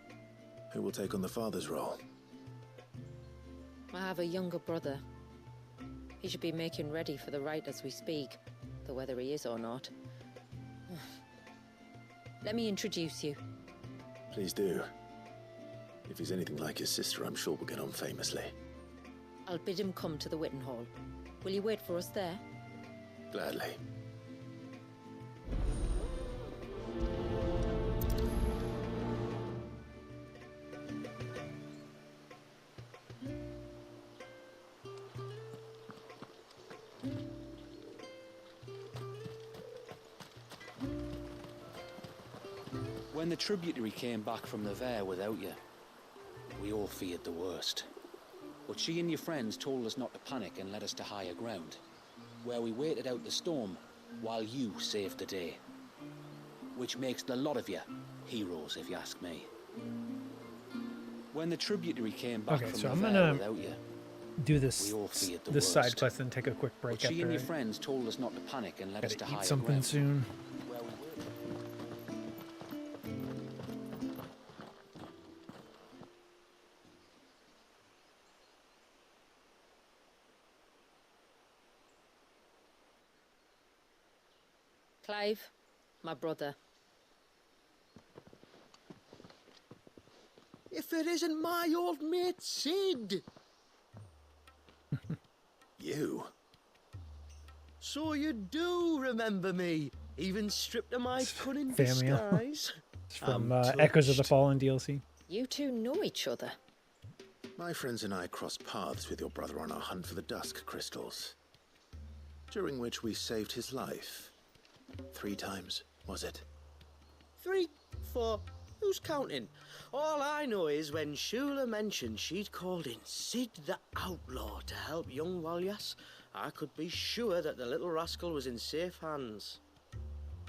who will take on the father's role? I have a younger brother. He should be making ready for the rite as we speak, though whether he is or not. Let me introduce you. Please do. If he's anything like his sister, I'm sure we'll get on famously. I'll bid him come to the Witten Hall. Will you wait for us there? Gladly. When the tributary came back from the Vare without you, we all feared the worst. But she and your friends told us not to panic and led us to higher ground, where we waited out the storm while you saved the day. Which makes the lot of you heroes, if you ask me. When the tributary came back Okay, from so the I'm Vare gonna without you, do this we all feared the this side worst. quest and take a quick break But she and after your I friends told us not to panic and led us to gotta higher eat something ground. soon. Where we waited. Clive, my brother. If it isn't my old mate Sid! You? So you do remember me, even stripped of my cunning Famio. disguise. It's from I'm Echoes of the touched. Fallen DLC. You two know each other. My friends and I crossed paths with your brother on our hunt for the Dusk Crystals, during which we saved his life. 3 times, was it? 3, 4, who's counting? All I know is when Shula mentioned she'd called in Sid the Outlaw to help young Walyas, I could be sure that the little rascal was in safe hands.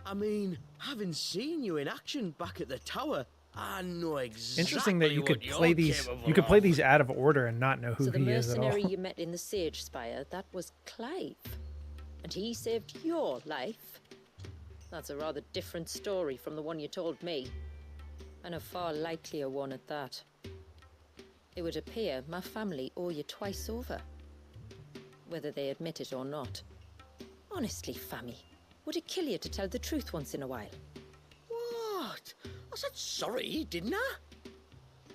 I mean, having seen you in action back at the tower, I know exactly Interesting that you could what you're play these. capable You could play of. these out of order and not know who So the he is at all. mercenary you met in the Sage Spire, that was Clive. And he saved your life. That's a rather different story from the one you told me. And a far likelier one at that. It would appear my family owe you twice over. Whether they admit it or not. Honestly, Fammy, would it kill you to tell the truth once in a while? What? I said sorry, didn't I?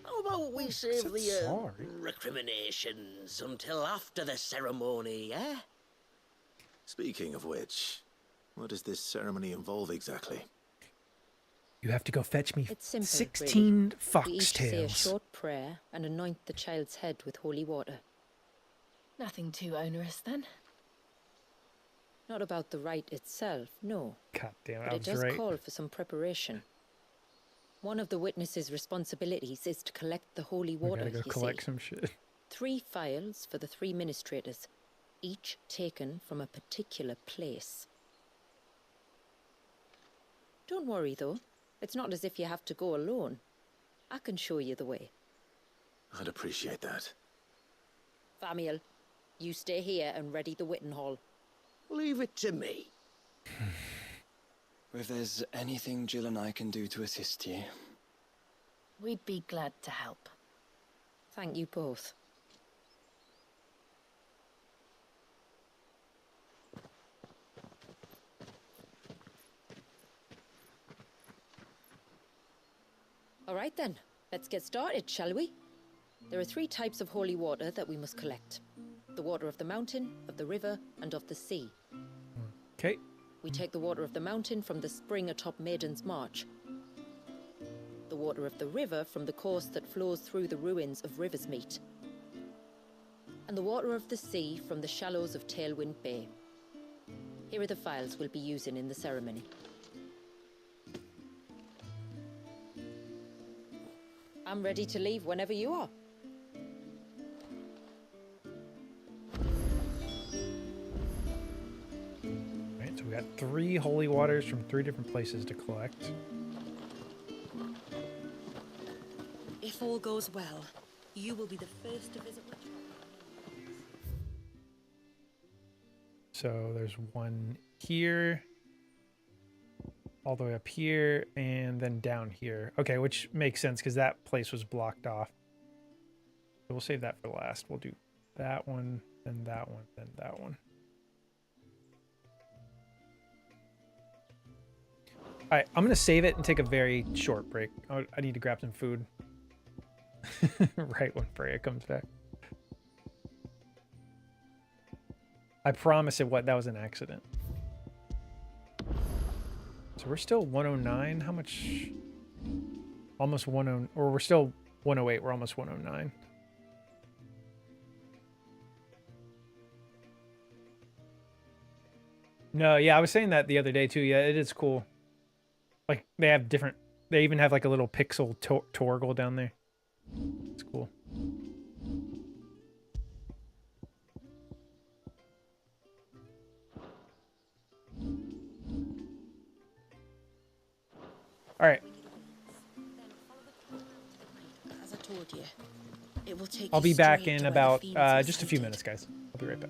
How about we save the sorry. recriminations until after the ceremony, eh? Speaking of which, what does this ceremony involve exactly? You have to go fetch me It's simple, 16 really. We each say a foxtails. short prayer and anoint the child's head with holy water. Nothing too onerous then. Not about the rite itself, no. God damn it, But I it was does right. call for some preparation. One of the witness's responsibilities is to collect the holy We water, gotta go you collect see. some shit. 3 phials for the 3 ministrators, each taken from a particular place. Don't worry, though. It's not as if you have to go alone. I can show you the way. I'd appreciate that. Famiel, you stay here and ready the Witten Hall. Leave it to me. If there's anything Jill and I can do to assist you. We'd be glad to help. Thank you both. All right then, let's get started, shall we? There are 3 types of holy water that we must collect. The water of the mountain, of the river, and of the sea. Okay. We take the water of the mountain from the spring atop Maiden's March. The water of the river from the course that flows through the ruins of Riversmeet. And the water of the sea from the shallows of Tailwind Bay. Here are the phials we'll be using in the ceremony. I'm ready to leave whenever you are. Right, so we got 3 holy waters from 3 different places to collect. If all goes well, you will be the first to visit the So there's one here, all the way up here, and then down here. Okay, which makes sense because that place was blocked off. So we'll save that for last. We'll do that one, then that one, then that one. All right, I'm going to save it and take a very short break. I need to grab some food. Right when Freya comes back. I promise that was an accident. So we're still 109. How much? Almost 10, or we're still 108. We're almost 109. No, yeah, I was saying that the other day too. Yeah, it is cool. Like they have They even have like a little pixel Torgal down there. It's cool. All right. As I told you, it will take I'll you be back straight in to where the about fiends were just a few sighted. minutes, guys. I'll be right back.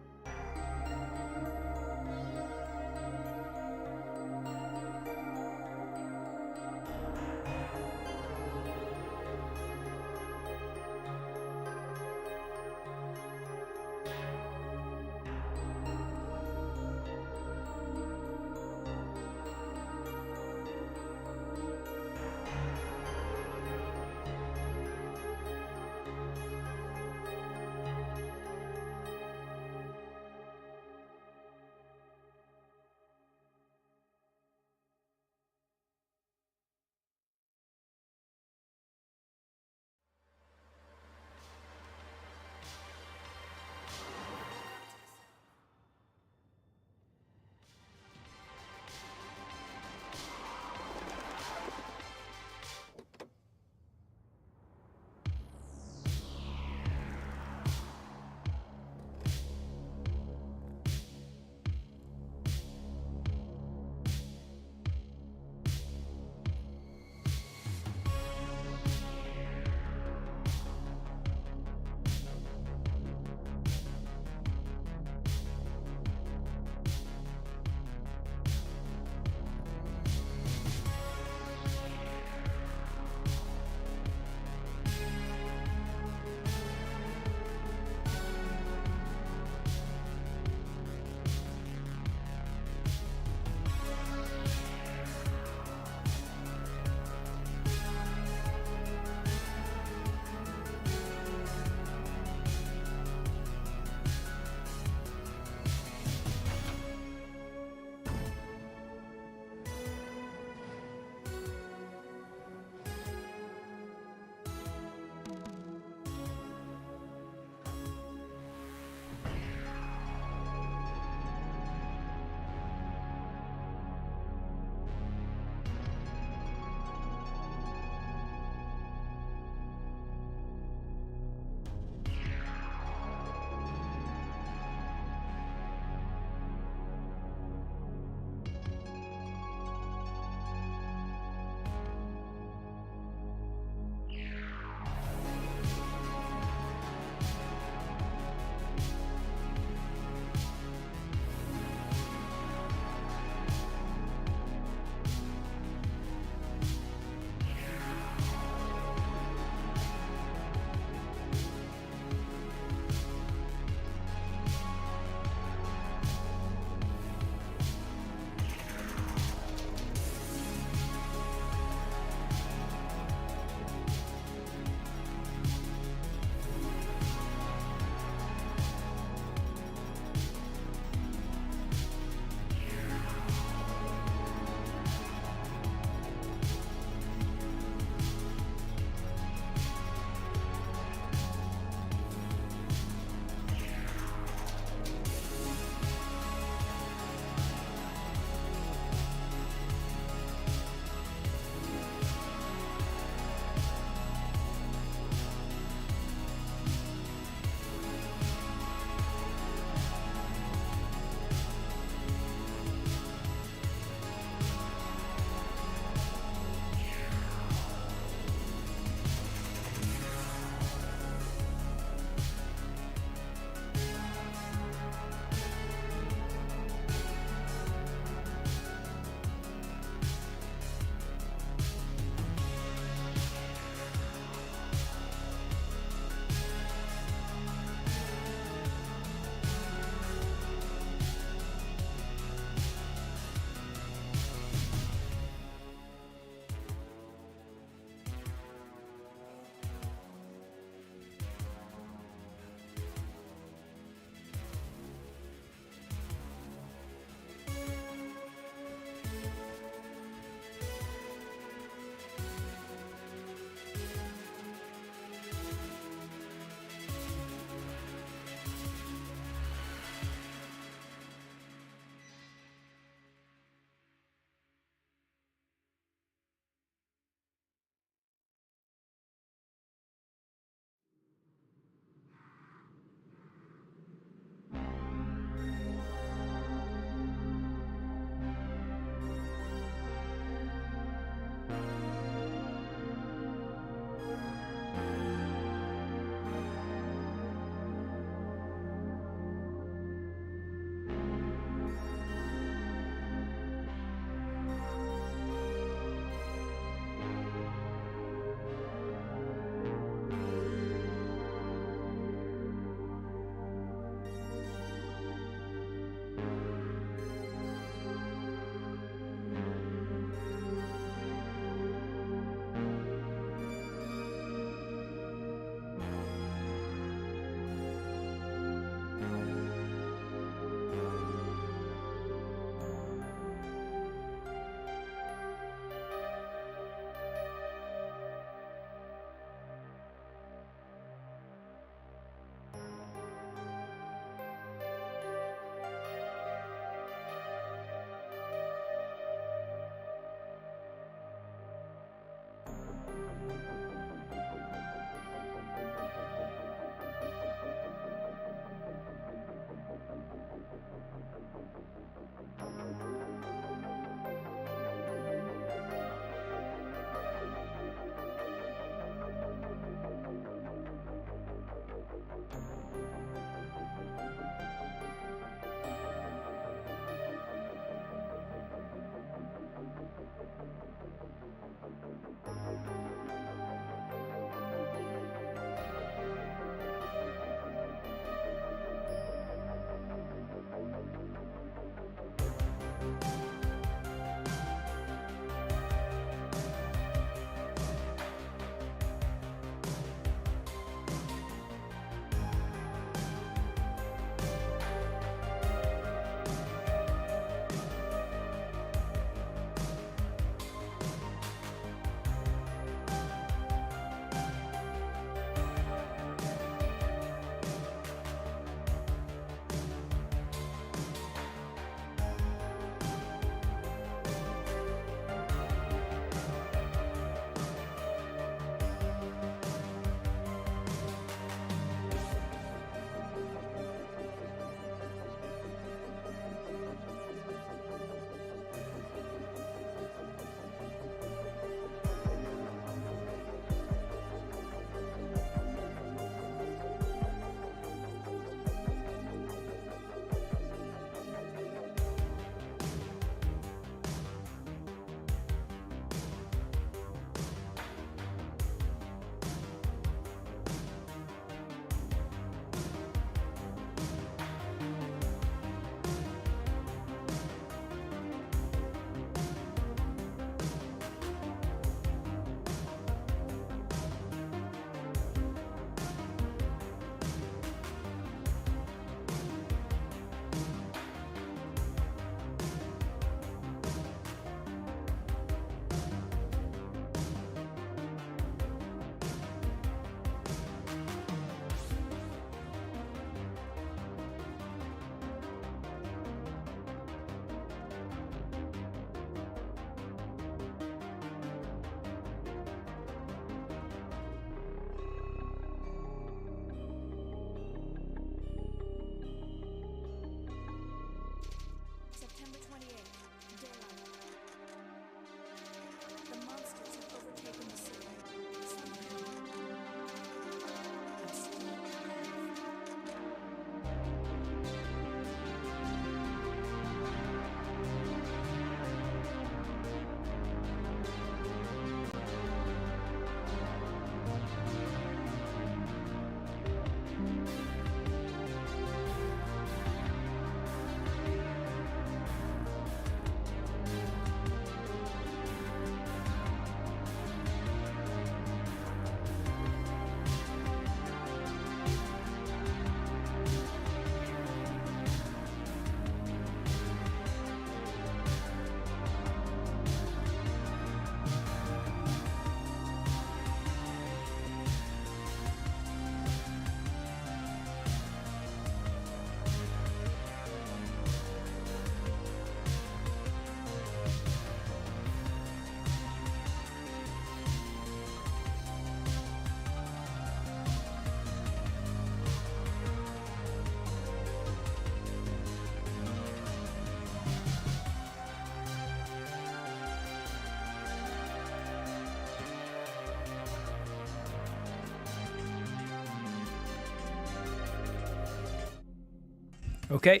Okay.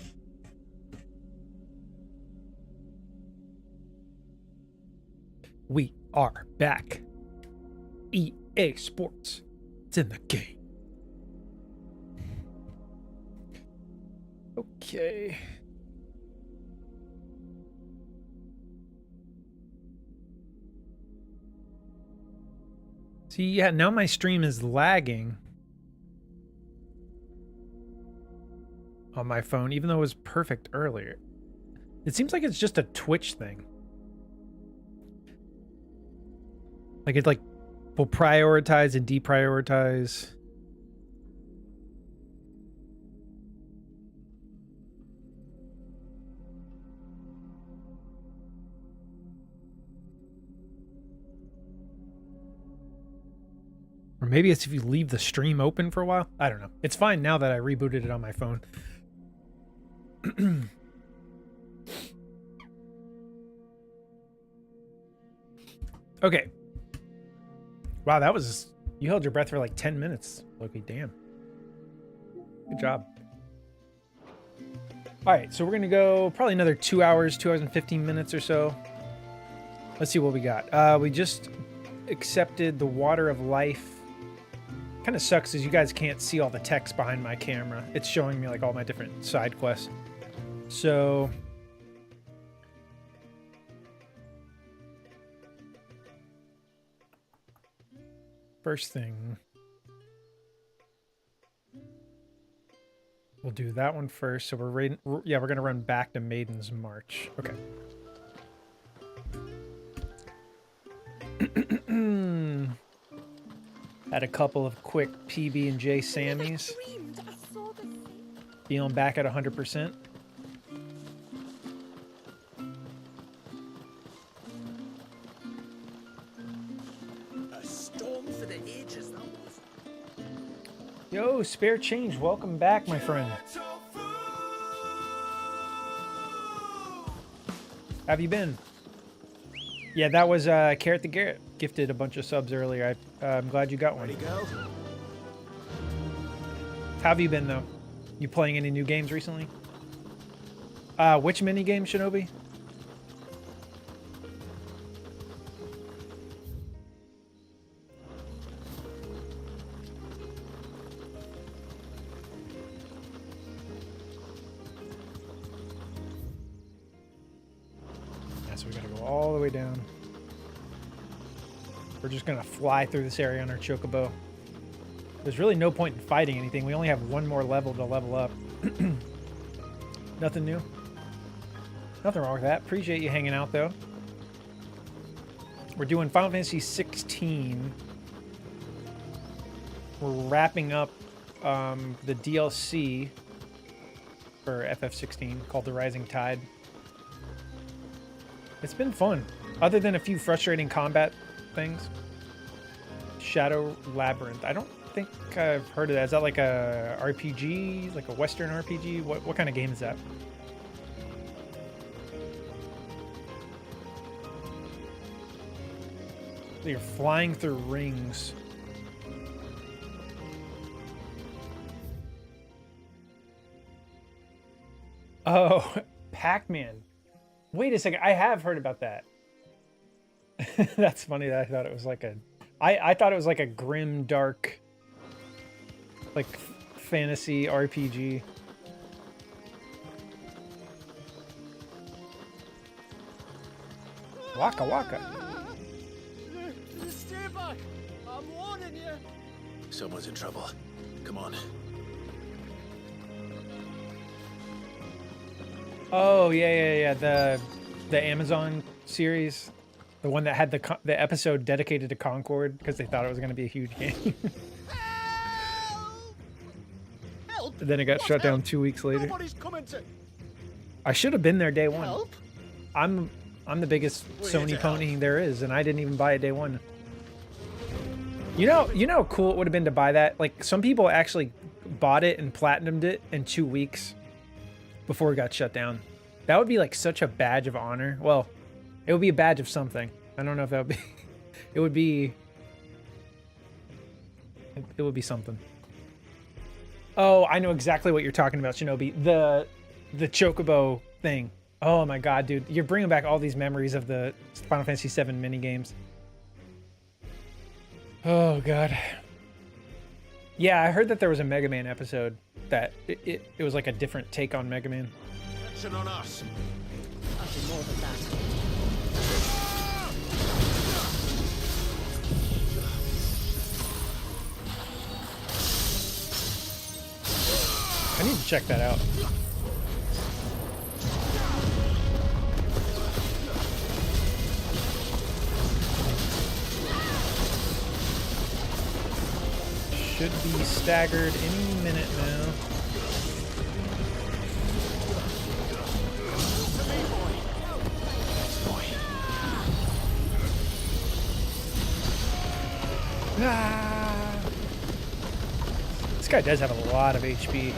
We are back. EA Sports. It's in the game. Okay. See, yeah, now my stream is lagging on my phone, even though it was perfect earlier. It seems like it's just a Twitch thing. Like it will prioritize and deprioritize. Or maybe it's if you leave the stream open for a while. I don't know. It's fine now that I rebooted it on my phone. Okay. Wow, that was... You held your breath for like 10 minutes, Loki. Damn. Good job. All right, so we're going to go probably another 2 hours, 2 hours and 15 minutes or so. Let's see what we got. We just accepted the Water of Life. Kind of sucks as you guys can't see all the text behind my camera. It's showing me like all my different side quests. So... First thing... We'll do that one first. So we're going to run back to Maiden's March. Okay. Had a couple of quick PB&J Sammys. Feeling back at 100%. A storm for the ages, that was. Yo, Spare Change, welcome back, my friend. Have you been? Yeah, that was Carrot the Garrett. Gifted a bunch of subs earlier. I'm glad you got one. How have you been, though? You playing any new games recently? Which mini game, Shinobi? Yeah, so we gotta go all the way down. We're just gonna fly through this area on our Chocobo. There's really no point in fighting anything. We only have one more level to level up. Nothing new. Nothing wrong with that. Appreciate you hanging out, though. We're doing Final Fantasy 16. We're wrapping up the DLC for FF16 called The Rising Tide. It's been fun. Other than a few frustrating combat things. Shadow Labyrinth. I don't think I've heard of that. Is that like a RPG? Like a Western RPG? What kind of game is that? So you're flying through rings. Oh, Pac-Man. Wait a second. I have heard about that. That's funny that I thought it was like a... I thought it was like a grim, dark, like fantasy RPG. Waka waka. Stay back! I'm warning you! Someone's in trouble. Come on. Oh, yeah. The Amazon series. The one that had the episode dedicated to Concord because they thought it was going to be a huge game. Help! Then it got shut down 2 weeks later. Nobody's coming to... I should have been there day one. Help? I'm the biggest Sony pony there is, and I didn't even buy it day one. You know how cool it would have been to buy that? Like, some people actually bought it and platinumed it in 2 weeks before it got shut down. That would be like such a badge of honor. Well, it would be a badge of something. I don't know if that would be... It would be something. Oh, I know exactly what you're talking about, Shinobi. The Chocobo thing. Oh my god, dude. You're bringing back all these memories of the Final Fantasy VII minigames. Oh god. Yeah, I heard that there was a Mega Man episode that it was like a different take on Mega Man. Action on us! I'll do more than that. I need to check that out. Should be staggered any minute now. Ah. This guy does have a lot of HP.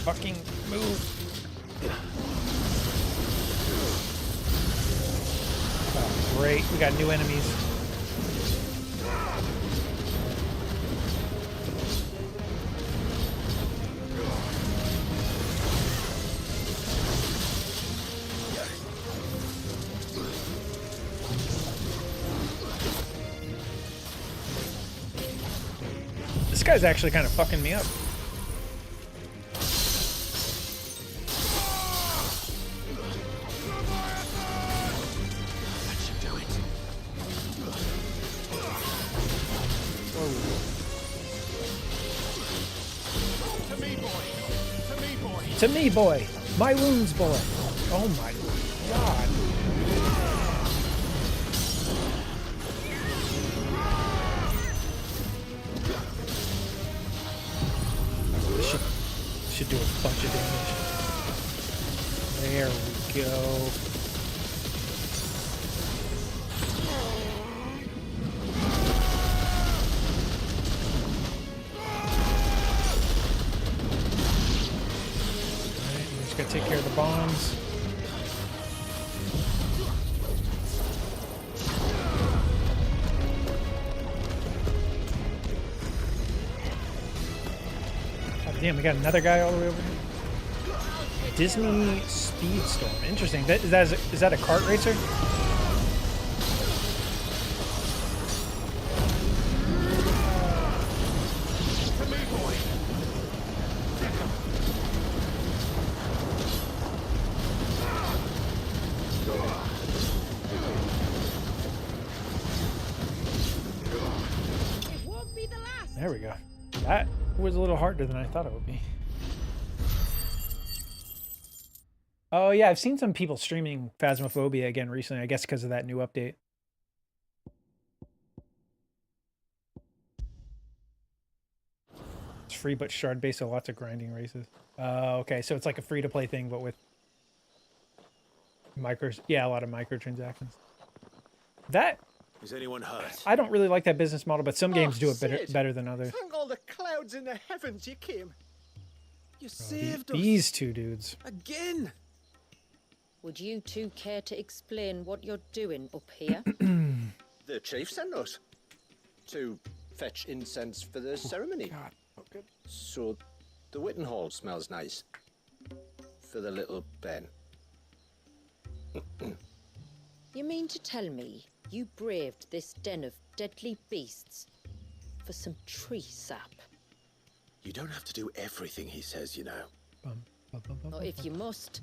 Fucking move. Oh, great. We got new enemies. This guy's actually kind of fucking me up. To me, boy. My wounds, boy. Oh my god. Should do a bunch of damage. There we go. Take care of the bombs. God damn, we got another guy all the way over here. Disney Speedstorm. Interesting. Is that a kart racer? There we go. That was a little harder than I thought it would be. Oh yeah, I've seen some people streaming Phasmophobia again recently, I guess because of that new update. It's free but shard based, so lots of grinding races. Okay, so it's like a free-to-play thing, but with a lot of microtransactions. That is anyone hurt? I don't really like that business model, but some games do it better than others. Thank all the clouds in the heavens you came. You saved us. These two dudes. Again. Would you two care to explain what you're doing up here? The chief sent us to fetch incense for the ceremony. God. Oh, good. So the Witten Hall smells nice for the little Ben. You mean to tell me you braved this den of deadly beasts for some tree sap? You don't have to do everything he says, you know. Or if you must,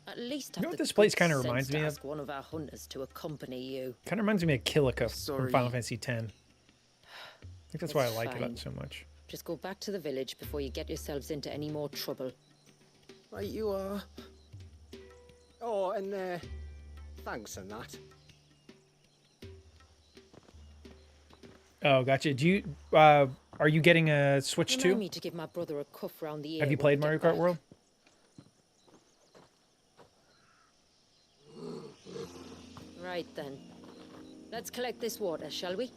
at least have You know what the this place good kind of sense reminds to me of? ask one of our hunters to accompany you. Kind of reminds me of Kilika Sorry. from Final Fantasy X. I think that's why I It's like fine. it so much. Just go back to the village before you get yourselves into any more trouble. Right, you are. Oh, and thanks and that. Oh, gotcha. Do you are you getting a Switch Remind too? me to give my brother a cuff round the ear. Have you when played we Mario get Kart World? back. Right then. Let's collect this water, shall we?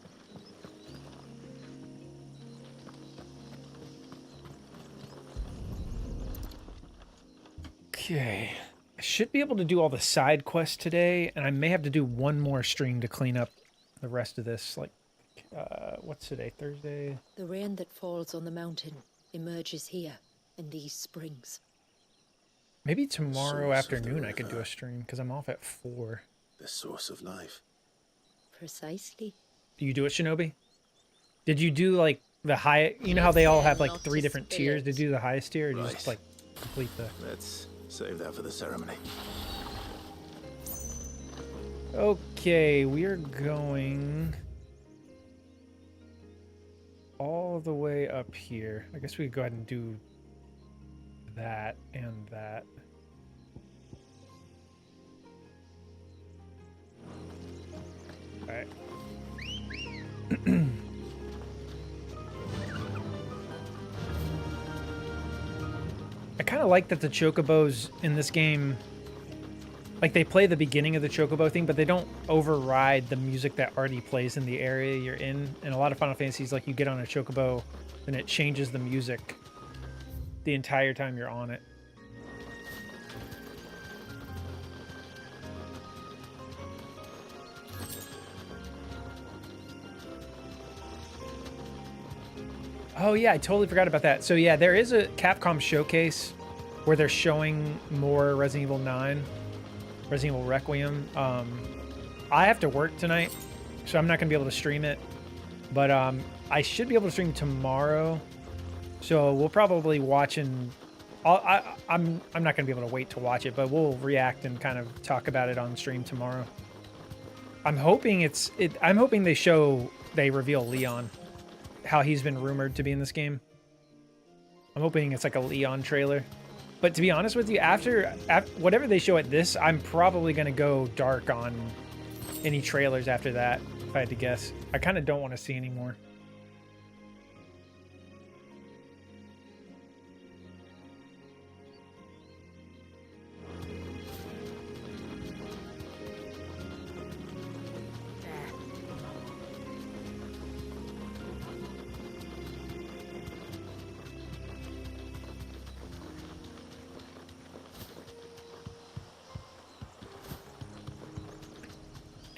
Okay. I should be able to do all the side quests today, and I may have to do one more stream to clean up the rest of this. Like, what's today? Thursday? The rain that falls on the mountain emerges here in these springs. Maybe tomorrow Source of the afternoon I could do river. a stream, because I'm off at 4. The source of life. Precisely. Do you do it, Shinobi? Did you do, like, the high... You know how they all have, like, Not 3 to different spill tiers? it. Did you do the highest tier, or did you Right. just, like, complete the... Let's save that for the ceremony. Okay, we're going all the way up here. I guess we could go ahead and do that and that. All right. I kind of like that the chocobos in this game, like they play the beginning of the chocobo thing, but they don't override the music that already plays in the area you're in. In a lot of Final Fantasies, like you get on a chocobo and it changes the music the entire time you're on it. Oh yeah, I totally forgot about that. So yeah, there is a Capcom showcase where they're showing more Resident Evil 9, Resident Evil Requiem. I have to work tonight, so I'm not gonna be able to stream it. But I should be able to stream tomorrow. So we'll probably watch and I'm not gonna be able to wait to watch it, but we'll react and kind of talk about it on stream tomorrow. I'm hoping they reveal Leon, how he's been rumored to be in this game. I'm hoping it's like a Leon trailer. But to be honest with you, after whatever they show at this, I'm probably gonna go dark on any trailers after that, if I had to guess. I kind of don't want to see anymore.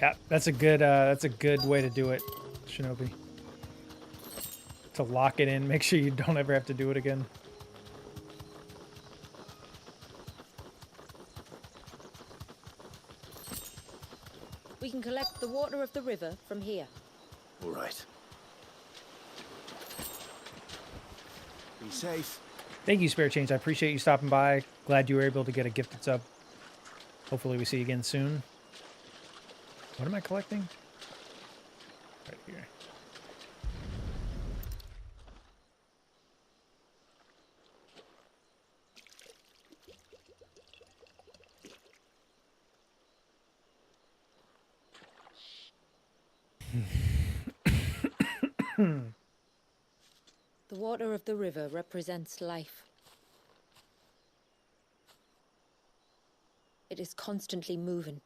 Yeah, that's a good way to do it, Shinobi. To lock it in, make sure you don't ever have to do it again. We can collect the water of the river from here. All right. Be safe. Thank you, Spare Change. I appreciate you stopping by. Glad you were able to get a gifted sub. Hopefully we see you again soon. What am I collecting? Right here. The water of the river represents life. It is constantly moving,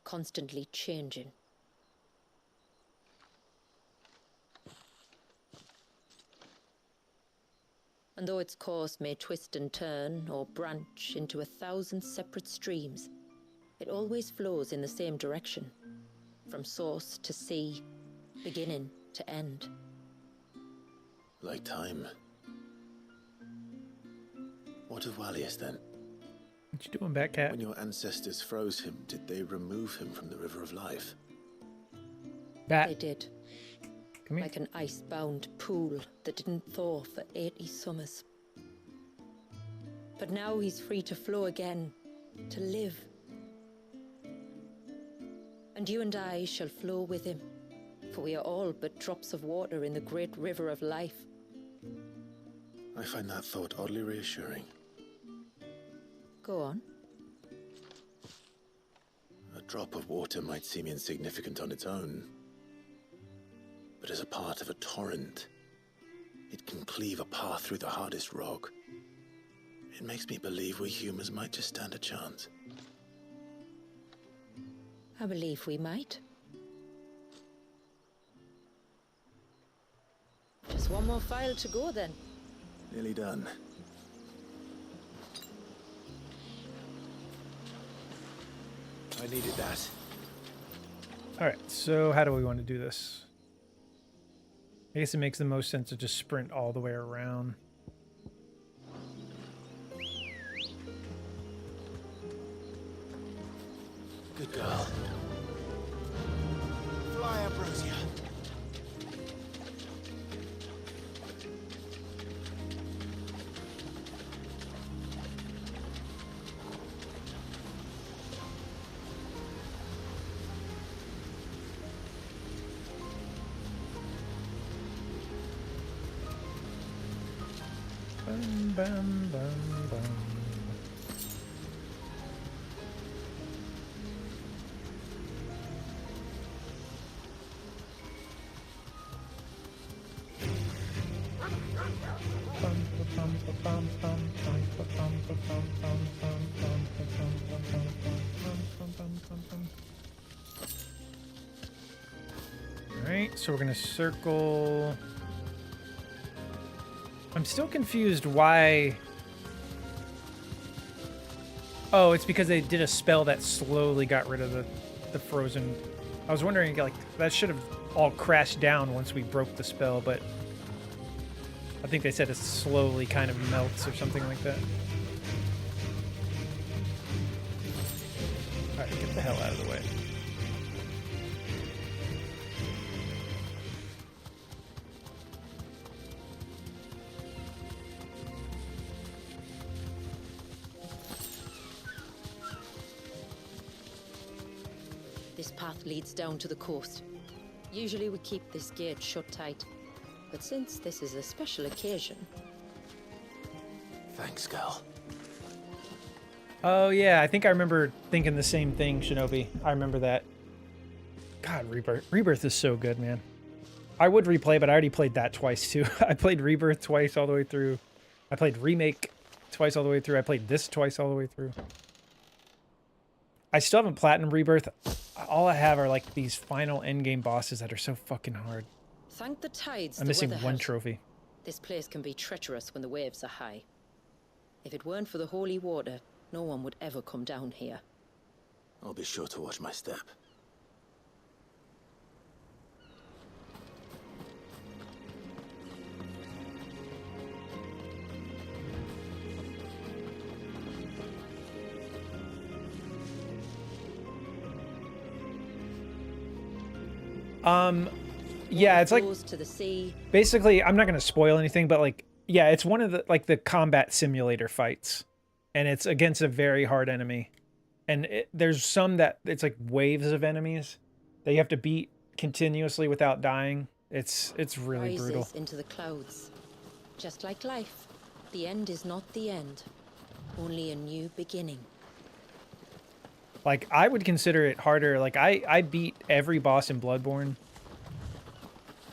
constantly changing. And though its course may twist and turn or branch into 1,000 separate streams, it always flows in the same direction, from source to sea, beginning to end. Like time. What of Wallius then? What you doing, Batcat? When your ancestors froze him, did they remove him from the River of Life? Bat. They did. Come here. Like an ice-bound pool that didn't thaw for 80 summers. But now he's free to flow again, to live. And you and I shall flow with him, for we are all but drops of water in the great river of life. I find that thought oddly reassuring. Go on. A drop of water might seem insignificant on its own, but as a part of a torrent, it can cleave a path through the hardest rock. It makes me believe we humans might just stand a chance. I believe we might. Just one more file to go then. Nearly done. I needed that. All right, so how do we want to do this? I guess it makes the most sense to just sprint all the way around. Good girl. Fly, Ambrosia. Bum, bum, bum, bum. Alright, so we're gonna circle. I'm still confused why. Oh, it's because they did a spell that slowly got rid of the frozen. I was wondering, like, that should have all crashed down once we broke the spell, but I think they said it slowly kind of melts or something like that. Alright, get the hell out of the way. This path leads down to the coast. Usually we keep this gate shut tight, but since this is a special occasion... Thanks, girl. Oh yeah, I think I remember thinking the same thing, Shinobi. I remember that. God, Rebirth. Rebirth is so good, man. I would replay, but I already played that twice too. I played Rebirth twice all the way through. I played Remake twice all the way through. I played this twice all the way through. I still haven't platinum Rebirth. All I have are like these final endgame bosses that are so fucking hard. Thank the tides. I'm missing one trophy. This place can be treacherous when the waves are high. If it weren't for the holy water, no one would ever come down here. I'll be sure to watch my step. Yeah, it's like to the sea. Basically, I'm not going to spoil anything, but like, yeah, it's one of the like the combat simulator fights, and it's against a very hard enemy, and there's some that it's like waves of enemies that you have to beat continuously without dying. It's really Rises brutal. into the clouds. Just like life, the end is not the end, only a new beginning. Like, I would consider it harder. Like, I beat every boss in Bloodborne.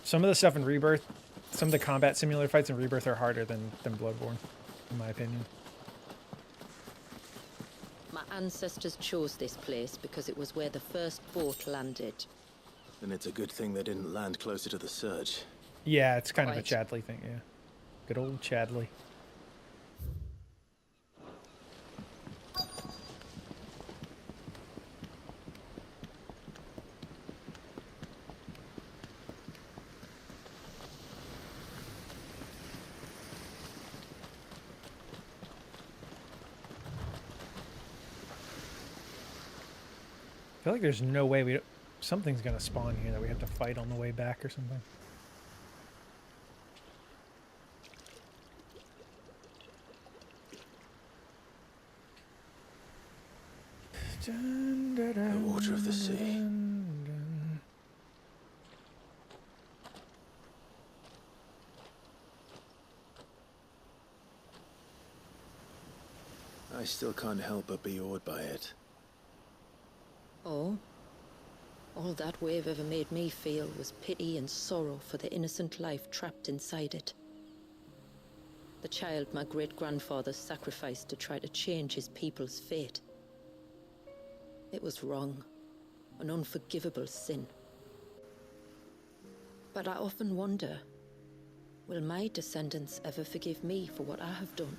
Some of the stuff in Rebirth, some of the combat simulator fights in Rebirth are harder than Bloodborne, in my opinion. My ancestors chose this place because it was where the first boat landed. Then it's a good thing they didn't land closer to the surge. Yeah, it's kind of a Chadley thing, yeah. Good old Chadley. I feel like there's no way we... Something's gonna spawn here that we have to fight on the way back or something. The water of the sea. I still can't help but be awed by it. Oh? All that wave ever made me feel was pity and sorrow for the innocent life trapped inside it. The child my great-grandfather sacrificed to try to change his people's fate. It was wrong, an unforgivable sin. But I often wonder, will my descendants ever forgive me for what I have done?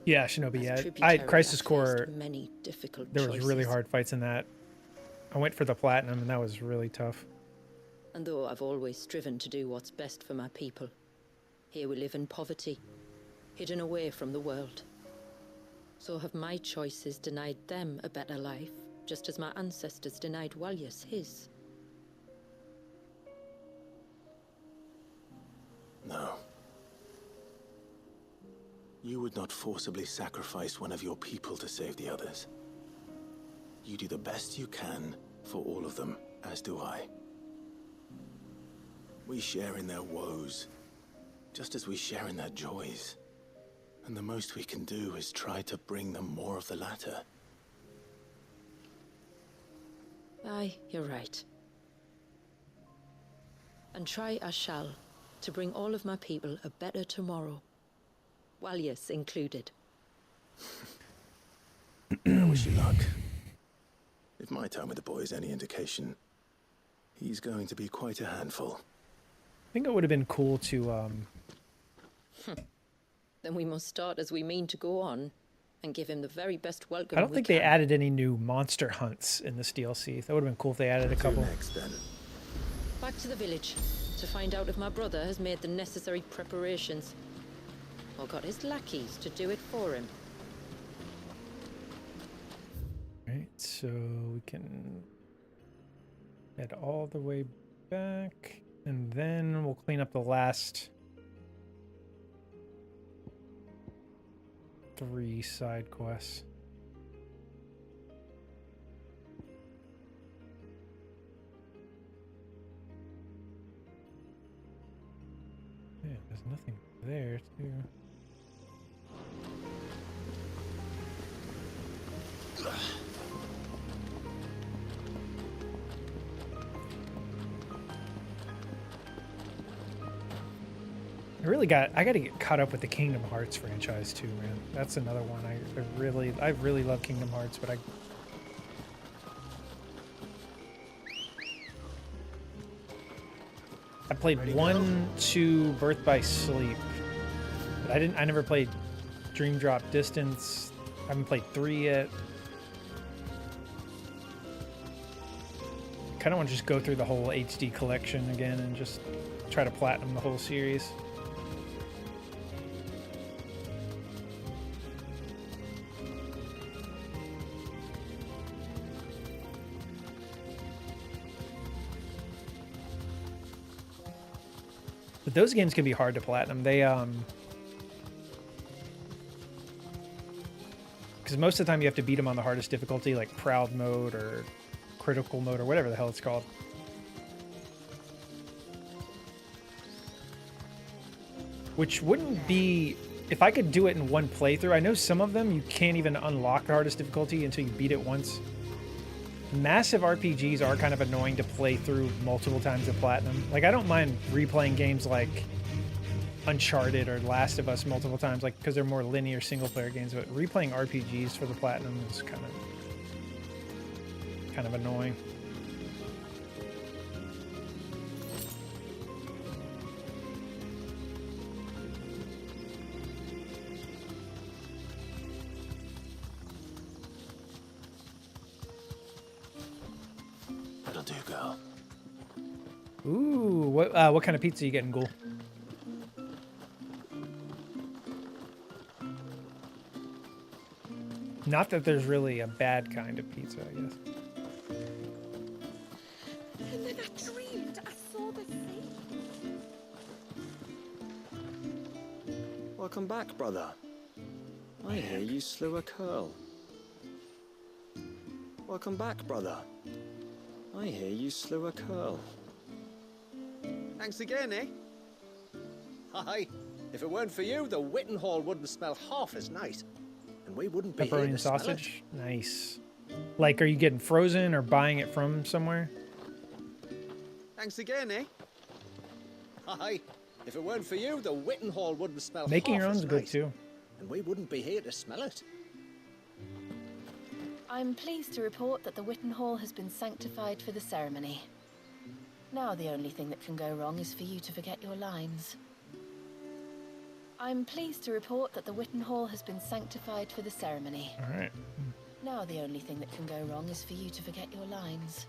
Yeah, Shinobi, As yeah. tributary, Crisis I Core, faced many difficult there was really choices. hard fights in that. I went for the platinum, and that was really tough. And though I've always striven to do what's best for my people, here we live in poverty, hidden away from the world. So have my choices denied them a better life, just as my ancestors denied Walyas his? No. You would not forcibly sacrifice one of your people to save the others. You do the best you can for all of them, as do I. We share in their woes, just as we share in their joys. And the most we can do is try to bring them more of the latter. Aye, you're right. And try I shall, to bring all of my people a better tomorrow. Walyas included. I wish you luck. If my time with the boy is any indication, he's going to be quite a handful. I think it would have been cool to, Then we must start as we mean to go on, and give him the very best welcome I don't we think can. they added any new monster hunts in this DLC. That would have been cool if they added a couple. Next, then. Back to the village, to find out if my brother has made the necessary preparations. Or got his lackeys to do it for him. Right, so we can head all the way back, and then we'll clean up the last 3 side quests. Yeah, there's nothing there, too. I got to get caught up with the Kingdom Hearts franchise too, man. That's another one I really love Kingdom Hearts, but I played 1, 2, Birth by Sleep, but I never played Dream Drop Distance. I haven't played 3 yet. Kind of want to just go through the whole HD collection again and just try to platinum the whole series. But those games can be hard to platinum. They because most of the time you have to beat them on the hardest difficulty, like Proud mode or Critical mode or whatever the hell it's called. Which wouldn't be, if I could do it in one playthrough. I know some of them you can't even unlock the hardest difficulty until you beat it once. Massive RPGs are kind of annoying to play through multiple times to platinum. Like, I don't mind replaying games like Uncharted or Last of Us multiple times, like, because they're more linear single-player games, but replaying RPGs for the platinum is kind of annoying. That'll do, girl. Ooh, what kind of pizza are you getting, Ghoul? Not that there's really a bad kind of pizza, I guess. And then I dreamed I saw the sea. Welcome back, brother. I hear you slew a curl. Welcome back, brother. I hear you slew a curl. Thanks again, eh? Aye. If it weren't for you, the Witten Hall wouldn't smell half as nice. And we wouldn't be here Pepperoni to and smell sausage? Nice. Like, are you getting frozen or buying it from somewhere? it. Thanks again, eh? Aye. If it weren't for you, the Witten Hall wouldn't smell Making half your as own's good nice. too. And we wouldn't be here to smell it. I'm pleased to report that the Witten Hall has been sanctified for the ceremony. Now the only thing that can go wrong is for you to forget your lines. I'm pleased to report that the Witten Hall has been sanctified for the ceremony. All right. Now the only thing that can go wrong is for you to forget your lines.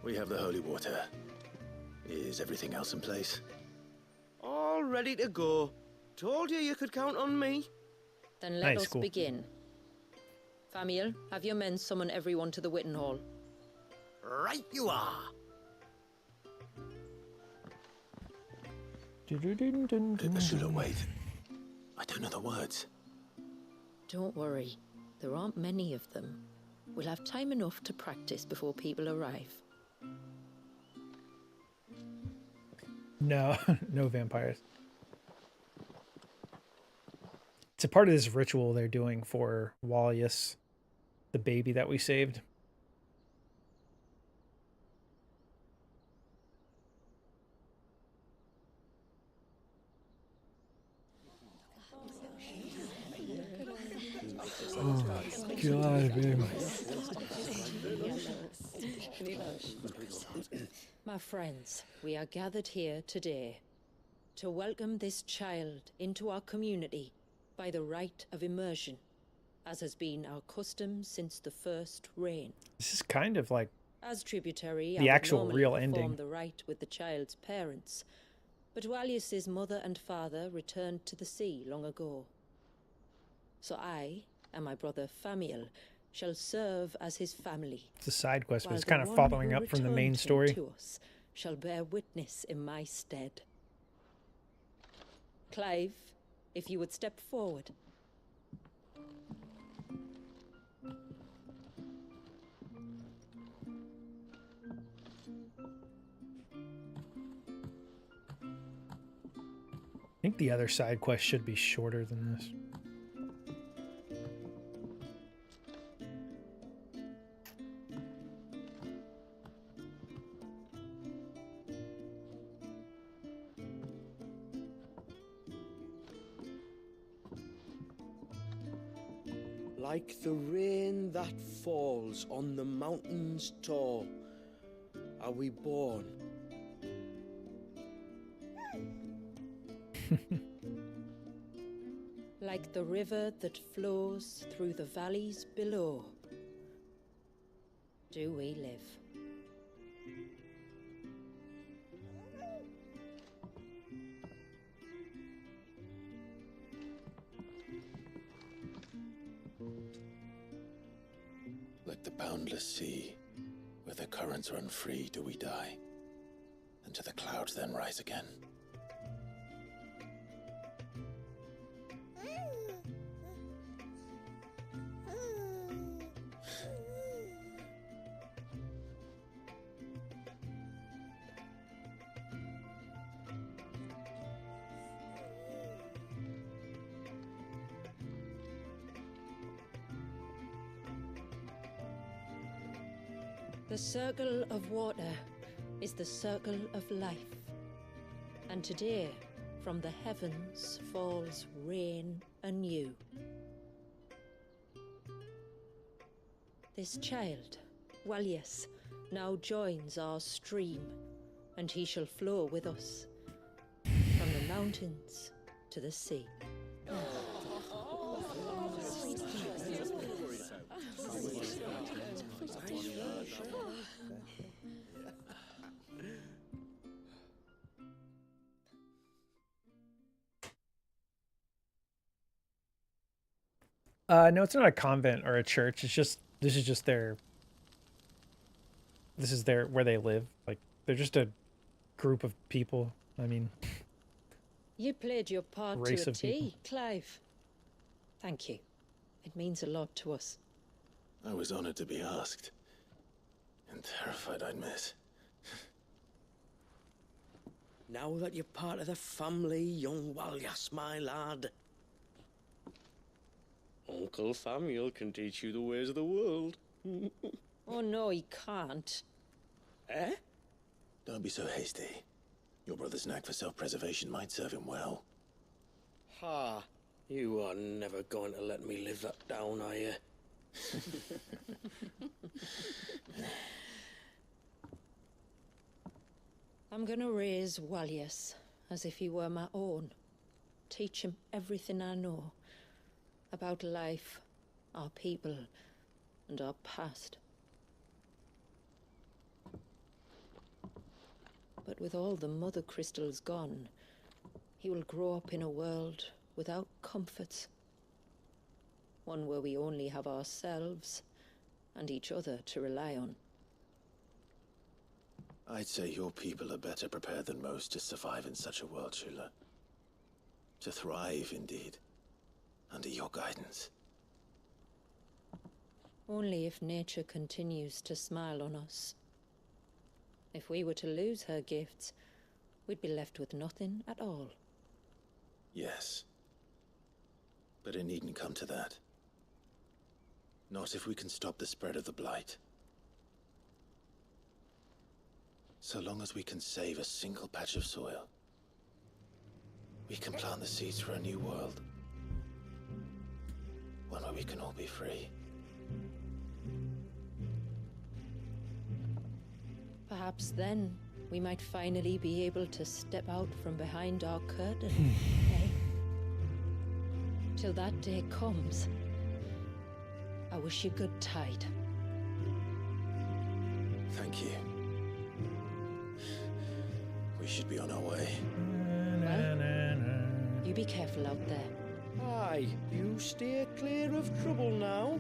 We have the holy water. Is everything else in place? All ready to go. Told you could count on me. Then let us begin. Famiel, have your men summon everyone to the Witten Hall. Right you are. Ashula, wait. I don't know the words. Don't worry. There aren't many of them. We'll have time enough to practice before people arrive. No, no vampires. It's a part of this ritual they're doing for Wallius, the baby that we saved. Oh, God, baby. My friends, we are gathered here today to welcome this child into our community by the rite of immersion, as has been our custom since the first reign. This is kind of like As tributary, the I would actual normally real perform ending. the rite with the child's parents, but Wallius's mother and father returned to the sea long ago. So I and my brother Famiel shall serve as his family. It's a side quest, but while it's kind the of one following who up from the returned main him story. to us shall bear witness in my stead. Clive, if you would step forward. I think the other side quest should be shorter than this. Like the rain that falls on the mountains tall, are we born. Like the river that flows through the valleys below, do we live. Like the boundless sea, where the currents run free, do we die, and to the clouds then rise again. The circle of water is the circle of life. And today, from the heavens falls rain anew. This child, Wallius, now joins our stream, and he shall flow with us from the mountains to the sea. No, it's not a convent or a church. It's just this is their where they live. Like they're just a group of people. I mean, You played your part Race to a of T, people. Clive. Thank you. It means a lot to us. I was honored to be asked, and terrified I'd miss. Now that you're part of the family, young Wallius, my lad. Uncle Famiel can teach you the ways of the world. Oh no, he can't. Eh? Don't be so hasty. Your brother's knack for self-preservation might serve him well. Ha! You are never going to let me live that down, are you? I'm gonna raise Wallius as if he were my own. Teach him everything I know about life, our people, and our past. But with all the mother crystals gone, he will grow up in a world without comforts. One where we only have ourselves and each other to rely on. I'd say your people are better prepared than most to survive in such a world, Shula. To thrive, indeed, under your guidance. Only if nature continues to smile on us. If we were to lose her gifts, we'd be left with nothing at all. Yes. But it needn't come to that. Not if we can stop the spread of the Blight. So long as we can save a single patch of soil, we can plant the seeds for a new world. One where we can all be free. Perhaps then we might finally be able to step out from behind our curtain, eh? Till that day comes, I wish you good tide. Thank you. We should be on our way. You be careful out there. Aye, you steer clear of trouble now.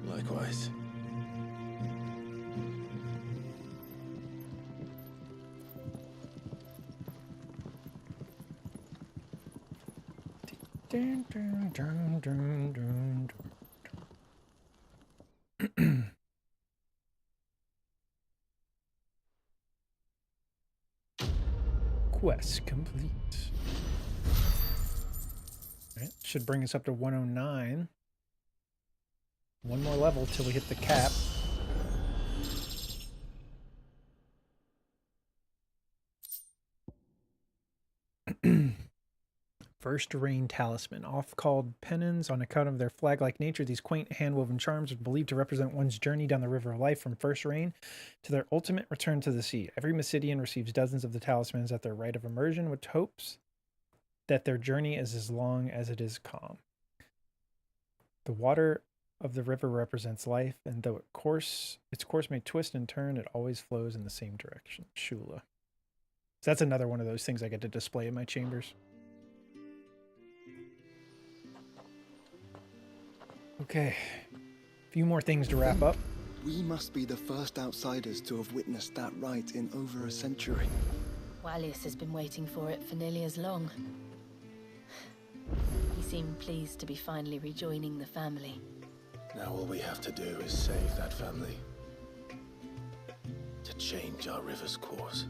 Likewise. Dun, dun, dun, dun, dun, dun. Quest complete. Alright, should bring us up to 109. One more level till we hit the cap. First Rain Talisman. Oft called pennons on account of their flag-like nature, these quaint hand-woven charms are believed to represent one's journey down the river of life from first rain to their ultimate return to the sea. Every Mysidian receives dozens of the talismans at their rite of immersion, with hopes that their journey is as long as it is calm. The water of the river represents life, and though its course may twist and turn, it always flows in the same direction. Shula. So that's another one of those things I get to display in my chambers. Okay, a few more things to wrap up. We must be the first outsiders to have witnessed that rite in over a century. Wallius has been waiting for it for nearly as long. He seemed pleased to be finally rejoining the family. Now all we have to do is save that family. To change our river's course.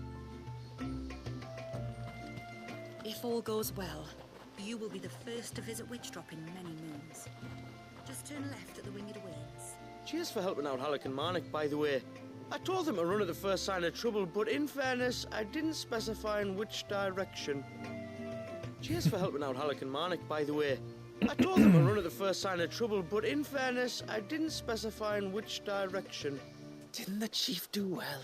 If all goes well, you will be the first to visit Witchdrop in many moons. Just turn left at the Winged Wains. Cheers for helping out Halleck and Marnik, by the way. I told them to run at the first sign of trouble, but in fairness, I didn't specify in which direction. Cheers for helping out Halleck and Marnik, by the way. I told them to run at the first sign of trouble, but in fairness, I didn't specify in which direction. Didn't the chief do well?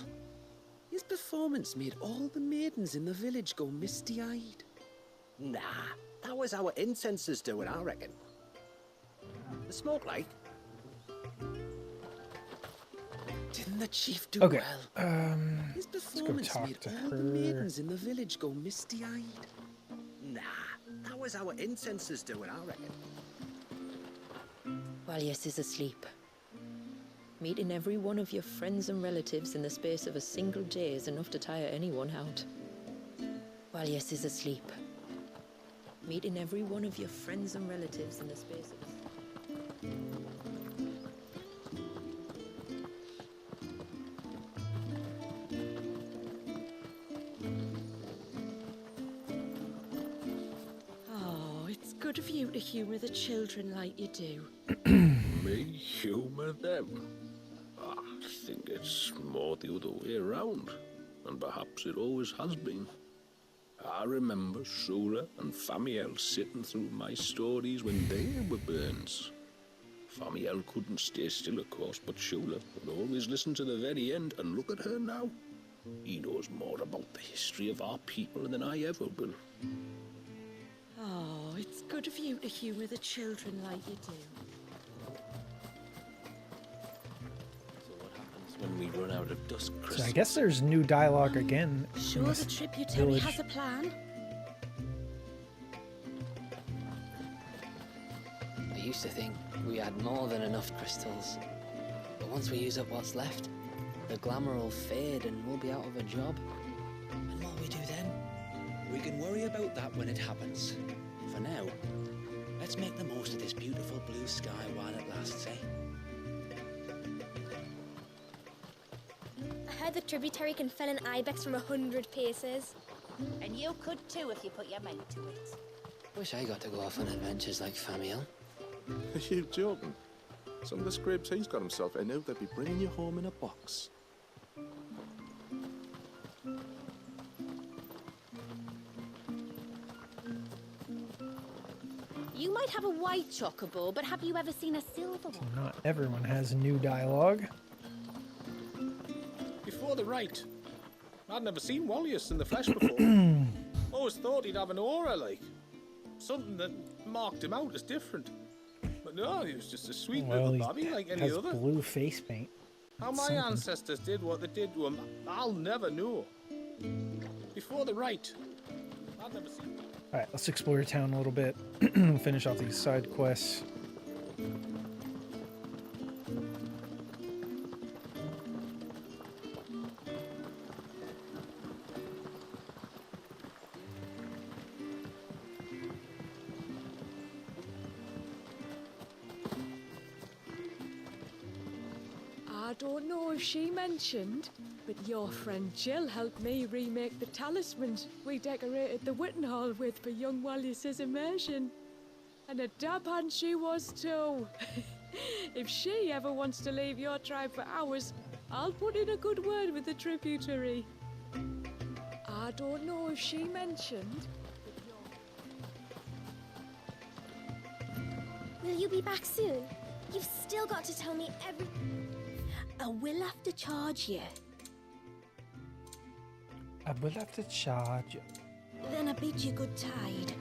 His performance made all the maidens in the village go misty-eyed. Nah, that was our incensors doing, I reckon. The smoke like. Didn't the chief do Okay, well? His let's go performance talk made to all the her. maidens in the village go misty-eyed. Nah, that was our incensors doing, I reckon. Wallius is asleep. Meeting every one of your friends and relatives in the space of a single day is enough to tire anyone out. Wallius is asleep. Meeting every one of your friends and relatives in the space of a... Oh, it's good of you to humour the children like you do. Me humour them? I think it's more the other way around, and perhaps it always has been. I remember Shula and Famiel sitting through my stories when they were bairns. Famiel couldn't stay still, of course, but Shula would always listen to the very end, and look at her now. He knows more about the history of our people than I ever will. Oh, it's good of you to humour the children like you do. When we run out of dusk crystals. So I guess there's new dialogue again. in Sure, this the tributary village. has a plan. I used to think we had more than enough crystals, but once we use up what's left, the glamour will fade and we'll be out of a job. And what we do then? We can worry about that when it happens. For now, let's make the most of this beautiful blue sky while it lasts, eh? I heard the tributary can fell an ibex from 100 paces. And you could too if you put your mind to it. Wish I got to go off on adventures like Famiel. Are you joking? Some of the scrapes he's got himself, I know they'd be bringing you home in a box. You might have a white chocobo, but have you ever seen a silver one? Not everyone has new dialogue. Before the rite, I'd never seen Wallius in the flesh before. Always thought he'd have an aura, like something that marked him out as different. But no, he was just a sweet little babby like any has other. blue face paint. How my ancestors did what they did to him, I'll never know. Before the rite, I'd never seen. All right, let's explore town a little bit. Finish off these side quests. I don't know if she mentioned, but your friend Jill helped me remake the talismans we decorated the Witten Hall with for young Wallius's immersion. And a dab hand she was too. If she ever wants to leave your tribe for hours, I'll put in a good word with the tributary. I don't know if she mentioned. Will you be back soon? You've still got to tell me everything. I will have to charge you. I will have to charge you. Then I bid you good tide.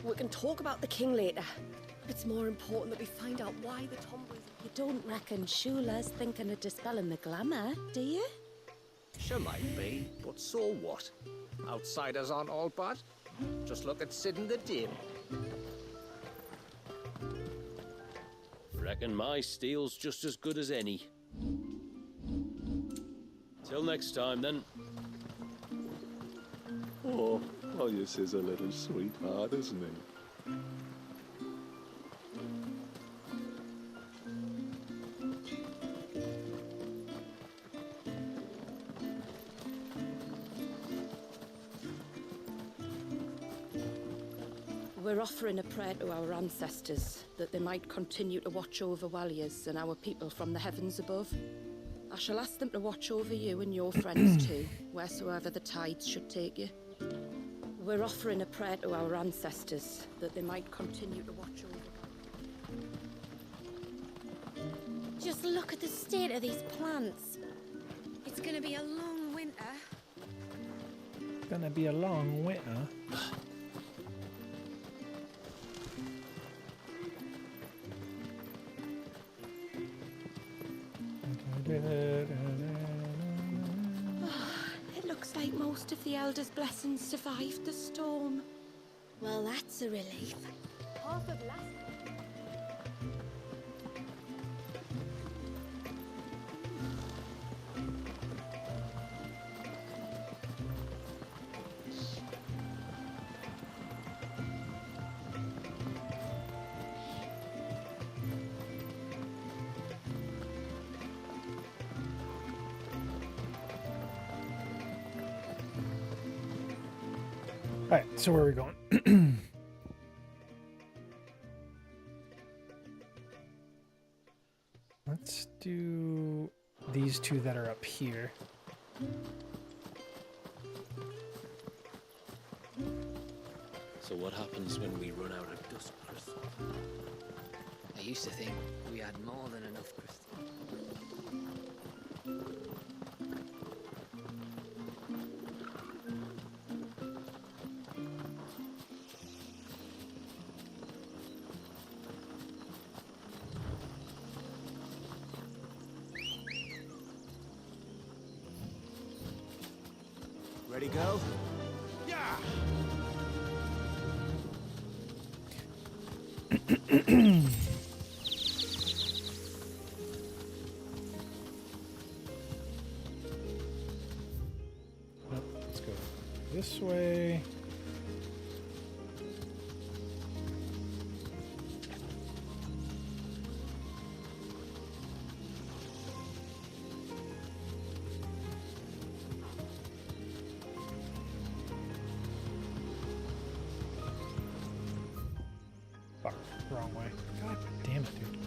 We can talk about the king later. It's more important that we find out why the tomboys... You don't reckon Shula's thinking of dispelling the glamour, do you? She might be, but so what? Outsiders aren't all bad. Just look at Sid and the Dame. Reckon my steel's just as good as any. Till next time, then. Oh, Wallius is a little sweetheart, isn't he? We're offering a prayer to our ancestors that they might continue to watch over Wallius and our people from the heavens above. I shall ask them to watch over you and your friends too, wheresoever the tides should take you. We're offering a prayer to our ancestors that they might continue to watch over. Just look at the state of these plants. It's gonna be a long winter. Gonna be a long winter. It looks like most of the elders' blessings survived the storm. Well, that's a relief. Half of last... All right, so where are we going? Let's do these two that are up here. So what happens when we run out of dust crystal? I used to think we had more than enough crystal. Ready, go? Yeah! this way. Fuck, wrong way. God damn it, dude.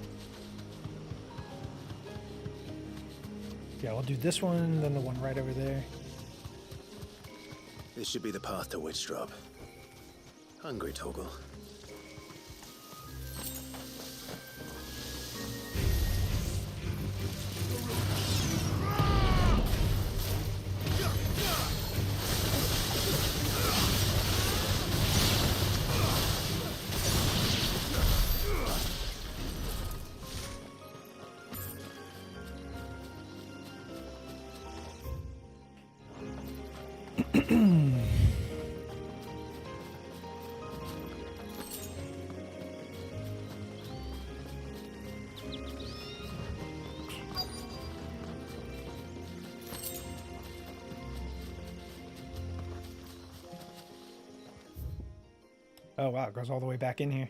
Yeah, we'll do this one, then the one right over there. This should be the path to Witchdrop. Hungry, Torgal? Oh wow, it goes all the way back in here.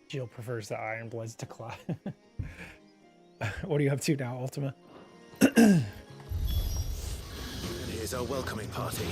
Jill prefers the Iron Bloods to Claw. What are you up to now, Ultima? And here's our welcoming party.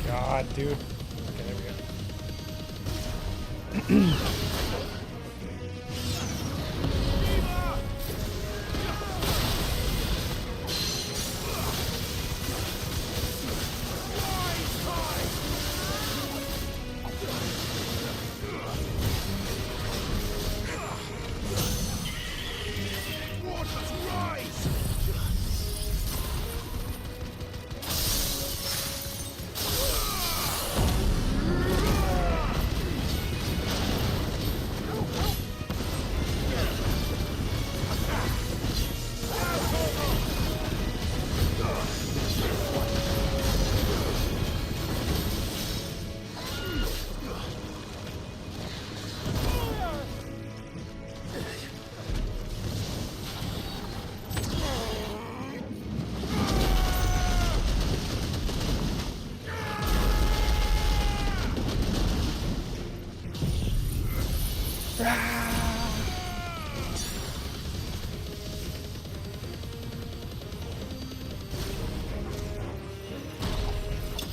God, dude. Okay, there we go.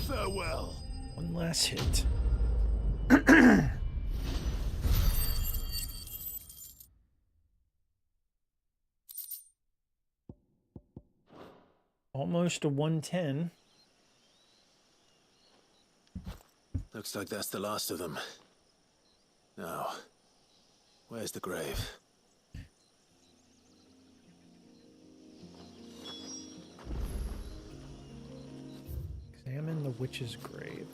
Farewell. One last hit. Almost a 110. Looks like that's the last of them. Now, where's the grave? Examine the witch's grave.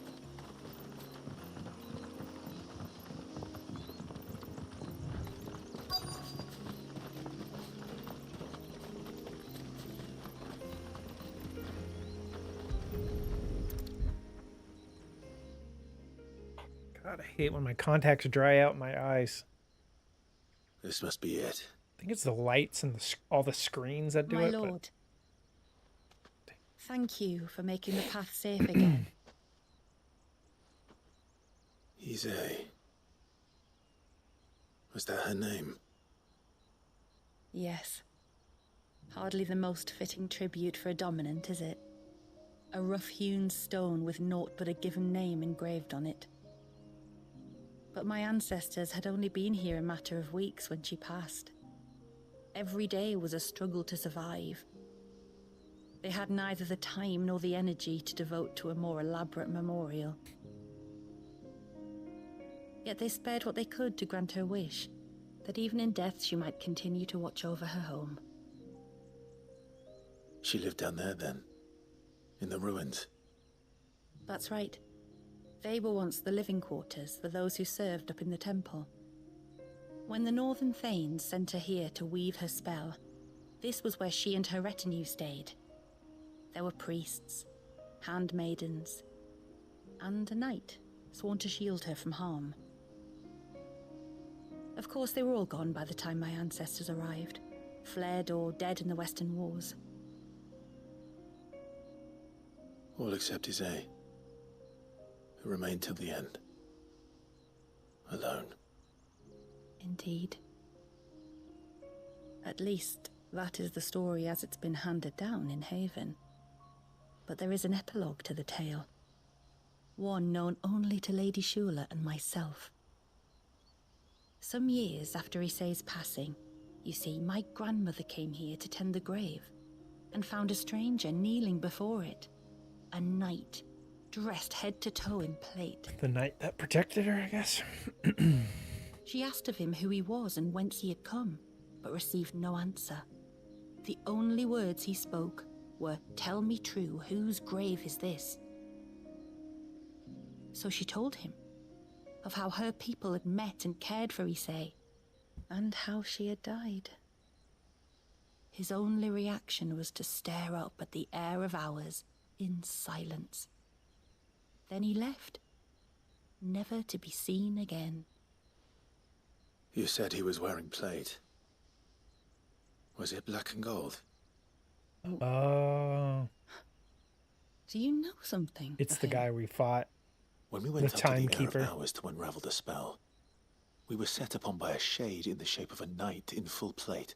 God, I hate when my contacts dry out in my eyes. This must be it. I think it's the lights and all the screens that do My it. lord, thank you for making the path safe again. Ise. Was that her name? Yes. Hardly the most fitting tribute for a dominant, is it? A rough-hewn stone with naught but a given name engraved on it. But my ancestors had only been here a matter of weeks when she passed. Every day was a struggle to survive. They had neither the time nor the energy to devote to a more elaborate memorial. Yet they spared what they could to grant her wish, that even in death she might continue to watch over her home. She lived down there then, in the ruins. That's right. They were once the living quarters for those who served up in the temple. When the Northern Thanes sent her here to weave her spell, this was where she and her retinue stayed. There were priests, handmaidens, and a knight sworn to shield her from harm. Of course, they were all gone by the time my ancestors arrived, fled or dead in the Western Wars. All except Isay, who remained till the end. Alone. Indeed. At least, that is the story as it's been handed down in Haven. But there is an epilogue to the tale. One known only to Lady Shula and myself. Some years after Isay's passing, you see, my grandmother came here to tend the grave, and found a stranger kneeling before it. A knight, dressed head to toe in plate. The knight that protected her, I guess. She asked of him who he was and whence he had come, but received no answer. The only words he spoke were, "Tell me true, whose grave is this?" So she told him of how her people had met and cared for Isay, and how she had died. His only reaction was to stare up at the air of hours in silence. Then he left, never to be seen again. You said he was wearing plate. Was it black and gold? Oh. Do you know something? It's the guy we fought. When we went The up to the timekeeper. Air of Hours to unravel the spell, we were set upon by a shade in the shape of a knight in full plate.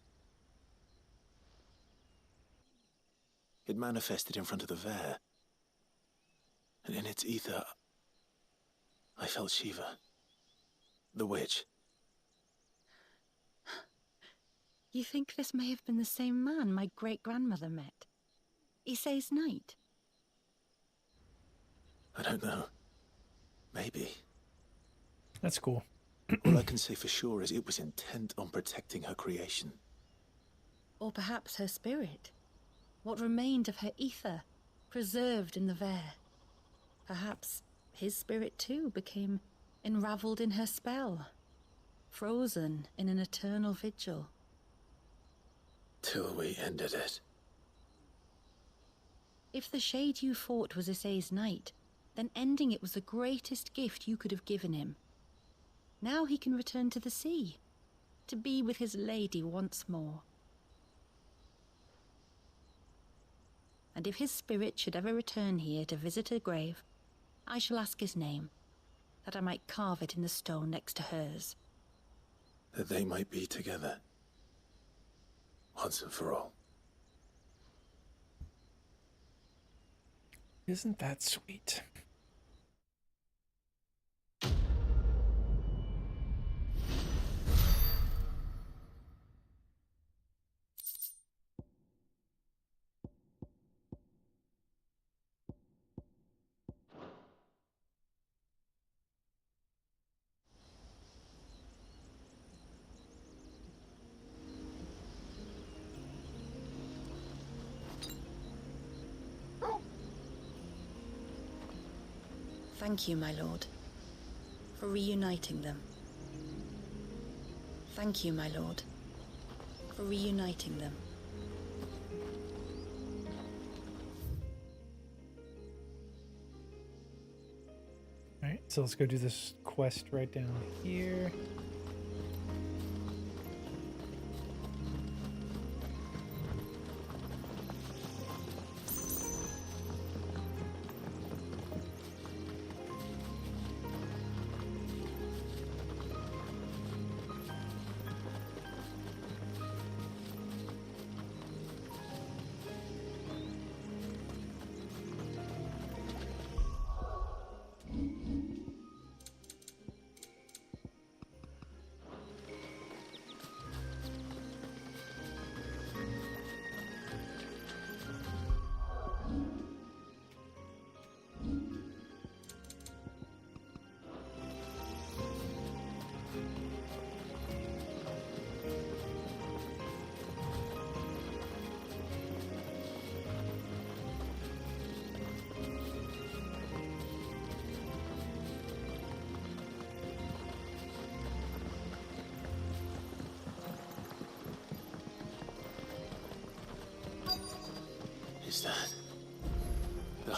It manifested in front of the Vare, and in its ether, I felt Shiva, the witch. You think this may have been the same man my great-grandmother met? Isay's knight? I don't know. Maybe. That's cool. All I can say for sure is it was intent on protecting her creation. Or perhaps her spirit? What remained of her ether, preserved in the Vare? Perhaps his spirit too became enraveled in her spell, frozen in an eternal vigil. Till we ended it. If the shade you fought was Isay's knight, then ending it was the greatest gift you could have given him. Now he can return to the sea, to be with his lady once more. And if his spirit should ever return here to visit her grave, I shall ask his name, that I might carve it in the stone next to hers. That they might be together. Once and for all. Isn't that sweet? Thank you, my lord, for reuniting them. Thank you, my lord, for reuniting them. Alright, so let's go do this quest right down here.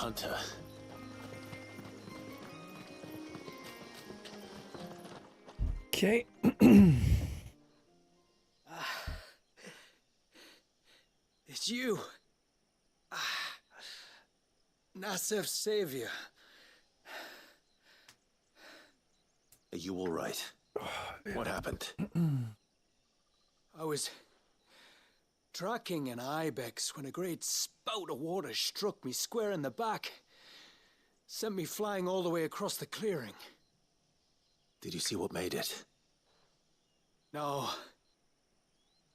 hunter. Okay. It's you. Nasef's savior. Are you all right? What happened? I was tracking an ibex when a great spout of water struck me square in the back. Sent me flying all the way across the clearing. Did you see what made it? No.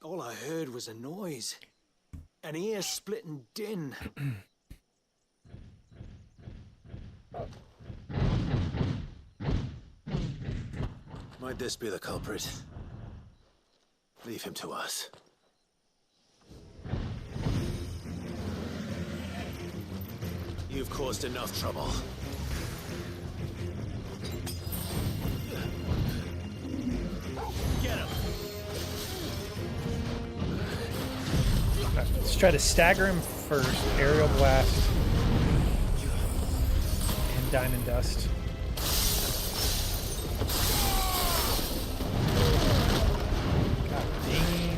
All I heard was a noise. An ear-splitting din. Might this be the culprit? Leave him to us. You've caused enough trouble. Get him! Let's try to stagger him first. Aerial blast. And diamond dust. God damn.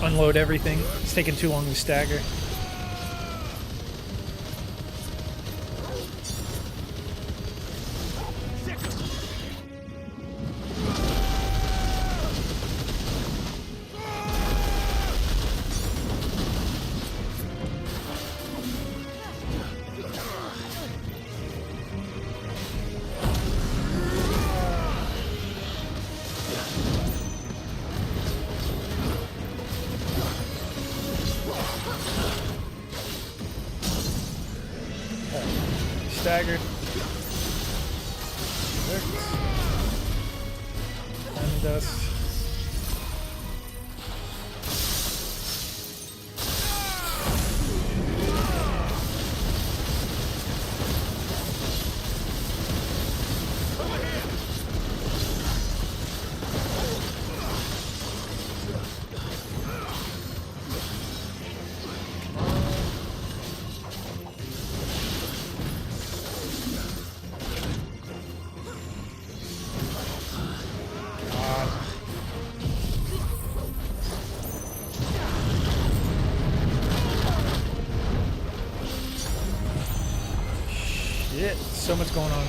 Unload everything. It's taking too long to stagger. Staggered. Diamond dust. Shit, so much going on.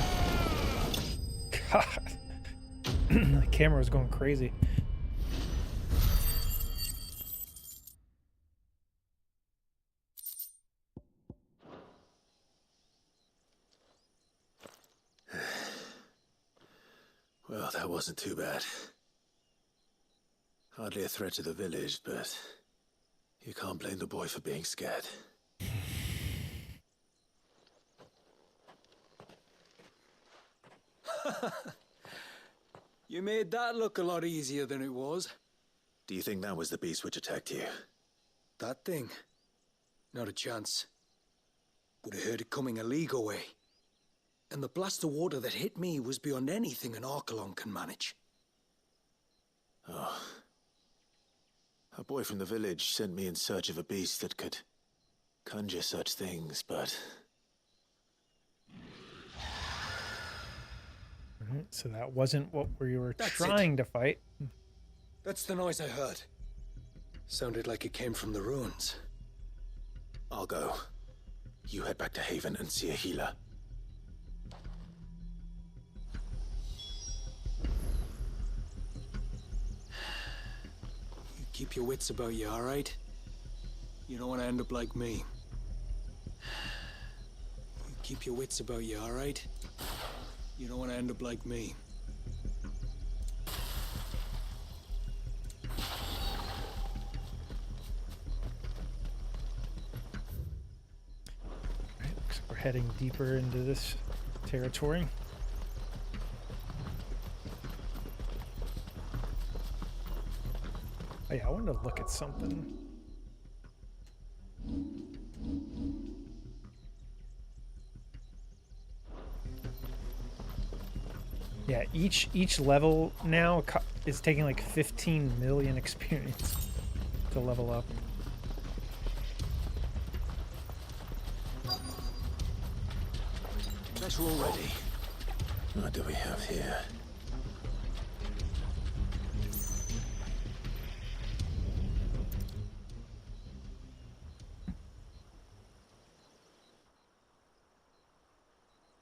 God. The camera was going crazy. Well, that wasn't too bad. Hardly a threat to the village, but you can't blame the boy for being scared. You made that look a lot easier than it was. Do you think that was the beast which attacked you? That thing? Not a chance. Would have heard it coming a league away. And the blast of water that hit me was beyond anything an Archelon can manage. Oh. A boy from the village sent me in search of a beast that could conjure such things, but... So that wasn't what we were That's trying to fight. That's the noise I heard. Sounded like it came from the ruins. I'll go. You head back to Haven and see a healer. You keep your wits about you, all right? You don't want to end up like me. You keep your wits about you, all right? You don't want to end up like me. heading deeper into this territory. Oh yeah, I wanted to look at something. Yeah, each level now is taking like 15 million experience to level up. Let's roll ready. What do we have here?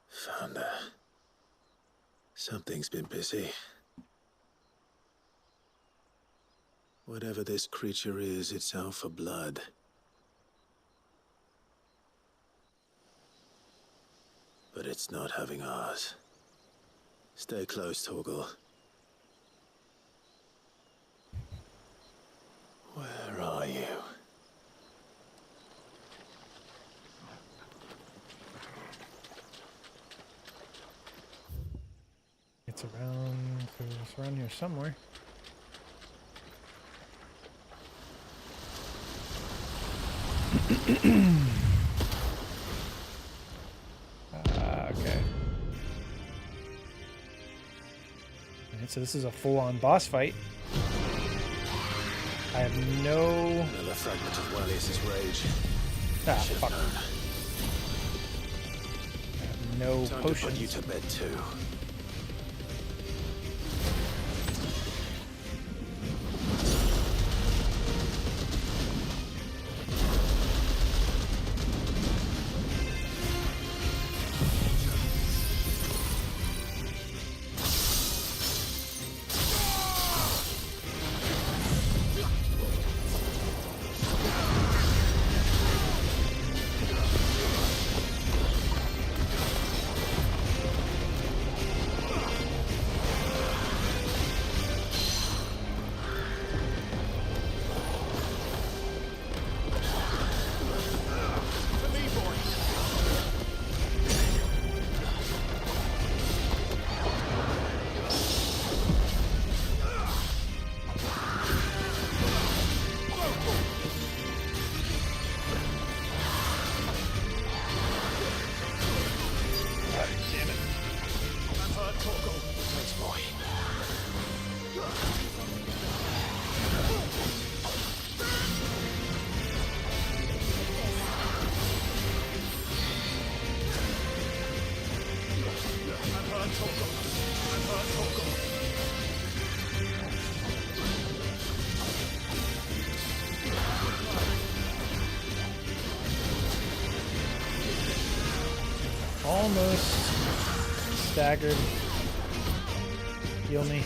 Found her. Something's been busy. Whatever this creature is, it's out for blood. But it's not having ours. Stay close, Torgal. Where are you? It's around here somewhere. Okay. Alright, so this is a full-on boss fight. I have no... Another fragment of Wallius's rage. Ah, Should've fuck. known. I have no Time potions. to put you to bed too. Almost staggered. Heal me.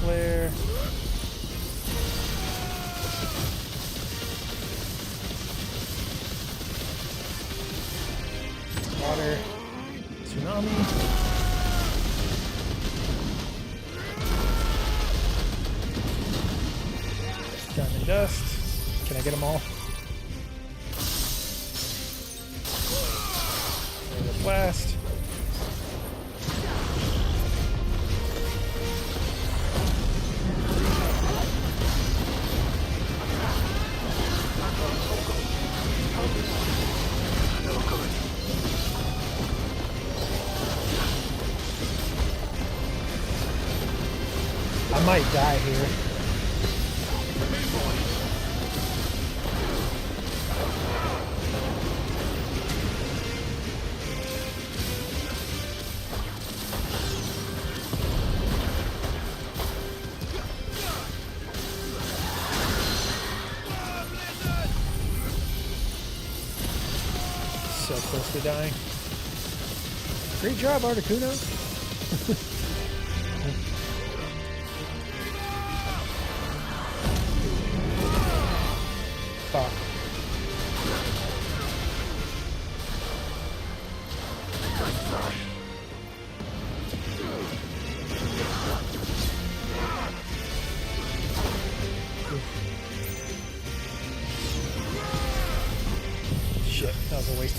Flare. Water. Tsunami. Diamond dust. Can I get them all? There's a blast. I might die here. So close to dying. Great job, Articuno.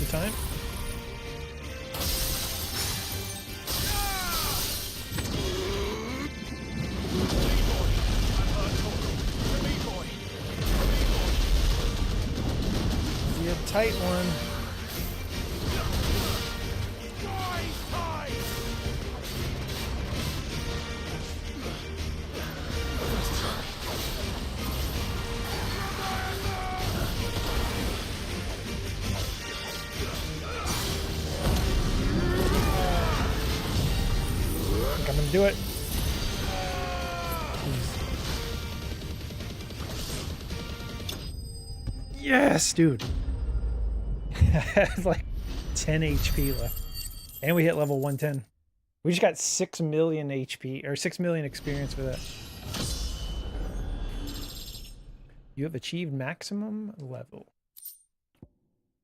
time. Be a tight one. I'm gonna do it. Yes, dude. It's like 10 HP left. And we hit level 110. We just got 6 million HP, or 6 million experience for that. You have achieved maximum level.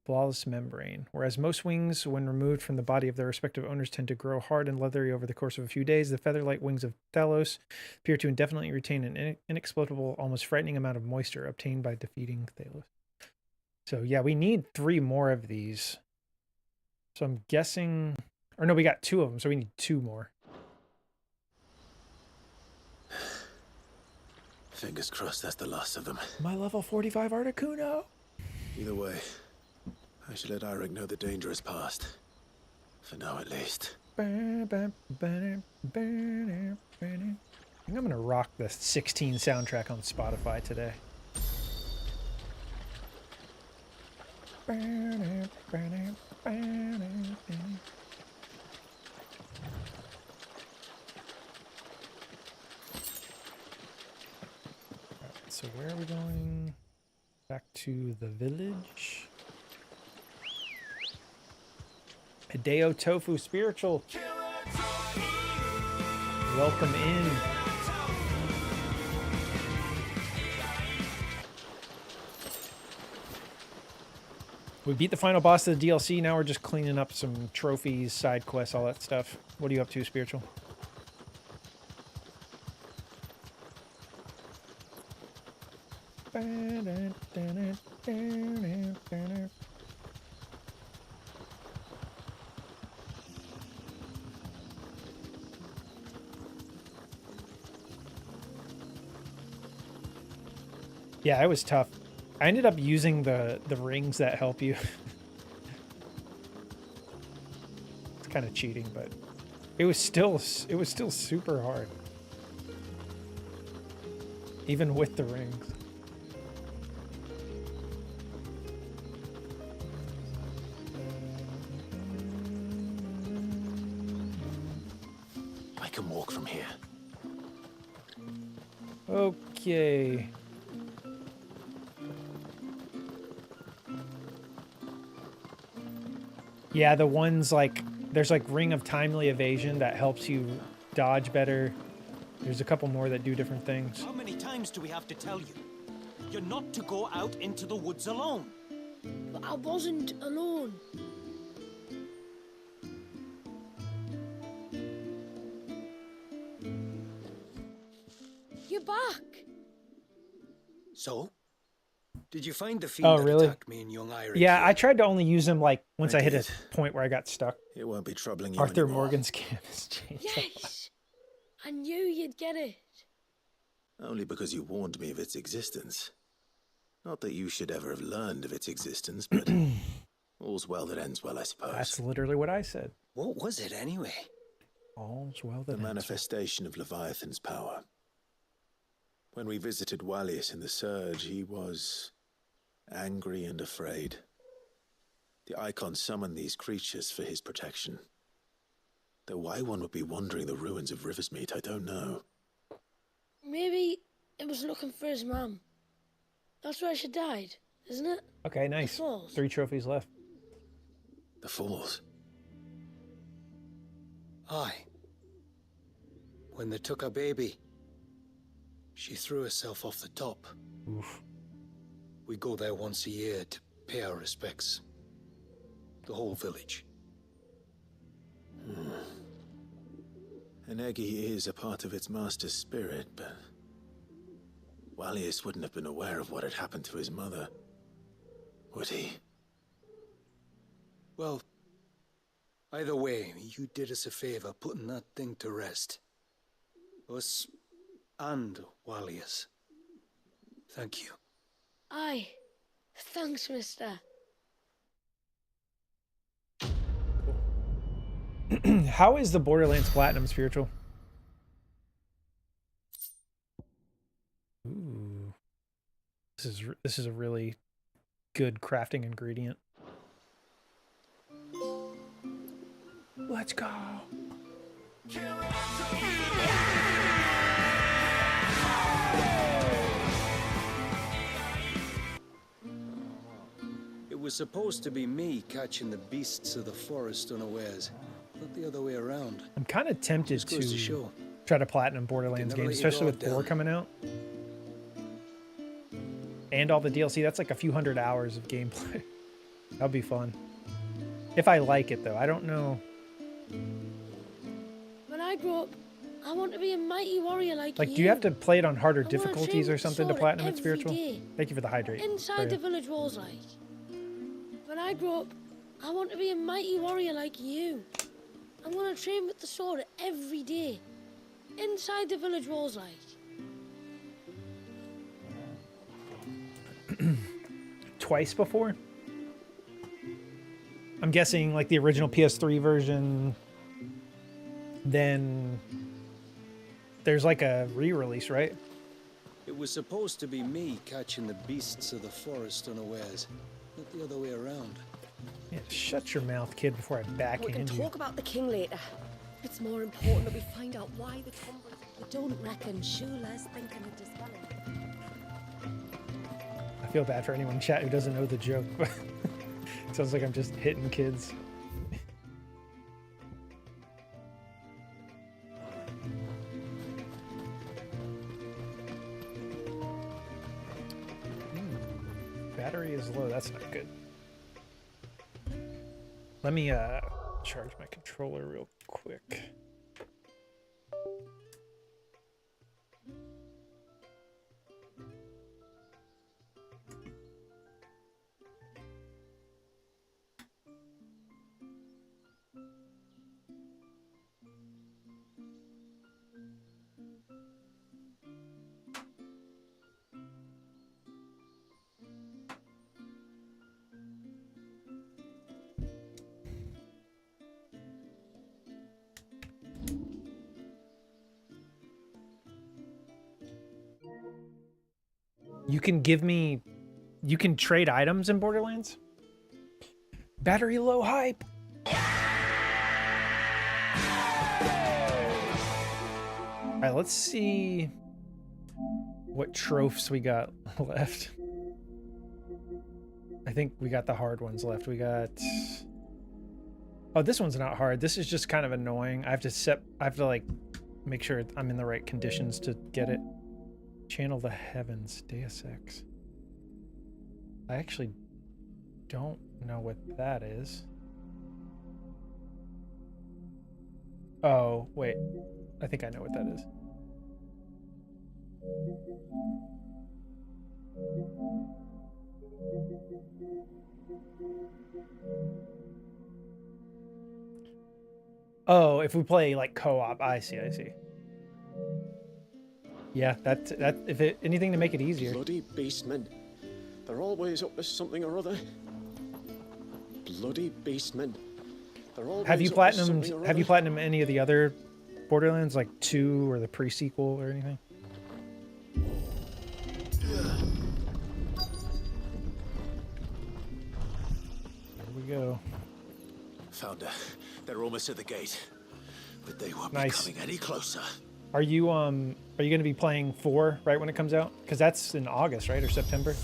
Flawless membrane. Whereas most wings, when removed from the body of their respective owners, tend to grow hard and leathery over the course of a few days, the feather-like wings of Talos appear to indefinitely retain an inexplicable, almost frightening amount of moisture obtained by defeating Talos. So yeah, we need 3 more of these. So I'm guessing... Or no, we got 2 of them, so we need 2 more. Fingers crossed that's the last of them. My level 45 Articuno! Either way, I should let Eirik know the danger is past. For now, at least. I think I'm gonna rock the 16 soundtrack on Spotify today. So where are we going? Back to the village. Hideo Tofu Spiritual. Welcome in. We beat the final boss of the DLC. Now we're just cleaning up some trophies, side quests, all that stuff. What are you up to, Spiritual? Yeah, it was tough. I ended up using the rings that help you. It's kind of cheating, but it was still super hard. Even with the rings. I can walk from here. Okay. Yeah, the ones like, there's like Ring of Timely Evasion that helps you dodge better. There's a couple more that do different things. How many times do we have to tell you? You're not to go out into the woods alone. But I wasn't alone. You're back. So? Did you find the fiend that attacked me and young Eirik? Yeah, I tried to only use them like once I hit a point where I got stuck. It won't be troubling you Arthur anymore. Morgan's camp has changed. Yes! I knew you'd get it. Only because you warned me of its existence. Not that you should ever have learned of its existence, but all's well that ends well, I suppose. That's literally what I said. What was it anyway? All's well that The ends well. manifestation of Leviathan's power. When we visited Wallius in the Surge, he was angry and afraid. The Icon summoned these creatures for his protection. Though why one would be wandering the ruins of Riversmeet, I don't know. Maybe it was looking for his mum. That's where she died, isn't it? Okay, nice. The Falls. 3 trophies left. The Falls? Aye. When they took her baby, she threw herself off the top. Oof. We go there once a year to pay our respects. The whole village. An Eggy is a part of its master's spirit, but Wallius wouldn't have been aware of what had happened to his mother, would he? Well, either way, you did us a favor putting that thing to rest. Us and Wallius. Thank you. Aye. Thanks, mister. How is the Borderlands Platinum spiritual? Ooh. This is a really good crafting ingredient. Let's go. It was supposed to be me catching the beasts of the forest unawares, not the other way around. I'm kind of tempted Just goes to show. try to platinum Borderlands Never games, let your especially with guard 4 down. coming out. And all the DLC, that's like a few hundred hours of gameplay. That'll be fun. If I like it, though. I don't know. When I grow up, I want to be a mighty warrior like you. Like, do you have to play it on harder I wanna difficulties train or with something to sword platinum it every spiritual? day. Thank you for the hydrate. Inside the village walls, like. When I grow up, I want to be a mighty warrior like you. I want to train with the sword every day. Inside the village walls, like. Twice before? I'm guessing like the original PS3 version, then there's like a re-release, right? It was supposed to be me catching the beasts of the forest unawares, not the other way around. Yeah, shut your mouth, kid, before I We can backhand you. talk about the king later. It's more important that we find out why the Tumblers... I don't reckon Shula's thinking of dispelling. I feel bad for anyone in chat who doesn't know the joke, but it sounds like I'm just hitting kids. Battery is low, that's not good. Let me charge my controller real quick. You can give me... You can trade items in Borderlands? Battery low hype! Alright, let's see what trophies we got left. I think we got the hard ones left. We got... Oh, this one's not hard. This is just kind of annoying. I have to like make sure I'm in the right conditions to get it. Channel the Heavens, Deus Ex. I actually don't know what that is. Oh, wait. I think I know what that is. Oh, if we play like co-op, I see. Yeah, that if it anything to make it easier. Bloody beastmen. They're always up to something or other. Bloody beastmen. They're always Have you up to something or Have you other. platinumed any of the other Borderlands, like 2 or the pre-sequel or anything? Here we go. Found her. They're almost at the gate. But they won't Nice. be coming any closer. Are you going to be playing 4 right when it comes out? Because that's in August, right, or September?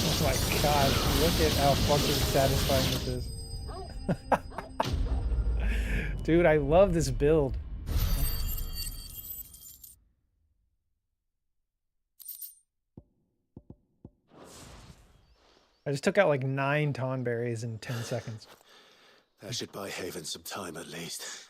Oh my god! Look at how fucking satisfying this is. Dude, I love this build. I just took out like 9 Tonberries in 10 seconds. That should buy Haven some time at least.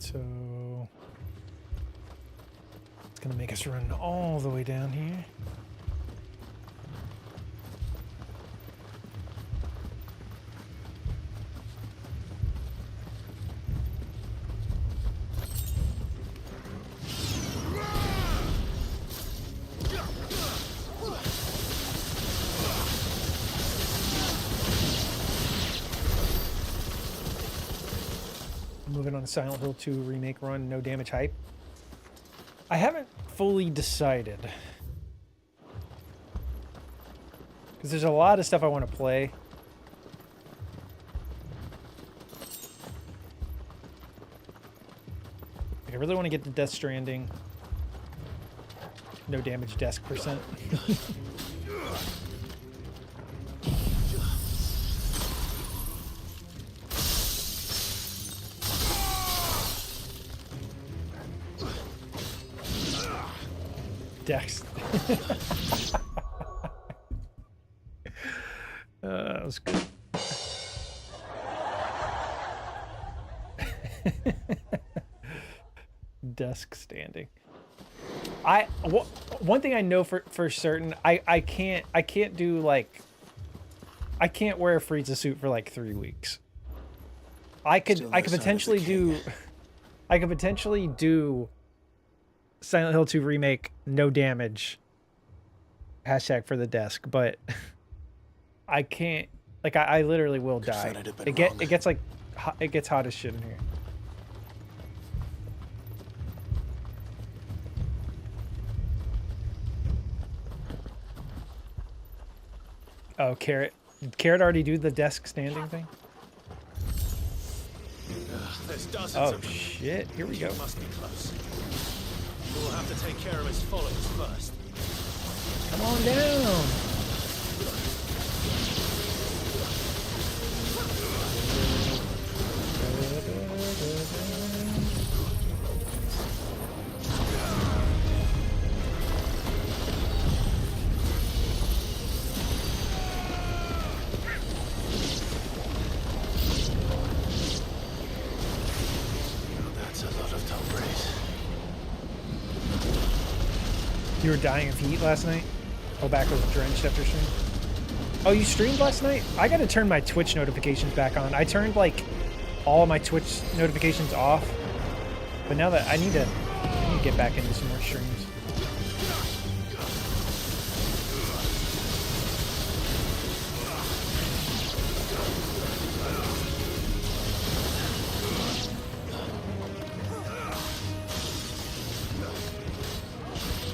So it's gonna make us run all the way down here. Moving on to Silent Hill 2 remake run, no damage hype. I haven't fully decided. Because there's a lot of stuff I want to play. Like, I really want to get to Death Stranding. No damage desk percent. Dex. That was good. Desk standing. One thing I know for certain, I can't do like, I can't wear a Frieza suit for like 3 weeks. I could potentially do Silent Hill 2 remake, no damage. Hashtag for the desk, but I can't. Like I literally will die. It gets like it gets hot as shit in here. Oh, Carrot. Did Carrot already do the desk standing thing? Oh shit! Here we go. Must be close. We'll have to take care of his followers first. Come on down. That's a lot of Tombrays. You were dying of heat last night? Oh, back was drenched after stream. Oh, you streamed last night? I gotta turn my Twitch notifications back on. I turned like all of my Twitch notifications off, but now that I need to get back into some more streams.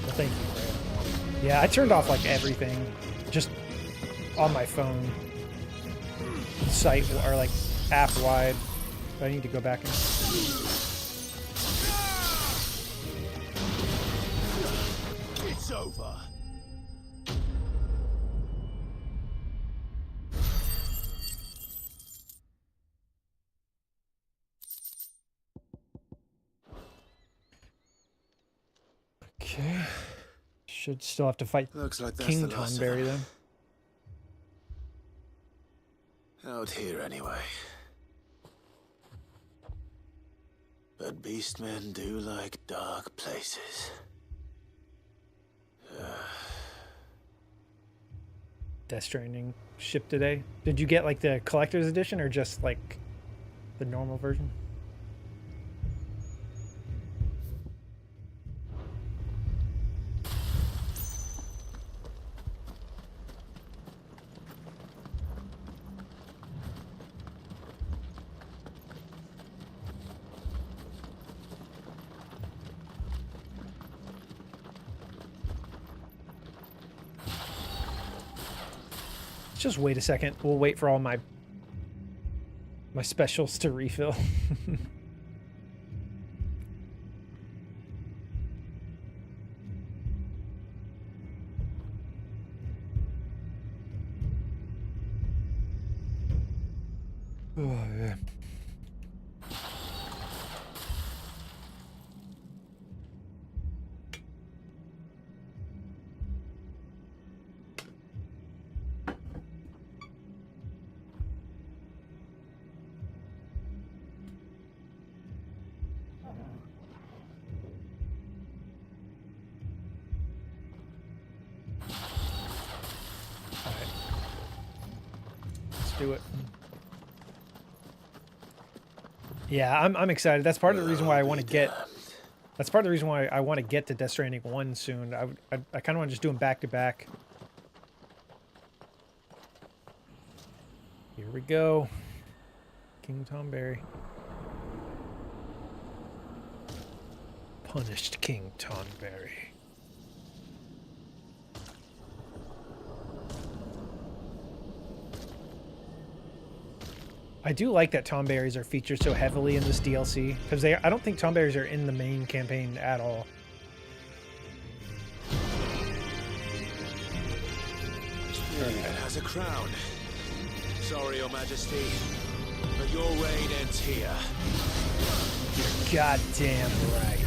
Well, thank you, Freya. Yeah, I turned off like everything, just on my phone, site or like app wide. But I need to go back and. It's over. Okay. Should still have to fight Looks like that's King the last of Tonberry them. then. Out here anyway. But beastmen do like dark places. Death Stranding shipped today. Did you get like the collector's edition or just like the normal version? Just wait a second. We'll wait for all my specials to refill. Oh, yeah. do it. Yeah, I'm excited. That's part of the reason why I want to get. That's part of the reason why I want to get to Death Stranding 1 soon. I kind of want to just do them back to back. Here we go. King Tonberry. Punished King Tonberry. I do like that Tonberries are featured so heavily in this DLC, because I don't think Tonberries are in the main campaign at all. It has a crown. Sorry, Your Majesty, but your reign ends here. You're goddamn right.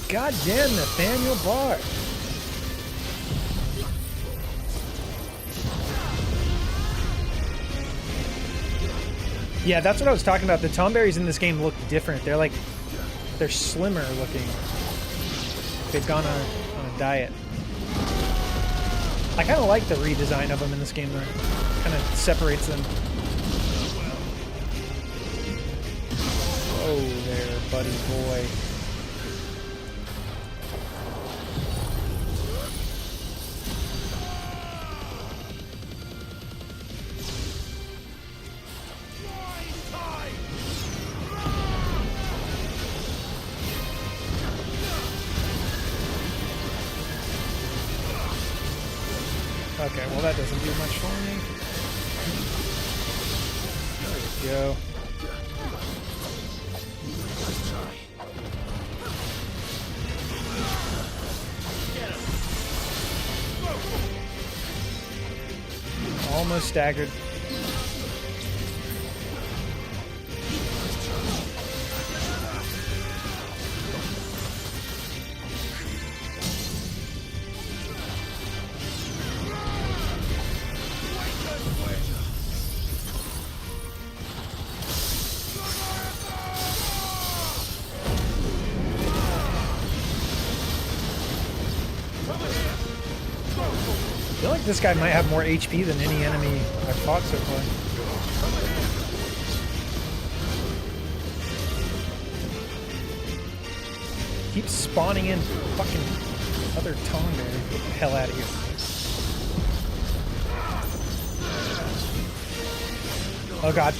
Goddamn Nathaniel Bard. Yeah, that's what I was talking about. The Tonberries in this game look different. They're slimmer looking. They've gone on a diet. I kind of like the redesign of them in this game, though. Kind of separates them. Whoa there, buddy boy. Okay, well that doesn't do much for me. There we go. Almost staggered. I feel like this guy might have more HP than any enemy I've fought so far. Keeps spawning in fucking other Tonberry. Get the hell out of here. Oh god.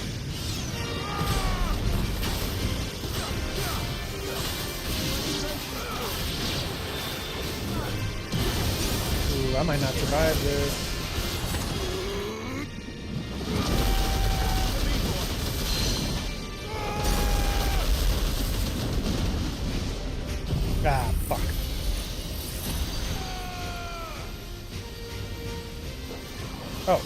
I might not survive this. Ah, fuck. Oh.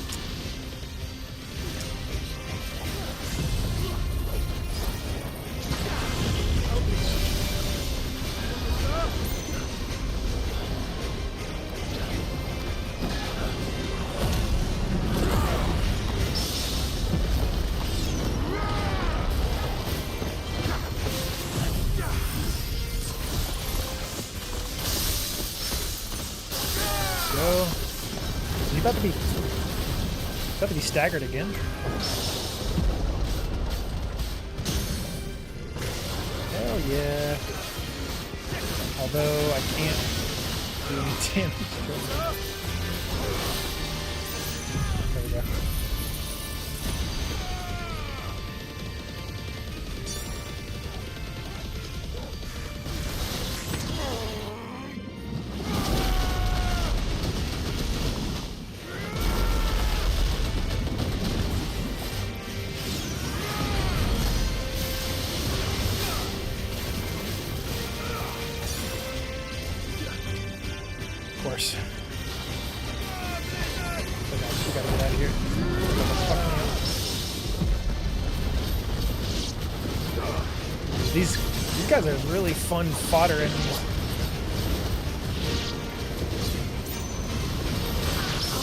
He's about to be staggered again. Hell yeah. Although I can't do any damage to him. There we go. Of course. We gotta get out of here. These guys are really fun fodder enemies.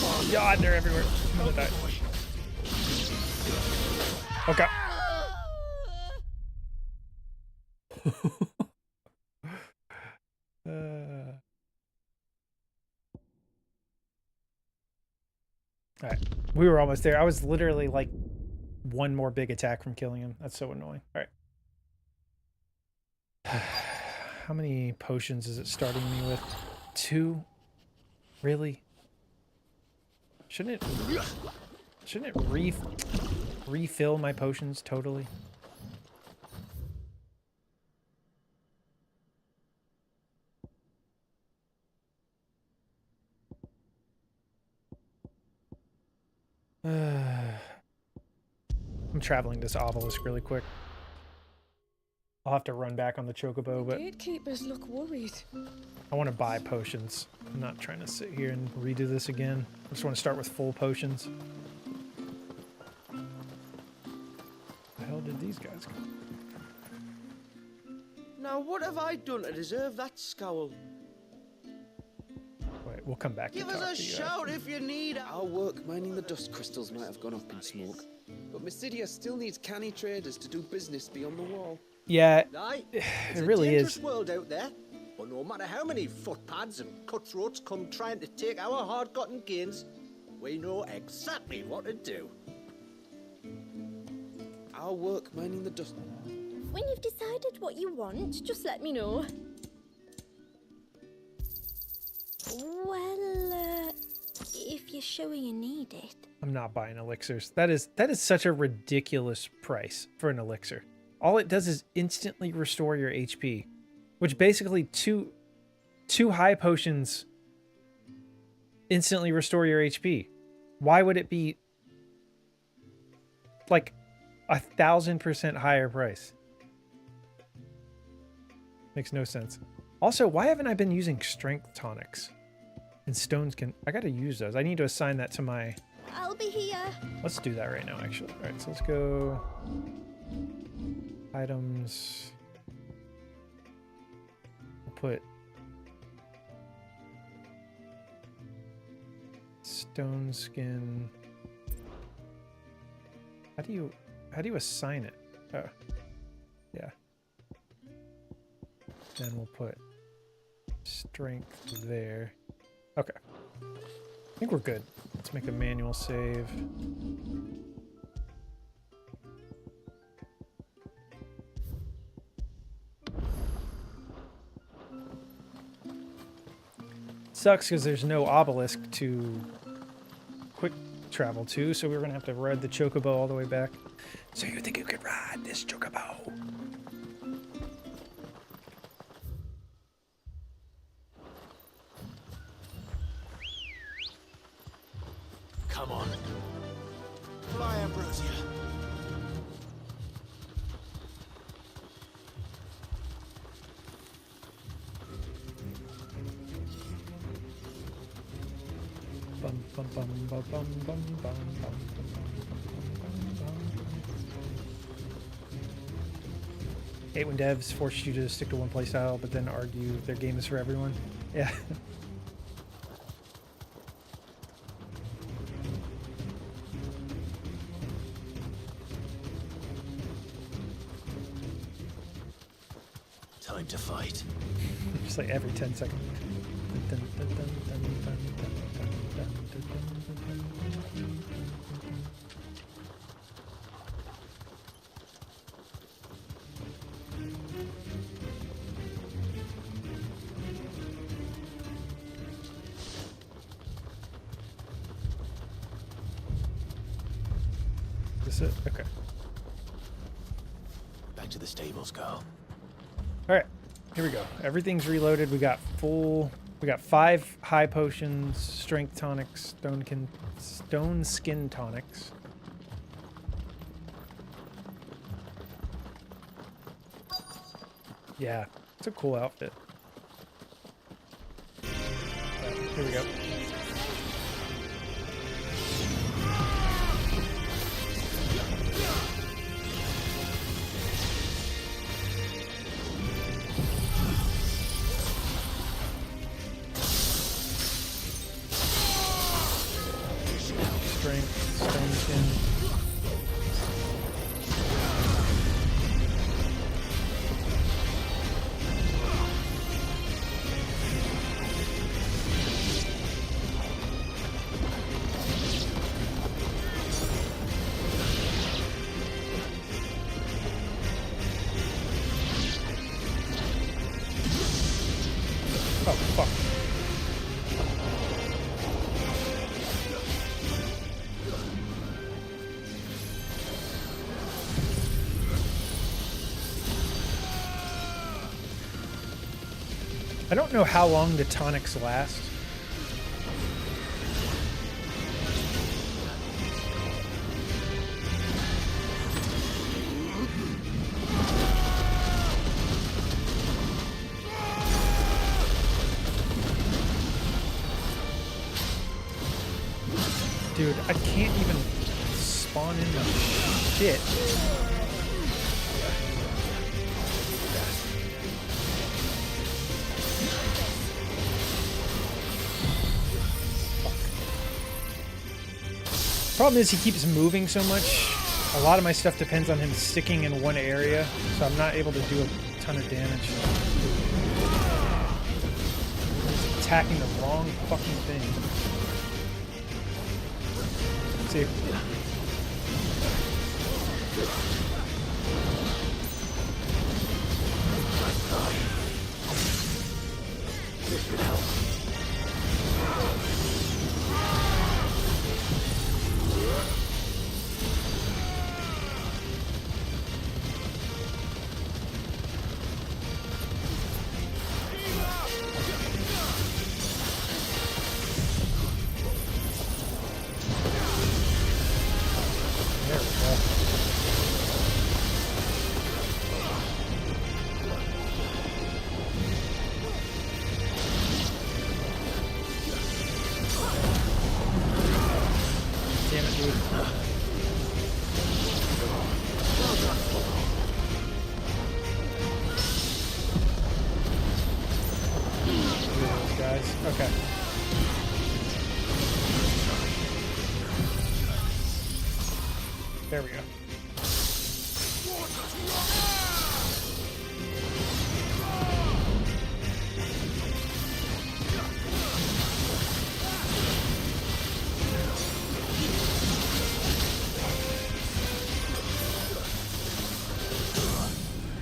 Oh god, they're everywhere. I'm gonna die. Okay. We were almost there. I was literally like one more big attack from killing him. That's so annoying. All right. How many potions is it starting me with? 2? Really? Shouldn't it refill my potions totally? I'm traveling this obelisk really quick. I'll have to run back on the chocobo, but Gatekeepers look worried. I want to buy potions. I'm not trying to sit here and redo this again. I just want to start with full potions. The hell did these guys go? Now, what have I done to deserve that scowl? Wait, we'll come back. Give us a shout if you need. Our work mining the dust crystals might have gone up in smoke, but Mysidia still needs canny traders to do business beyond the wall. Yeah, Aye, it it's really a dangerous is. world out there. But no matter how many footpads and cutthroats come trying to take our hard-gotten gains, we know exactly what to do. Our work mining the dust. When you've decided what you want, just let me know. Well, if you're sure you need it. I'm not buying elixirs. That is such a ridiculous price for an elixir. All it does is instantly restore your HP, which basically two high potions instantly restore your HP. Why would it be like 1,000% higher price? Makes no sense. Also, why haven't I been using strength tonics? And stones can... I gotta use those. I need to assign that to my... I'll be here. Let's do that right now, actually. All right, so let's go... Items. We'll put... Stone skin. How do you assign it? Oh, yeah. Then we'll put strength there. Okay. I think we're good. Let's make a manual save. Sucks because there's no obelisk to quick travel to, so we're gonna have to ride the chocobo all the way back. So you think you could ride this chocobo? Come on. Fly, Ambrosia. Bum, bum, bum, bum, bum, bum, bum, bum, hate when devs force you to stick to one playstyle, but then argue their game is for everyone. Yeah. Time to fight. Just like every 10 seconds. Is this it? Okay. Back to the stables, girl. All right, here we go. Everything's reloaded. We got 5 high potions, strength tonics, stone skin tonics. Yeah, it's a cool outfit. All right, here we go. Stone skin. I don't know how long the tonics last. Dude, I can't even spawn in the shit. Problem is he keeps moving so much. A lot of my stuff depends on him sticking in one area, so I'm not able to do a ton of damage. He's attacking the wrong fucking thing. Let's see. This should help. Okay. There we go.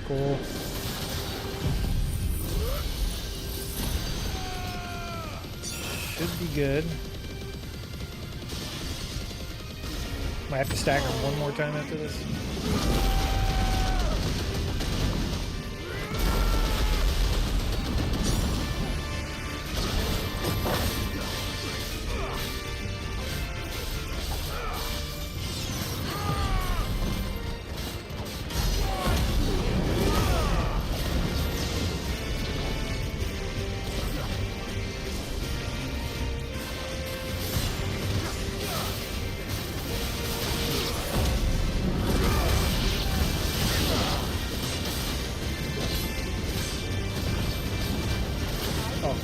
Cool. Should be good. Might have to stagger one more time after this.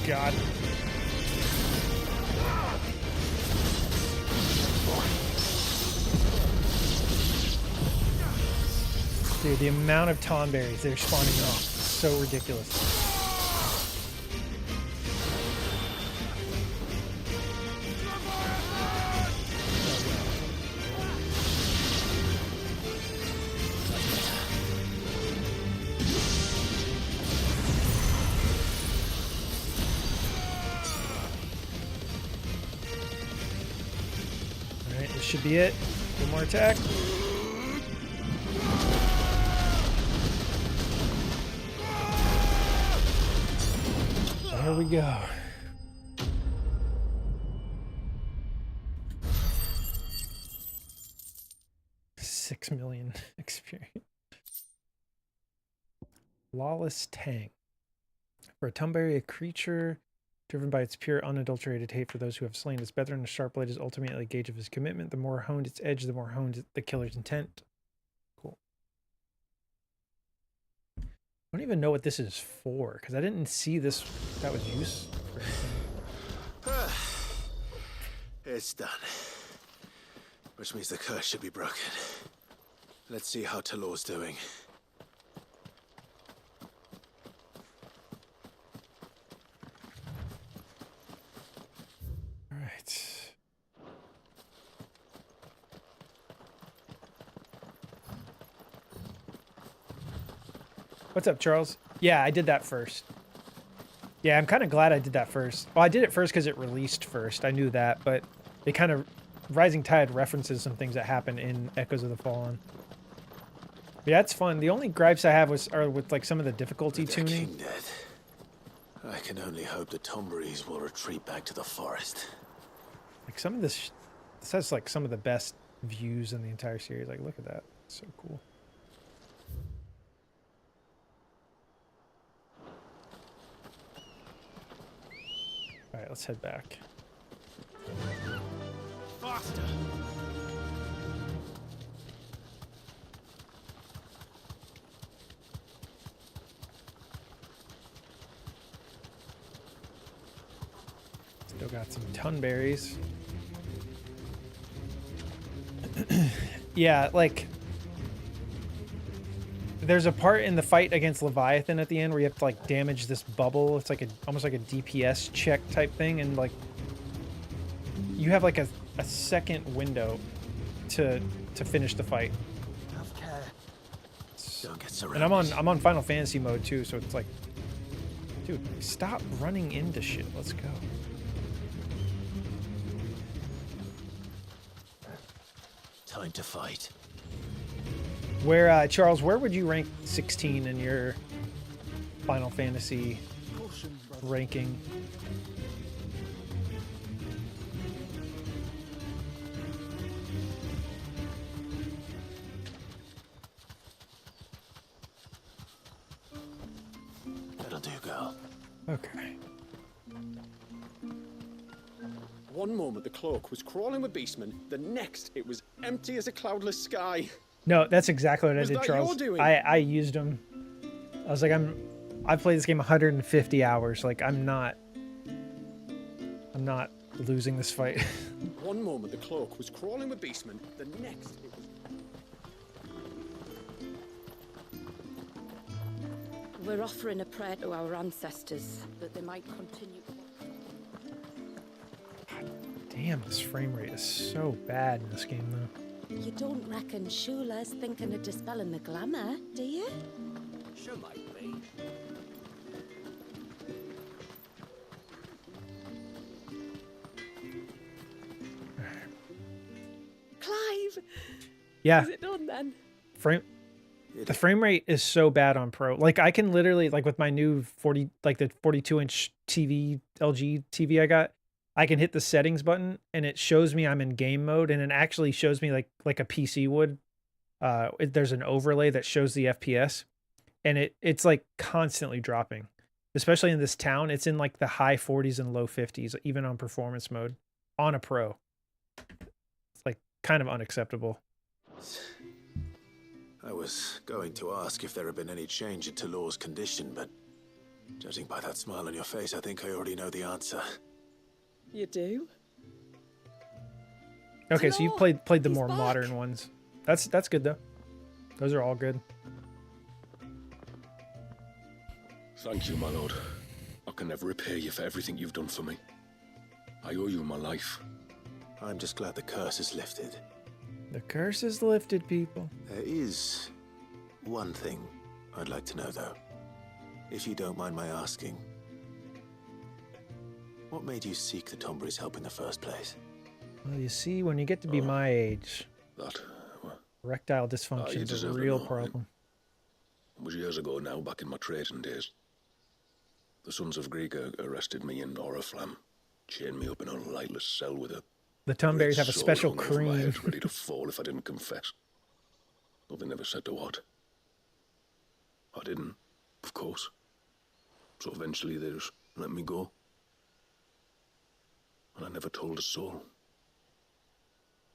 God. Dude, the amount of Tonberries they're spawning off is so ridiculous. Should be it. One more attack. There we go. $6 million experience. Lawless Tang. For a Tonberry, a creature driven by its pure, unadulterated hate for those who have slain its brethren, a sharp blade is ultimately a gauge of his commitment. The more honed its edge, the more honed the killer's intent. Cool. I don't even know what this is for, because I didn't see this that was used for anything. It's done. Which means the curse should be broken. Let's see how Talor's doing. What's up, Charles? Yeah, I did that first. Yeah, I'm kind of glad I did that first. Well, I did it first because it released first. I knew that, but it kind of... Rising Tide references some things that happen in Echoes of the Fallen. Yeah, it's fun. The only gripes I have are with like some of the difficulty tuning. Dead. I can only hope the Tomberries will retreat back to the forest. Like some of this has like some of the best views in the entire series. Like look at that. It's so cool. All right, let's head back. Faster! Still got some tunberries. Yeah, like there's a part in the fight against Leviathan at the end where you have to like damage this bubble. It's like almost like a DPS check type thing, and like you have like a second window to finish the fight. Have care. Don't get And I'm on Final Fantasy mode too, so it's like, dude, stop running into shit. Let's go. Time to fight. Where, Charles, where would you rank 16 in your Final Fantasy ranking? That'll do, girl. Okay. One moment the cloak was crawling with beastmen, the next it was empty as a cloudless sky. No, that's exactly what I Was did, that Charles. your doing? I used them. I was like, I've played this game 150 hours. Like, I'm not losing this fight. One moment the cloak was crawling with beastmen, the next it was... We're offering a prayer to our ancestors that they might continue. Damn, this frame rate is so bad in this game, though. You don't reckon Shula's thinking of dispelling the glamour, do you? Sure might be. Clive! Yeah. Is it done then? The frame rate is so bad on Pro. Like I can literally, like with my new 40, like the 42-inch TV, LG TV I got, I can hit the settings button and it shows me I'm in game mode, and it actually shows me like a PC would. There's an overlay that shows the FPS, and it's like constantly dropping, especially in this town. It's in like the high 40s and low 50s, even on performance mode on a Pro. It's like kind of unacceptable. I was going to ask if there had been any change in Talor's condition, but judging by that smile on your face, I think I already know the answer. You do? Okay, so you played the more modern ones. That's good though. Those are all good. Thank you, my lord. I can never repay you for everything you've done for me. I owe you my life. I'm just glad the curse is lifted. The curse is lifted, people. There is one thing I'd like to know, though. If you don't mind my asking. What made you seek the Tomberries' help in the first place? Well, you see, when you get to be my age, erectile dysfunction is a real problem. It was years ago now, back in my trading days. The Sons of Greek arrested me in Oriflamme, chained me up in a lightless cell with a... The Tomberries have a special My cream. head ready to fall if I didn't confess. Though they never said to what. I didn't, of course. So eventually they just let me go. And I never told a soul.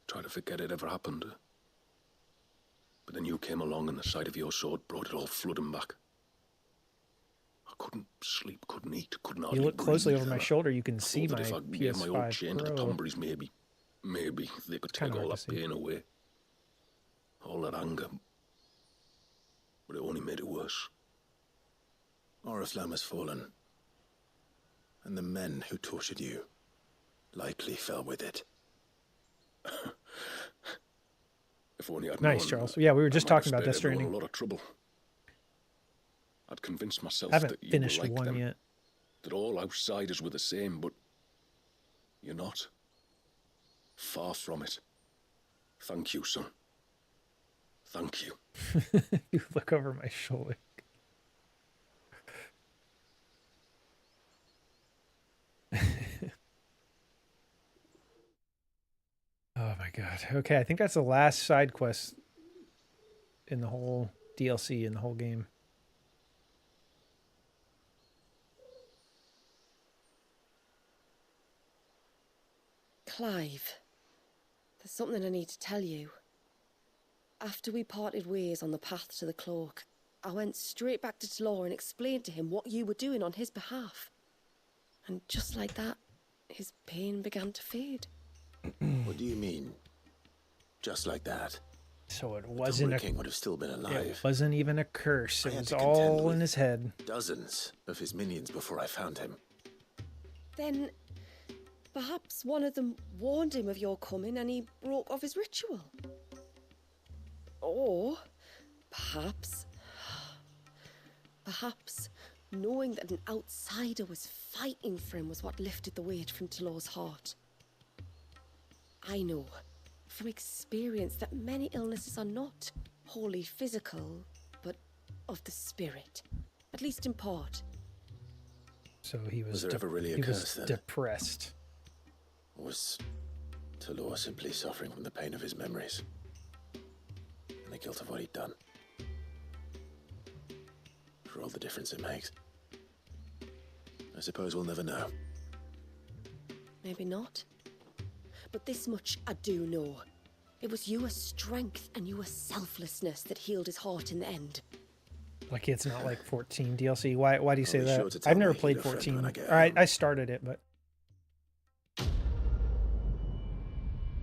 Tried to forget it ever happened. But then you came along and the sight of your sword brought it all flooding back. I couldn't sleep, couldn't eat, couldn't hardly You look closely breathe. over my shoulder, you can see Thought my that if I gave my old chain PS5 to the Pro. Tomberries, maybe they could take Kinda all hard that to see. pain away. All that anger. But it only made it worse. Oriflamme has fallen. And the men who tortured you likely fell with it. If only I'd Nice, known, Charles. Yeah, we were just I might have talking about spared Death everyone Stranding. a lot of trouble. I'd convinced myself I haven't that you finished were like one them, yet. that all outsiders were the same, but you're not. Far from it. Thank you, son. Thank you. You look over my shoulder. God. Okay, I think that's the last side quest in the whole DLC, in the whole game. Clive, there's something I need to tell you. After we parted ways on the path to the cloak, I went straight back to Talor and explained to him what you were doing on his behalf. And just like that, his pain began to fade. What do you mean? Just like that? So it wasn't the King would have still been alive. It wasn't even a curse. It I had was to contend all with in his head. Dozens of his minions before I found him. Then, perhaps one of them warned him of your coming and he broke off his ritual. Or, perhaps, knowing that an outsider was fighting for him was what lifted the weight from Talor's heart. I know from experience that many illnesses are not wholly physical, but of the spirit, at least in part. So he was, there ever really a curse then? Depressed. Or was Talor simply suffering from the pain of his memories and the guilt of what he'd done? For all the difference it makes. I suppose we'll never know. Maybe not. But this much I do know. It was your strength and your selflessness that healed his heart in the end. Like it's not like 14 DLC. Why do you say be that? sure to tell I've never my played healer friend 14. when I get All right, home. I started it, but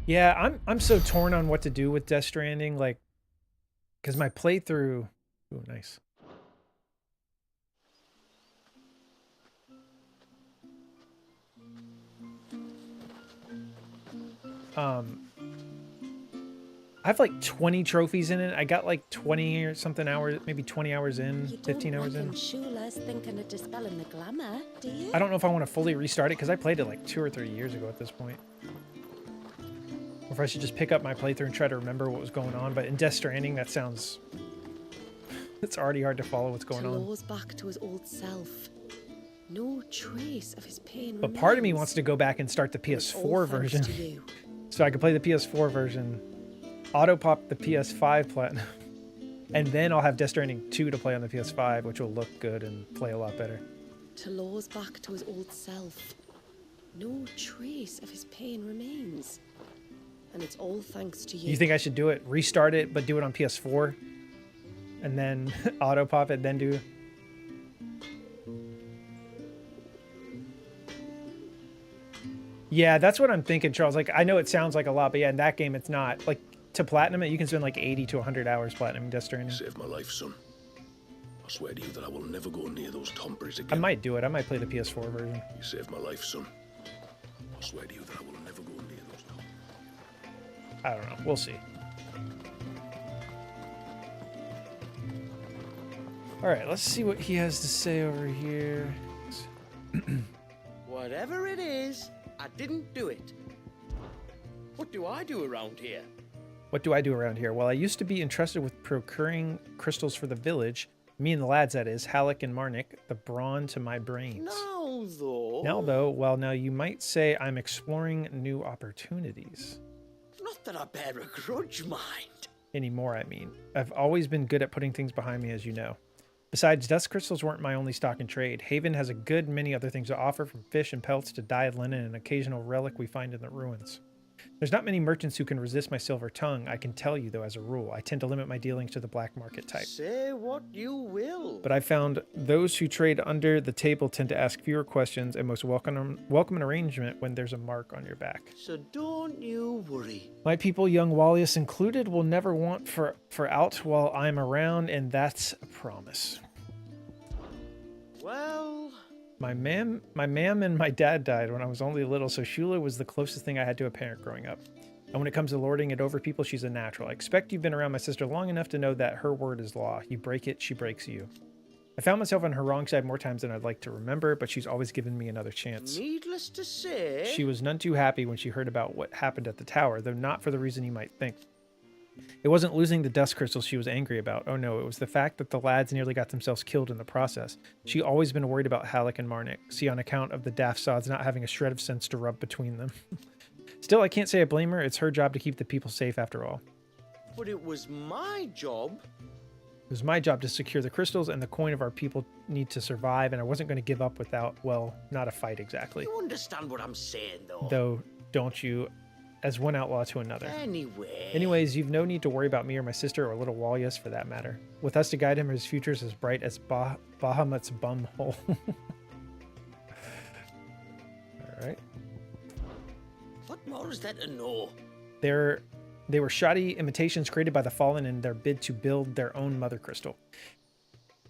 yeah, I'm so torn on what to do with Death Stranding, like, because my playthrough. Ooh, nice. I have like 20 trophies in it. I got like 20 or something hours, maybe 20 hours in, 15 hours in. Shula's thinking of dispelling the glamour, do you? I don't know if I want to fully restart it because I played it like 2 or 3 years ago at this point. Or if I should just pick up my playthrough and try to remember what was going on. But in Death Stranding, that sounds... it's already hard to follow what's going on. Talor's back to his old self. No trace of his pain But part of me wants to go back and start the PS4 version. So I could play the PS4 version, auto-pop the PS5 platinum, and then I'll have Death Stranding 2 to play on the PS5, which will look good and play a lot better. Talor's back to his old self. No trace of his pain remains. And it's all thanks to you. You think I should do it, restart it, but do it on PS4? And then auto-pop it, then do... Yeah, that's what I'm thinking, Charles. Like, I know it sounds like a lot, but yeah, in that game, it's not. Like, to platinum it, you can spend like 80 to 100 hours platinum Death Stranding. Saved my life, son. I swear to you that I will never go near those Tomberries I again. might do it. I might play the PS4 version. You saved my life, son. I swear to you that I will never go near those Tomberries. I don't know. We'll see. All right, let's see what he has to say over here. Whatever it is, I didn't do it. What do I do around here? What do I do around here? Well, I used to be entrusted with procuring crystals for the village. Me and the lads, that is, Halleck and Marnik, the brawn to my brains. Now, though, well, now you might say I'm exploring new opportunities. Not that I bear a grudge, mind. Anymore, I mean. I've always been good at putting things behind me, as you know. Besides, dust crystals weren't my only stock in trade. Haven has a good many other things to offer, from fish and pelts to dyed linen and an occasional relic we find in the ruins. There's not many merchants who can resist my silver tongue. I can tell you, though, as a rule. I tend to limit my dealings to the black market type. Say what you will. But I found those who trade under the table tend to ask fewer questions and most welcome an arrangement when there's a mark on your back. So don't you worry. My people, young Wallius included, will never want for out while I'm around, and that's a promise. Well... My ma'am and my dad died when I was only little, so Shula was the closest thing I had to a parent growing up. And when it comes to lording it over people, she's a natural. I expect you've been around my sister long enough to know that her word is law. You break it, she breaks you. I found myself on her wrong side more times than I'd like to remember, but she's always given me another chance. Needless to say... She was none too happy when she heard about what happened at the tower, though not for the reason you might think. It wasn't losing the dust crystals she was angry about. Oh no, it was the fact that the lads nearly got themselves killed in the process. She'd always been worried about Halleck and Marnik, see, on account of the daft sods not having a shred of sense to rub between them. Still, I can't say I blame her. It's her job to keep the people safe after all. But it was my job. It was my job to secure the crystals and the coin of our people need to survive, and I wasn't going to give up without, well, not a fight exactly. You understand what I'm saying, though? Though, don't you? As one outlaw to another. Anyway. Anyways, you've no need to worry about me or my sister or little Walyas for that matter. With us to guide him, his future's as bright as Bahamut's bum hole. Alright. What more is there to know? They were shoddy imitations created by the Fallen in their bid to build their own Mother Crystal.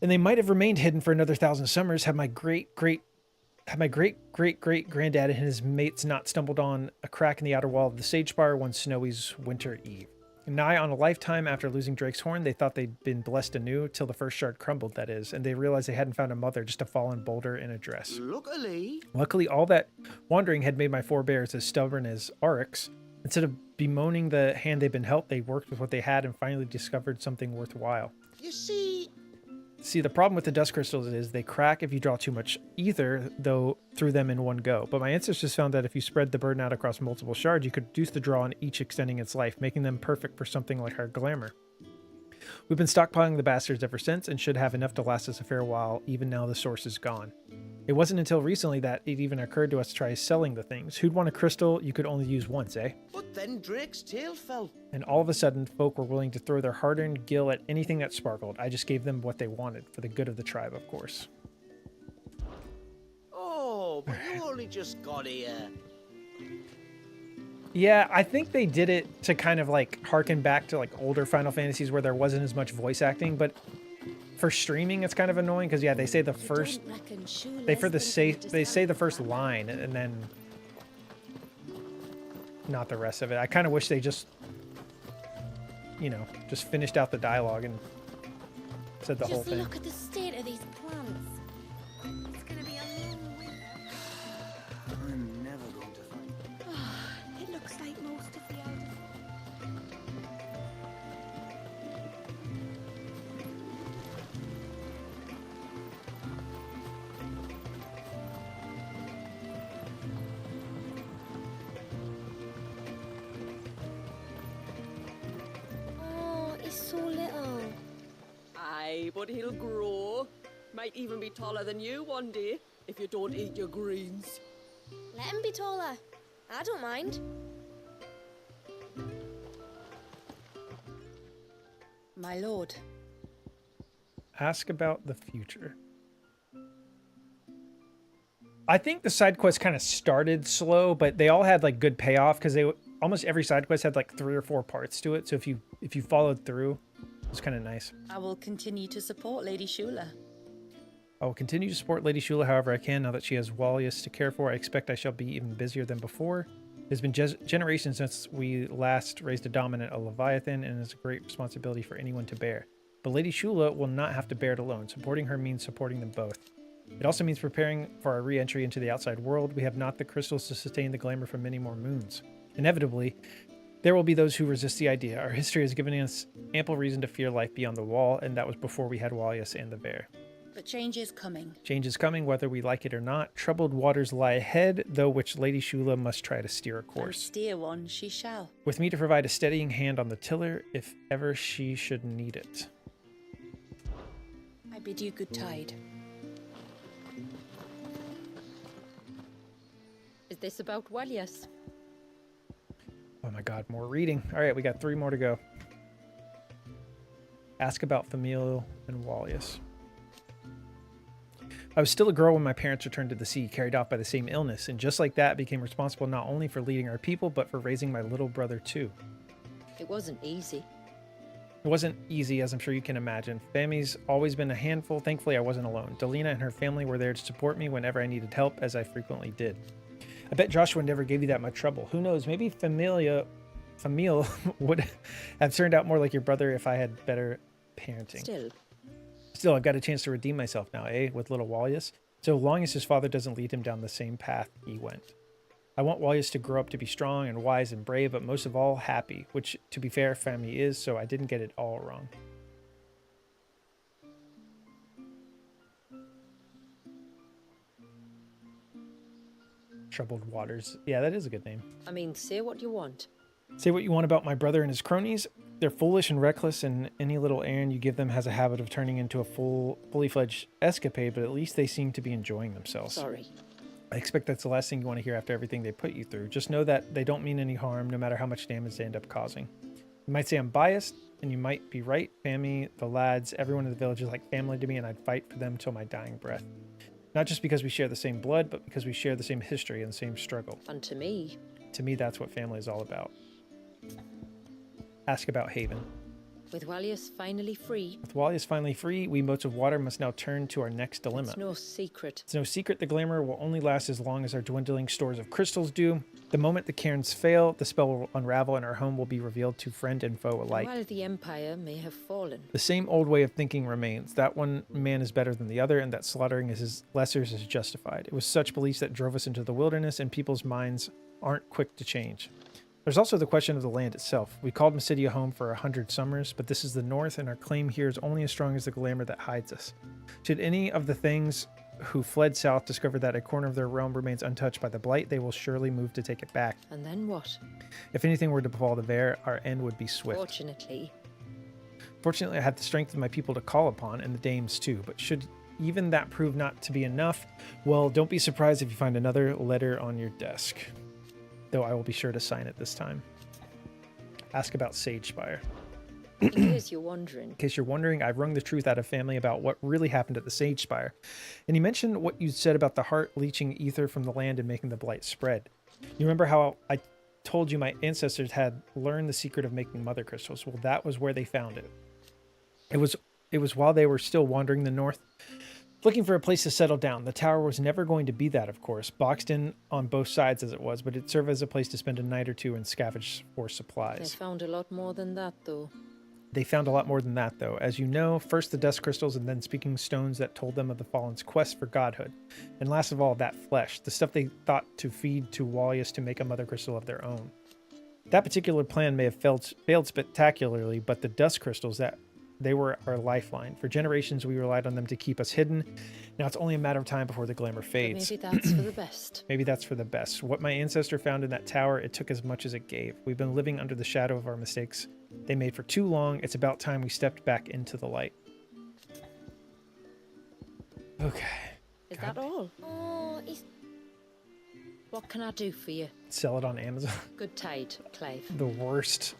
And they might have remained hidden for another 1,000 summers had my great-great-great-great-granddad and his mates not stumbled on a crack in the outer wall of the Sage Spire one snowy's winter eve. Nigh on a lifetime after losing Drake's Horn, they thought they'd been blessed anew, till the first shard crumbled, that is, and they realized they hadn't found a mother, just a fallen boulder in a dress. Luckily, all that wandering had made my forebears as stubborn as oryx. Instead of bemoaning the hand they'd been helped, they worked with what they had and finally discovered something worthwhile. You see... See, the problem with the dust crystals is they crack if you draw too much ether, though, through them in one go. But my ancestors found that if you spread the burden out across multiple shards, you could reduce the draw on each, extending its life, making them perfect for something like our glamour. We've been stockpiling the bastards ever since and should have enough to last us a fair while, even now the source is gone. It wasn't until recently that it even occurred to us to try selling the things. Who'd want a crystal you could only use once, eh? But then Drake's tail fell. And all of a sudden, folk were willing to throw their hard-earned gil at anything that sparkled. I just gave them what they wanted, for the good of the tribe, of course. Oh, but you only just got here. Yeah, I think they did it to kind of like harken back to like older Final Fantasies where there wasn't as much voice acting, but for streaming it's kind of annoying because yeah, they say the first they say the first line and then not the rest of it. I kind of wish they just just finished out the dialogue and said the whole thing. Just look at the state of these plants. It's gonna be a long winter. I'm never going to find. It looks like most of the elders. Oh, he's so little. Aye, but he'll grow. Might even be taller than you one day, if you don't eat your greens. Let him be taller. I don't mind. My lord. Ask about the future. I think the side quests kind of started slow, but they all had like good payoff because almost every side quest had like 3 or 4 parts to it. So if you followed through, it was kind of nice. I will continue to support Lady Shula. I will continue to support Lady Shula however I can now that she has Walyas to care for. I expect I shall be even busier than before. It's been generations since we last raised a dominant, a Leviathan, and it's a great responsibility for anyone to bear. But Lady Shula will not have to bear it alone. Supporting her means supporting them both. It also means preparing for our re-entry into the outside world. We have not the crystals to sustain the glamour for many more moons. Inevitably, there will be those who resist the idea. Our history has given us ample reason to fear life beyond the wall, and that was before we had Walyas and the bear. But change is coming. Change is coming, whether we like it or not. Troubled waters lie ahead, though which Lady Shula must try to steer a course. And steer one she shall. With me to provide a steadying hand on the tiller, if ever she should need it. I bid you good tide. Is this about Walyas? Oh my god, more reading. All right, we got 3 more to go. Ask about Familial and Walyas. I was still a girl when my parents returned to the sea, carried off by the same illness, and just like that became responsible not only for leading our people, but for raising my little brother too. It wasn't easy. It wasn't easy, as I'm sure you can imagine. Family's always been a handful. Thankfully, I wasn't alone. Delina and her family were there to support me whenever I needed help, as I frequently did. I bet Joshua never gave you that much trouble. Who knows, maybe Famil would have turned out more like your brother if I had better parenting. Still, I've got a chance to redeem myself now, eh? With little Walyas. So long as his father doesn't lead him down the same path he went. I want Walyas to grow up to be strong and wise and brave, but most of all, happy. Which, to be fair, family is, so I didn't get it all wrong. Troubled Waters. Yeah, that is a good name. I mean, say what you want. Say what you want about my brother and his cronies. They're foolish and reckless, and any little errand you give them has a habit of turning into a fully fledged escapade, but at least they seem to be enjoying themselves. Sorry. I expect that's the last thing you want to hear after everything they put you through. Just know that they don't mean any harm, no matter how much damage they end up causing. You might say I'm biased, and you might be right. Family, the lads, everyone in the village is like family to me, and I'd fight for them till my dying breath. Not just because we share the same blood, but because we share the same history and the same struggle. And to me, that's what family is all about. Ask about Haven. with Wallius finally free... With Wallius finally free, we Motes of Water must now turn to our next dilemma. It's no secret. It's no secret the glamour will only last as long as our dwindling stores of crystals do. The moment the cairns fail, the spell will unravel and our home will be revealed to friend and foe alike. While the Empire may have fallen, The same old way of thinking remains. That one man is better than the other, and that slaughtering his lessers is justified. It was such beliefs that drove us into the wilderness, and people's minds aren't quick to change. There's also the question of the land itself. We called Mysidia home for 100 summers, but this is the north, and our claim here is only as strong as the glamour that hides us. Should any of the things who fled south discover that a corner of their realm remains untouched by the blight, they will surely move to take it back. and then what? If anything were to befall the Vare, our end would be swift. Fortunately, I had the strength of my people to call upon, and the dames too, but should even that prove not to be enough, well, don't be surprised if you find another letter on your desk. Though I will be sure to sign it this time. Ask about Sagespire. In case you're wondering. In case you're wondering, I've wrung the truth out of family about what really happened at the Sagespire. And he mentioned what you said about the heart leeching ether from the land and making the blight spread. You remember how I told you my ancestors had learned the secret of making mother crystals? Well, that was where they found it. It was while they were still wandering the north, looking for a place to settle down. The tower was never going to be that, of course, boxed in on both sides as it was, but it served as a place to spend a night or two and scavenge for They supplies. found a lot more than that, though. They found a lot more than that, though. As you know, first the dust crystals and then speaking stones that told them of the Fallen's quest for godhood. And last of all, that flesh, the stuff they thought to feed to Wallius to make a mother crystal of their own. That particular plan may have failed spectacularly, but the dust crystals, they were our lifeline. For generations, we relied on them to keep us hidden. Now it's only a matter of time before the glamour fades. Maybe that's for the best. Maybe that's for the best. What my ancestor found in that tower, it took as much as it gave. We've been living under the shadow of our mistakes they made for too long. It's about time we stepped back into the light. Okay. Is that all? Oh, What can I do for you? Sell it on Amazon. Good tide, Clive. The worst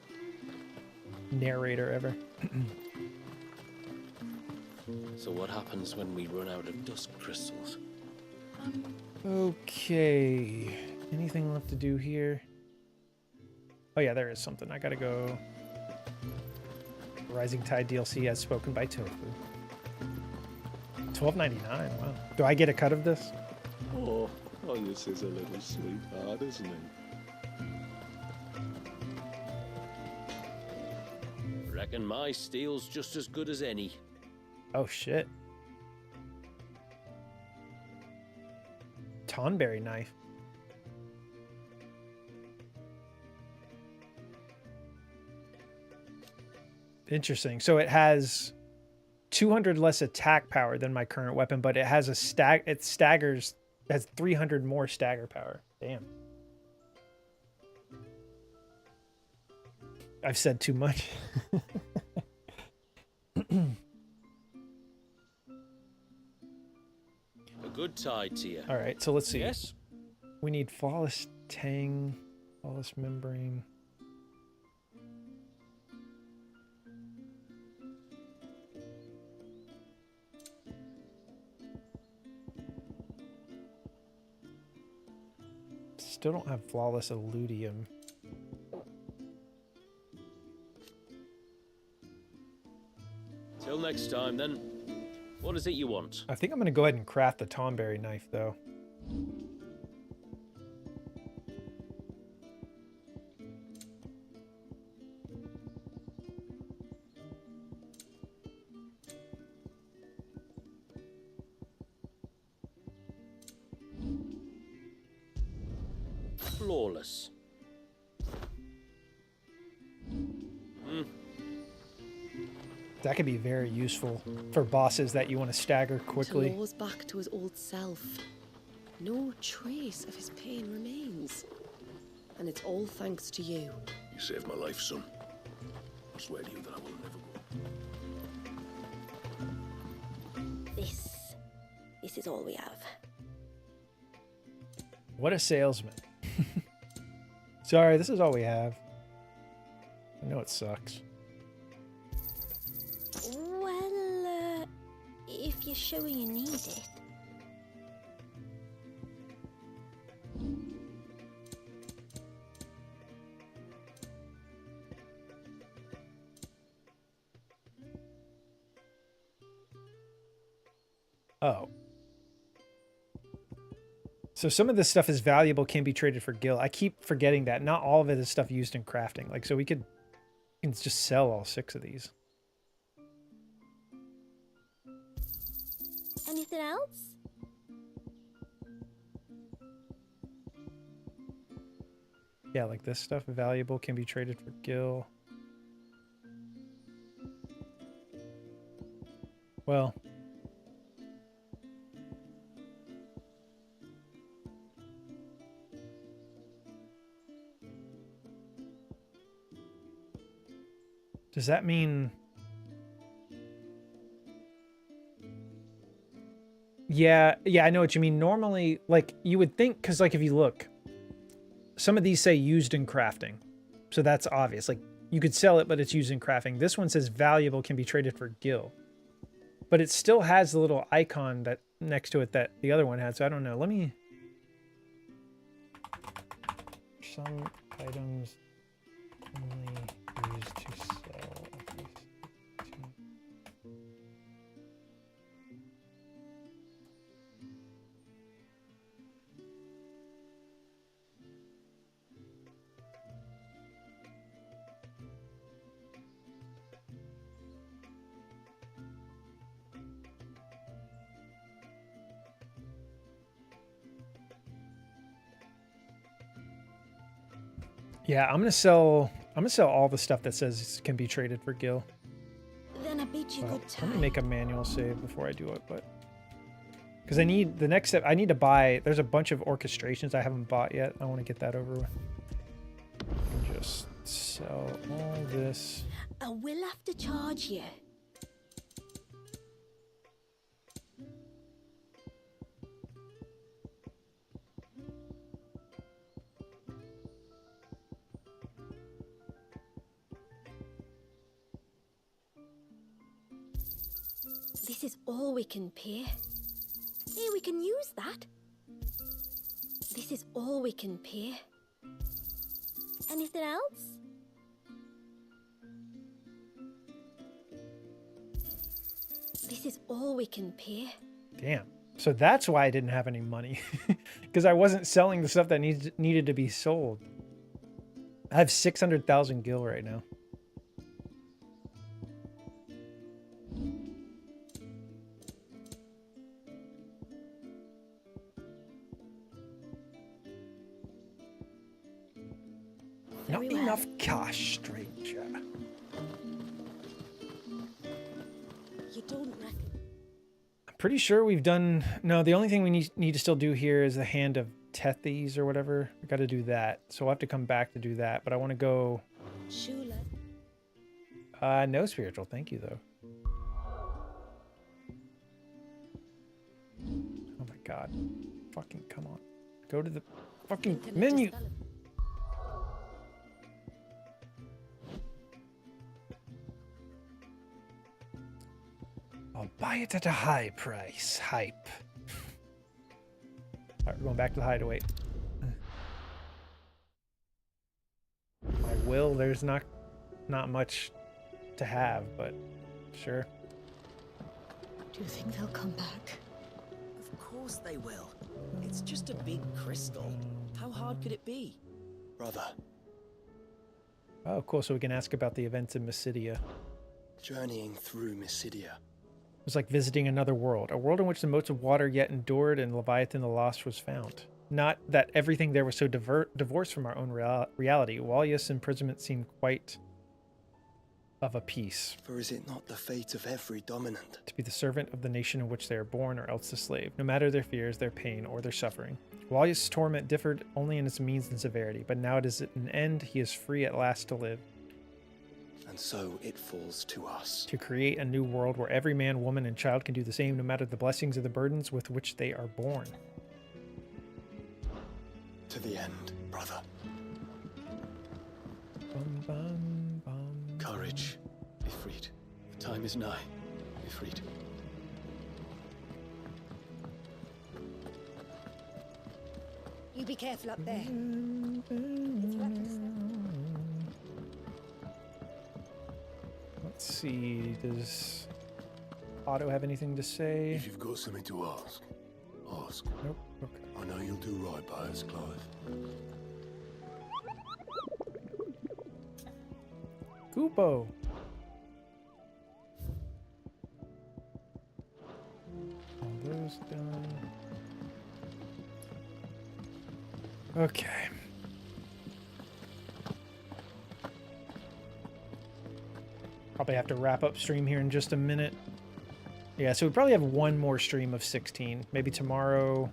narrator ever. So what happens when we run out of dust crystals? Okay. Anything left to do here? Oh yeah, there is something. I gotta go. Rising Tide DLC as spoken by Tofu. $12.99. Wow. Do I get a cut of this? Oh, this is a little sweetheart, isn't it? Reckon my steel's just as good as any. Oh shit. Tonberry knife. Interesting. So it has 200 less attack power than my current weapon, but it has it staggers, has 300 more stagger power. Damn. I've said too much. A good tide to you. All right, so let's see. Yes? We need flawless tang, flawless membrane. Still don't have flawless eludium. Till next time, then. What is it you want? I think I'm going to go ahead and craft the Tonberry knife, though. Flawless. That could be very useful for bosses that you want to stagger quickly. To Law's back to his old self. No trace of his pain remains. And it's all thanks to you. You saved my life, son. I swear to you that I will never go. This is all we have. What a salesman. Sorry, this is all we have. I know it sucks. Well, if you're sure you need it. Oh. So some of this stuff is valuable, can be traded for gil. I keep forgetting that. Not all of it is stuff used in crafting. Like, so we can just sell all 6 of these. Anything else? Yeah, like this stuff, valuable, can be traded for gil. Well. Does that mean... Yeah, I know what you mean. Normally, like, you would think, because, like, if you look, some of these say used in crafting. So that's obvious. Like, you could sell it, but it's used in crafting. This one says valuable, can be traded for gil. But it still has the little icon that next to it that the other one had. So I don't know. Let me... Some items only used to sell. Yeah, I'm gonna sell all the stuff that says can be traded for gil. Then I bid you good Let time. me make a manual save before I do it, but because I need the next step, I need to buy. There's a bunch of orchestrations I haven't bought yet. I want to get that over with. And just sell all this. I will have to charge you. This is all we can pay. Here, we can use that. This is all we can pay. Anything else? This is all we can pay. Damn. So that's why I didn't have any money, because I wasn't selling the stuff that needed to be sold. I have 600,000 gil right now. Not enough cash, stranger. You don't reckon? I'm pretty sure we've done... No, the only thing we need to still do here is the Hand of Tethys or whatever. I got to do that. So we'll have to come back to do that. But I want to go... Shula. No spiritual. Thank you, though. Oh my god. Fucking come on. Go to the fucking menu. I'll buy it at a high price. Hype. Alright, we're going back to the hideaway. My will, there's not much to have, but sure. Do you think they'll come back? Of course they will. It's just a big crystal. How hard could it be? Brother, Oh, cool. So we can ask about the events in Mysidia. journeying through Mysidia. It was like visiting another world, a world in which the moats of water yet endured and Leviathan the Lost was found. Not that everything there was so divorced from our own reality. Wallius' imprisonment seemed quite of a peace. For is it not the fate of every dominant? To be the servant of the nation in which they are born, or else the slave, no matter their fears, their pain, or their suffering. Walius' torment differed only in its means and severity, but now it is at an end. He is free at last to live. And so it falls to us. To create a new world where every man, woman, and child can do the same, no matter the blessings or the burdens with which they are born. To the end, brother. Bum, bum, bum. Courage. Ifrit. The time is nigh. Ifrit. You be careful up there. It's reckless. Let's see, does Otto have anything to say? If you've got something to ask, ask. Nope. Okay. I know you'll do right by us, Clive. Kupo. All those done. Okay. Probably have to wrap up stream here in just a minute. Yeah, so we probably have one more stream of 16. Maybe tomorrow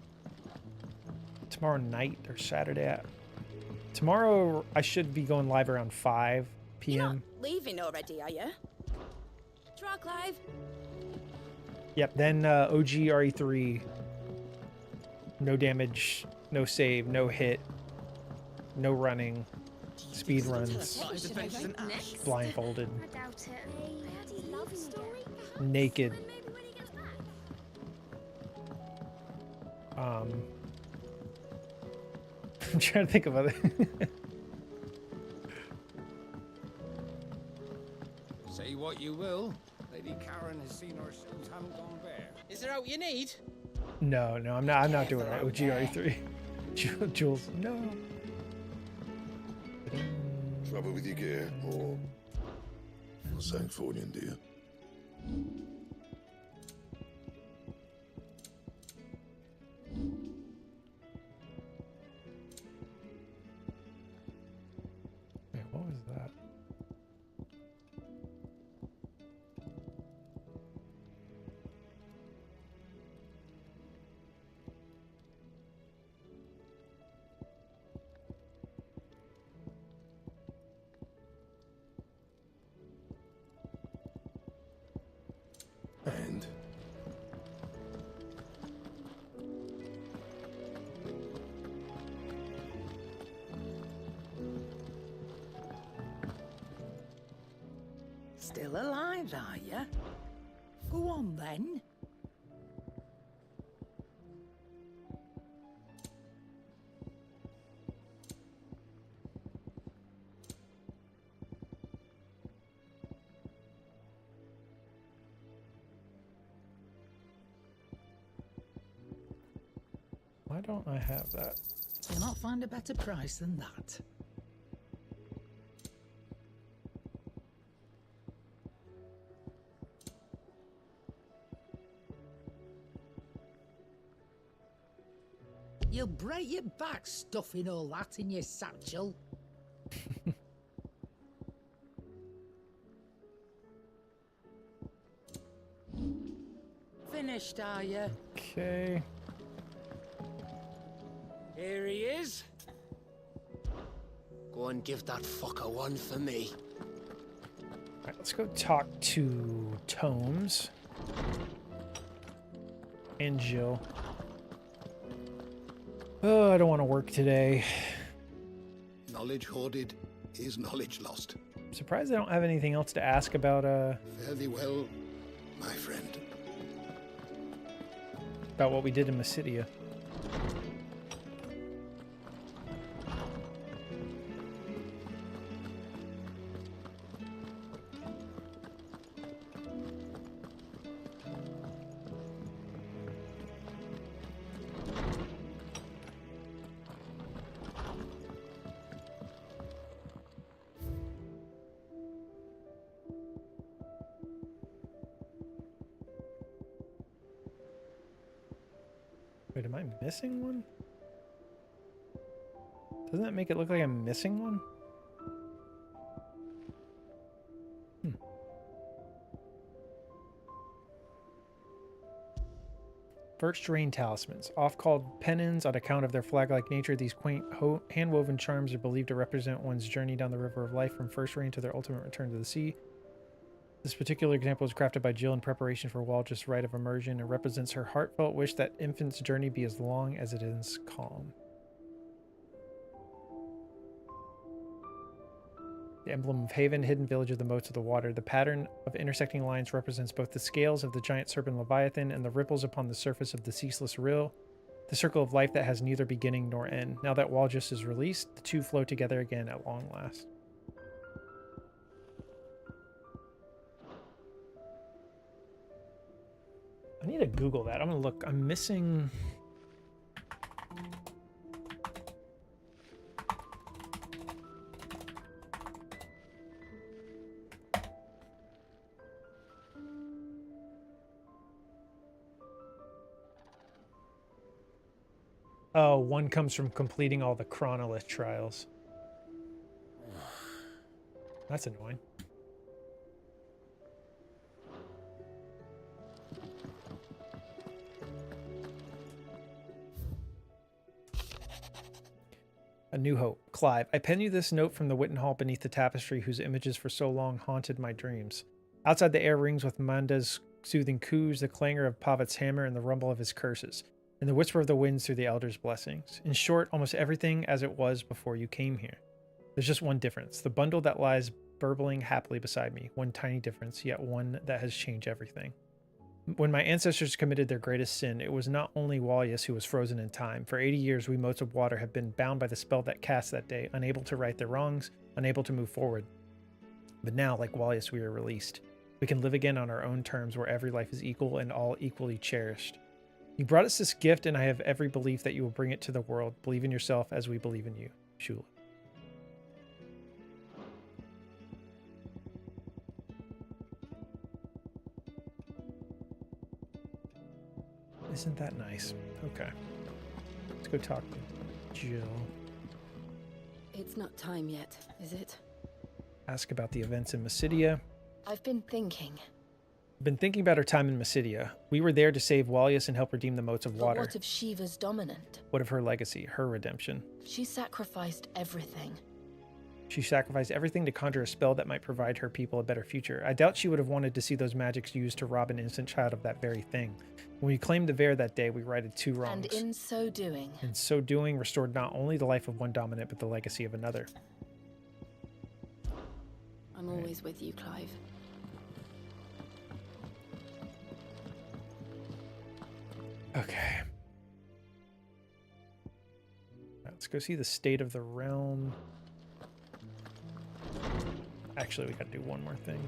night or Saturday. Tomorrow I should be going live around 5 p.m. You're not leaving already, are you? Draw, Clive. Yep, then OG RE3. No damage, no save, no hit, no running, speed runs, blindfolded, I doubt it. Love story, naked. I'm trying to think of other. Say what you will, Lady Karen has seen our shows haven't gone bare. Is there out you need? No, I'm not doing that. OG RE3. Jules, no. Trouble with your gear, or something for you, dear? Wait, what was that? And Still alive, are you? Go on then. Why don't I have that? You'll not find a better price than that. You'll break your back stuffing all that in your satchel. Finished, are you? Okay. Here he is. Go and give that fucker one for me. Alright, let's go talk to Tomes and Jill. Oh, I don't want to work today. knowledge hoarded is knowledge lost. I'm surprised I don't have anything else to ask about Fare thee well, my friend. about what we did in Mysidia. Wait, am I missing one? Doesn't that make it look like I'm missing one? Hmm. First Rain Talismans. Oft called pennons on account of their flag-like nature, these quaint hand-woven charms are believed to represent one's journey down the river of life from first rain to their ultimate return to the sea. This particular example was crafted by Jill in preparation for Waldra's rite of immersion and represents her heartfelt wish that infant's journey be as long as it is calm. The emblem of Haven, hidden village of the moats of the water. The pattern of intersecting lines represents both the scales of the giant serpent Leviathan and the ripples upon the surface of the ceaseless rill, the circle of life that has neither beginning nor end. Now that Waldrus is released, the two flow together again at long last. I need to Google that. I'm gonna look. I'm missing... Oh, one comes from completing all the Chronolith trials. That's annoying. A New Hope. Clive, I pen you this note from the Witten Hall beneath the tapestry whose images for so long haunted my dreams. Outside the air rings with Manda's soothing coos, the clangor of Pavet's hammer, and the rumble of his curses, and the whisper of the winds through the Elder's blessings. In short, almost everything as it was before you came here. There's just one difference. The bundle that lies burbling happily beside me. One tiny difference, yet one that has changed everything. When my ancestors committed their greatest sin, it was not only Wallius who was frozen in time. For 80 years, we motes of water have been bound by the spell that cast that day, unable to right their wrongs, unable to move forward. But now, like Wallius, we are released. We can live again on our own terms where every life is equal and all equally cherished. You brought us this gift, and I have every belief that you will bring it to the world. Believe in yourself as we believe in you. Shula. Isn't that nice? Okay. Let's go talk to Jill. It's not time yet, is it? Ask about the events in Mysidia. I've been thinking. Been thinking about our time in Mysidia. We were there to save Wallius and help redeem the moats of water. But what of Shiva's dominant? What of her legacy, her redemption? She sacrificed everything. She sacrificed everything to conjure a spell that might provide her people a better future. I doubt she would have wanted to see those magics used to rob an innocent child of that very thing. When we claimed the Vare that day, we righted two wrongs. And in so doing, restored not only the life of one dominant, but the legacy of another. I'm always with you, Clive. Okay. Let's go see the state of the realm. Actually, we gotta do one more thing.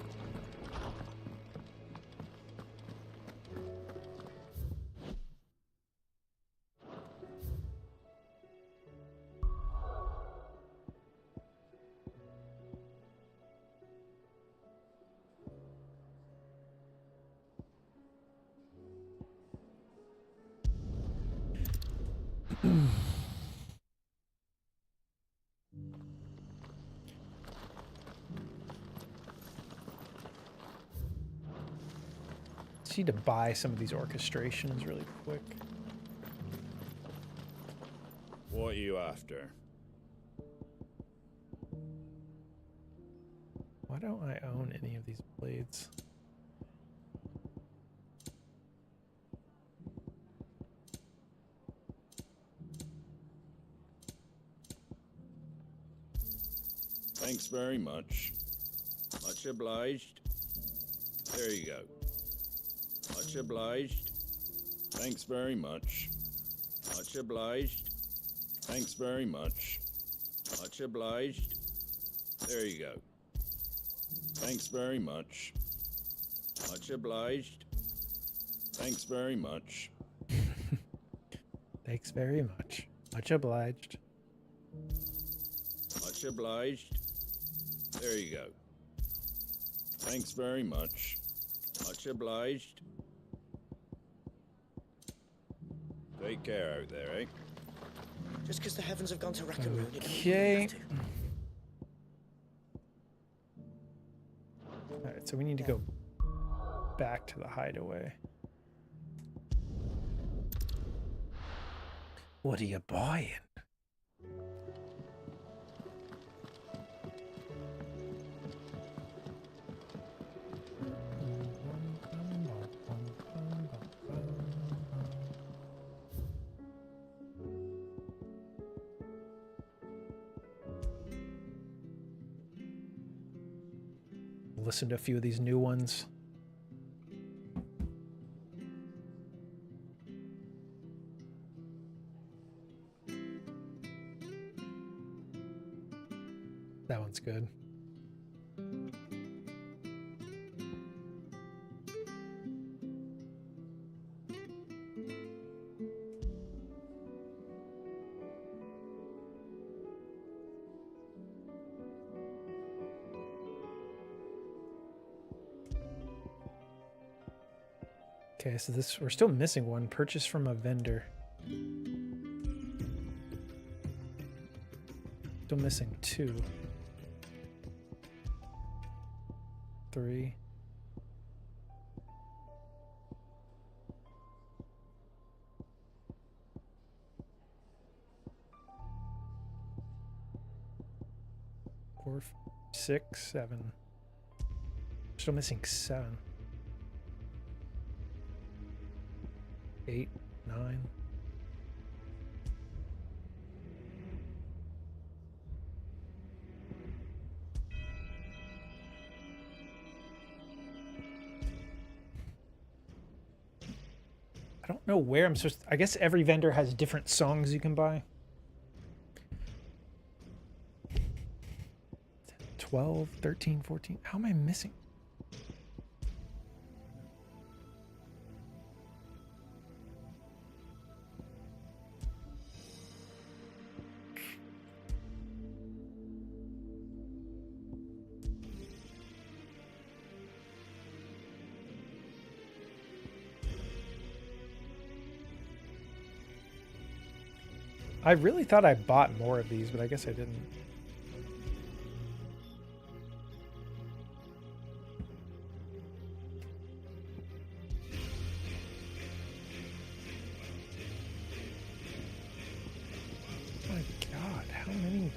Need to buy some of these orchestrations really quick. What are you after? Why don't I own any of these blades? Thanks very much. Much obliged. There you go. Much obliged. Thanks very much. Much obliged. Thanks very much. Much obliged. There you go. Thanks very much. Much obliged. Thanks very much. Thanks very much. Much obliged. Much obliged. There you go. Thanks very much. Much obliged. Take care out there, eh? Just because the heavens have gone to rack and ruin it. Okay. Alright, so we need to go back to the hideaway. What are you buying? Listen to a few of these new ones. That one's good. Okay, so this, we're still missing one. Purchase from a vendor. Still missing 2. 3. Four, 6, 7. Still missing 7. 8, 9. I don't know where I'm supposed to, I guess every vendor has different songs you can buy. 12, 13, 14. How am I missing? I really thought I bought more of these, but I guess I didn't. Oh my God, how many?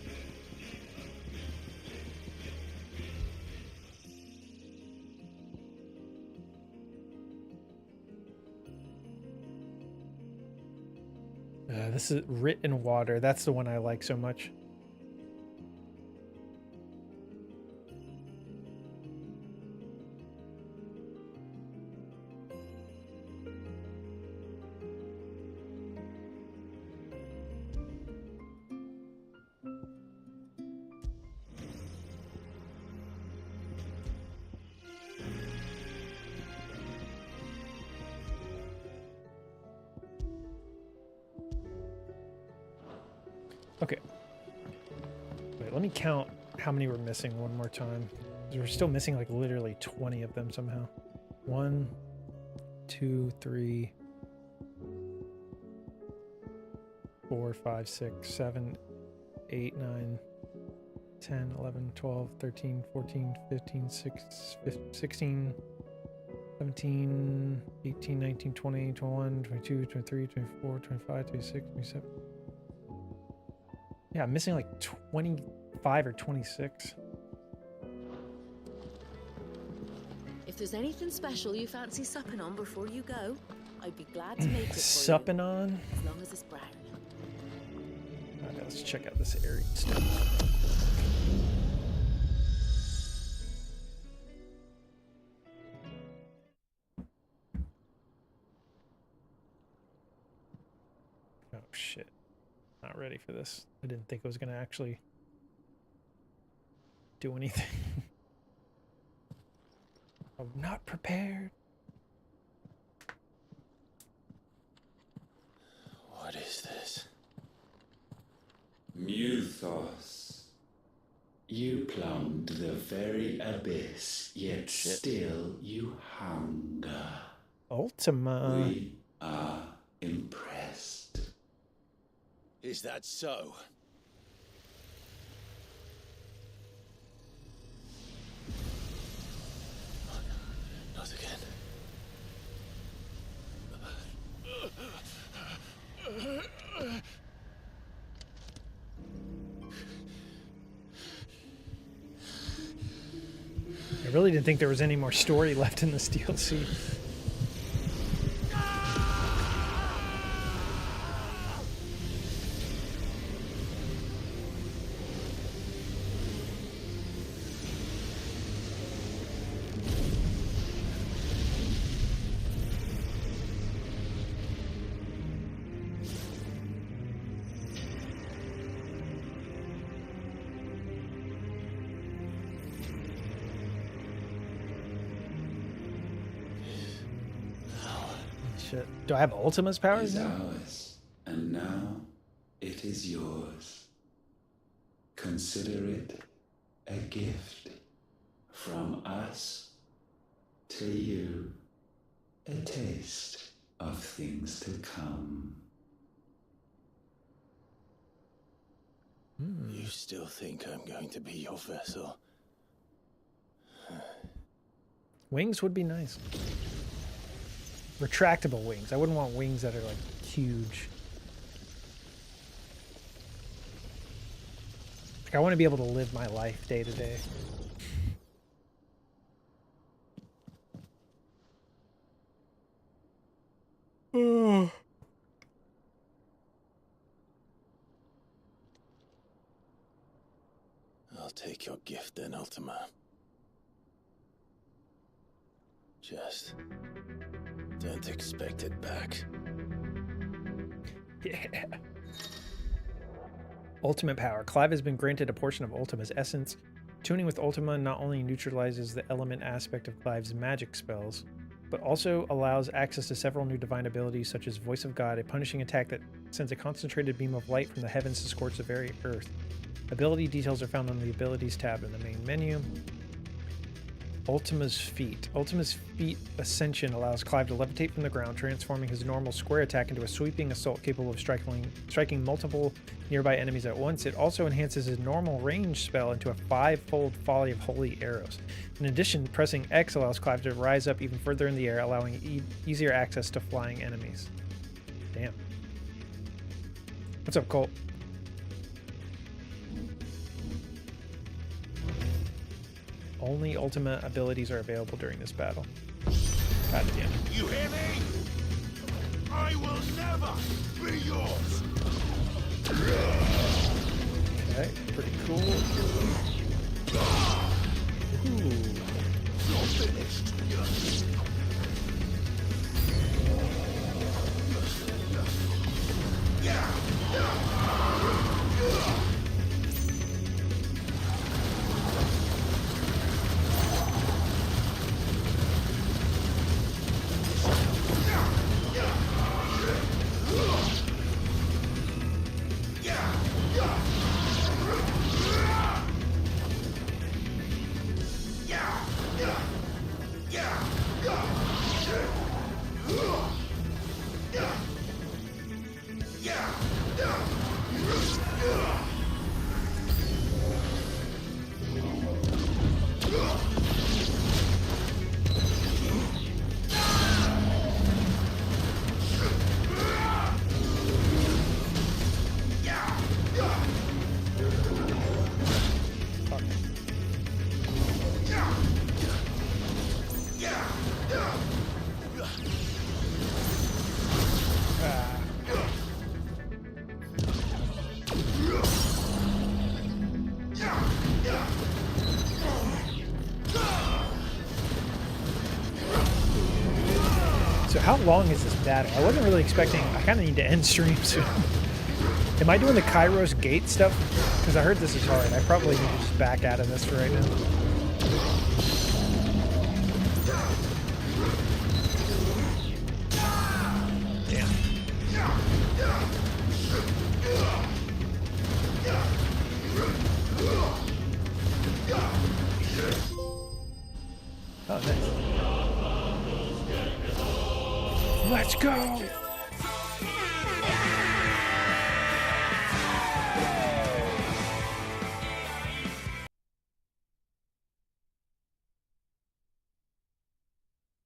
This is Writ in Water. That's the one I like so much. Okay. Wait, let me count how many we're missing one more time. 'Cause we're still missing like literally 20 of them somehow. 1, 2, 3, 4, 5, 6, 7, 8, 9, 10, 11, 12, 13, 14, 15, 16, 17, 18, 19, 20, 21, 22, 23, 24, 25, 26, 27. Yeah, I'm missing like 25 or 26. If there's anything special you fancy supping on before you go, I'd be glad to make it for Supping on? you, as long as it's brown. Okay, let's check out this area stuff. Oh shit. Not ready for this. I didn't think it was going to actually do anything. I'm not prepared. What is this? Muthos. You plumbed the very abyss, yet still you hunger. Ultima. We are impressed. Is that so? Not again. really didn't think there was any more story left in this DLC. Shit. Do I have Ultima's powers Is now? ours, and now it is yours. Consider it a gift from us to you, a taste of things to come. You still think I'm going to be your vessel? Wings would be nice. Retractable wings. I wouldn't want wings that are like huge. Like I want to be able to live my life day to day. I'll take your gift then, Ultima. Just don't expect it back. Yeah. Ultimate power. Clive has been granted a portion of Ultima's essence. Tuning with Ultima not only neutralizes the element aspect of Clive's magic spells, but also allows access to several new divine abilities such as Voice of God, a punishing attack that sends a concentrated beam of light from the heavens to scorch the very earth. Ability details are found on the Abilities tab in the main menu. Ultima's Feat. Ultima's Feat Ascension allows Clive to levitate from the ground, transforming his normal square attack into a sweeping assault capable of striking multiple nearby enemies at once. It also enhances his normal range spell into a 5-fold volley of holy arrows. In addition, pressing X allows Clive to rise up even further in the air, allowing easier access to flying enemies. Damn. What's up, Colt? Only Ultima abilities are available during this battle. God damn it. You hear me? I will never be yours. Okay, pretty cool. Ooh. You're finished. So how long is this battle? I wasn't really expecting. I kind of need to end stream soon. Am I doing the Kairos gate stuff? Because I heard this is hard. I probably need to just back out of this for right now. Damn. Oh, nice. Let's go!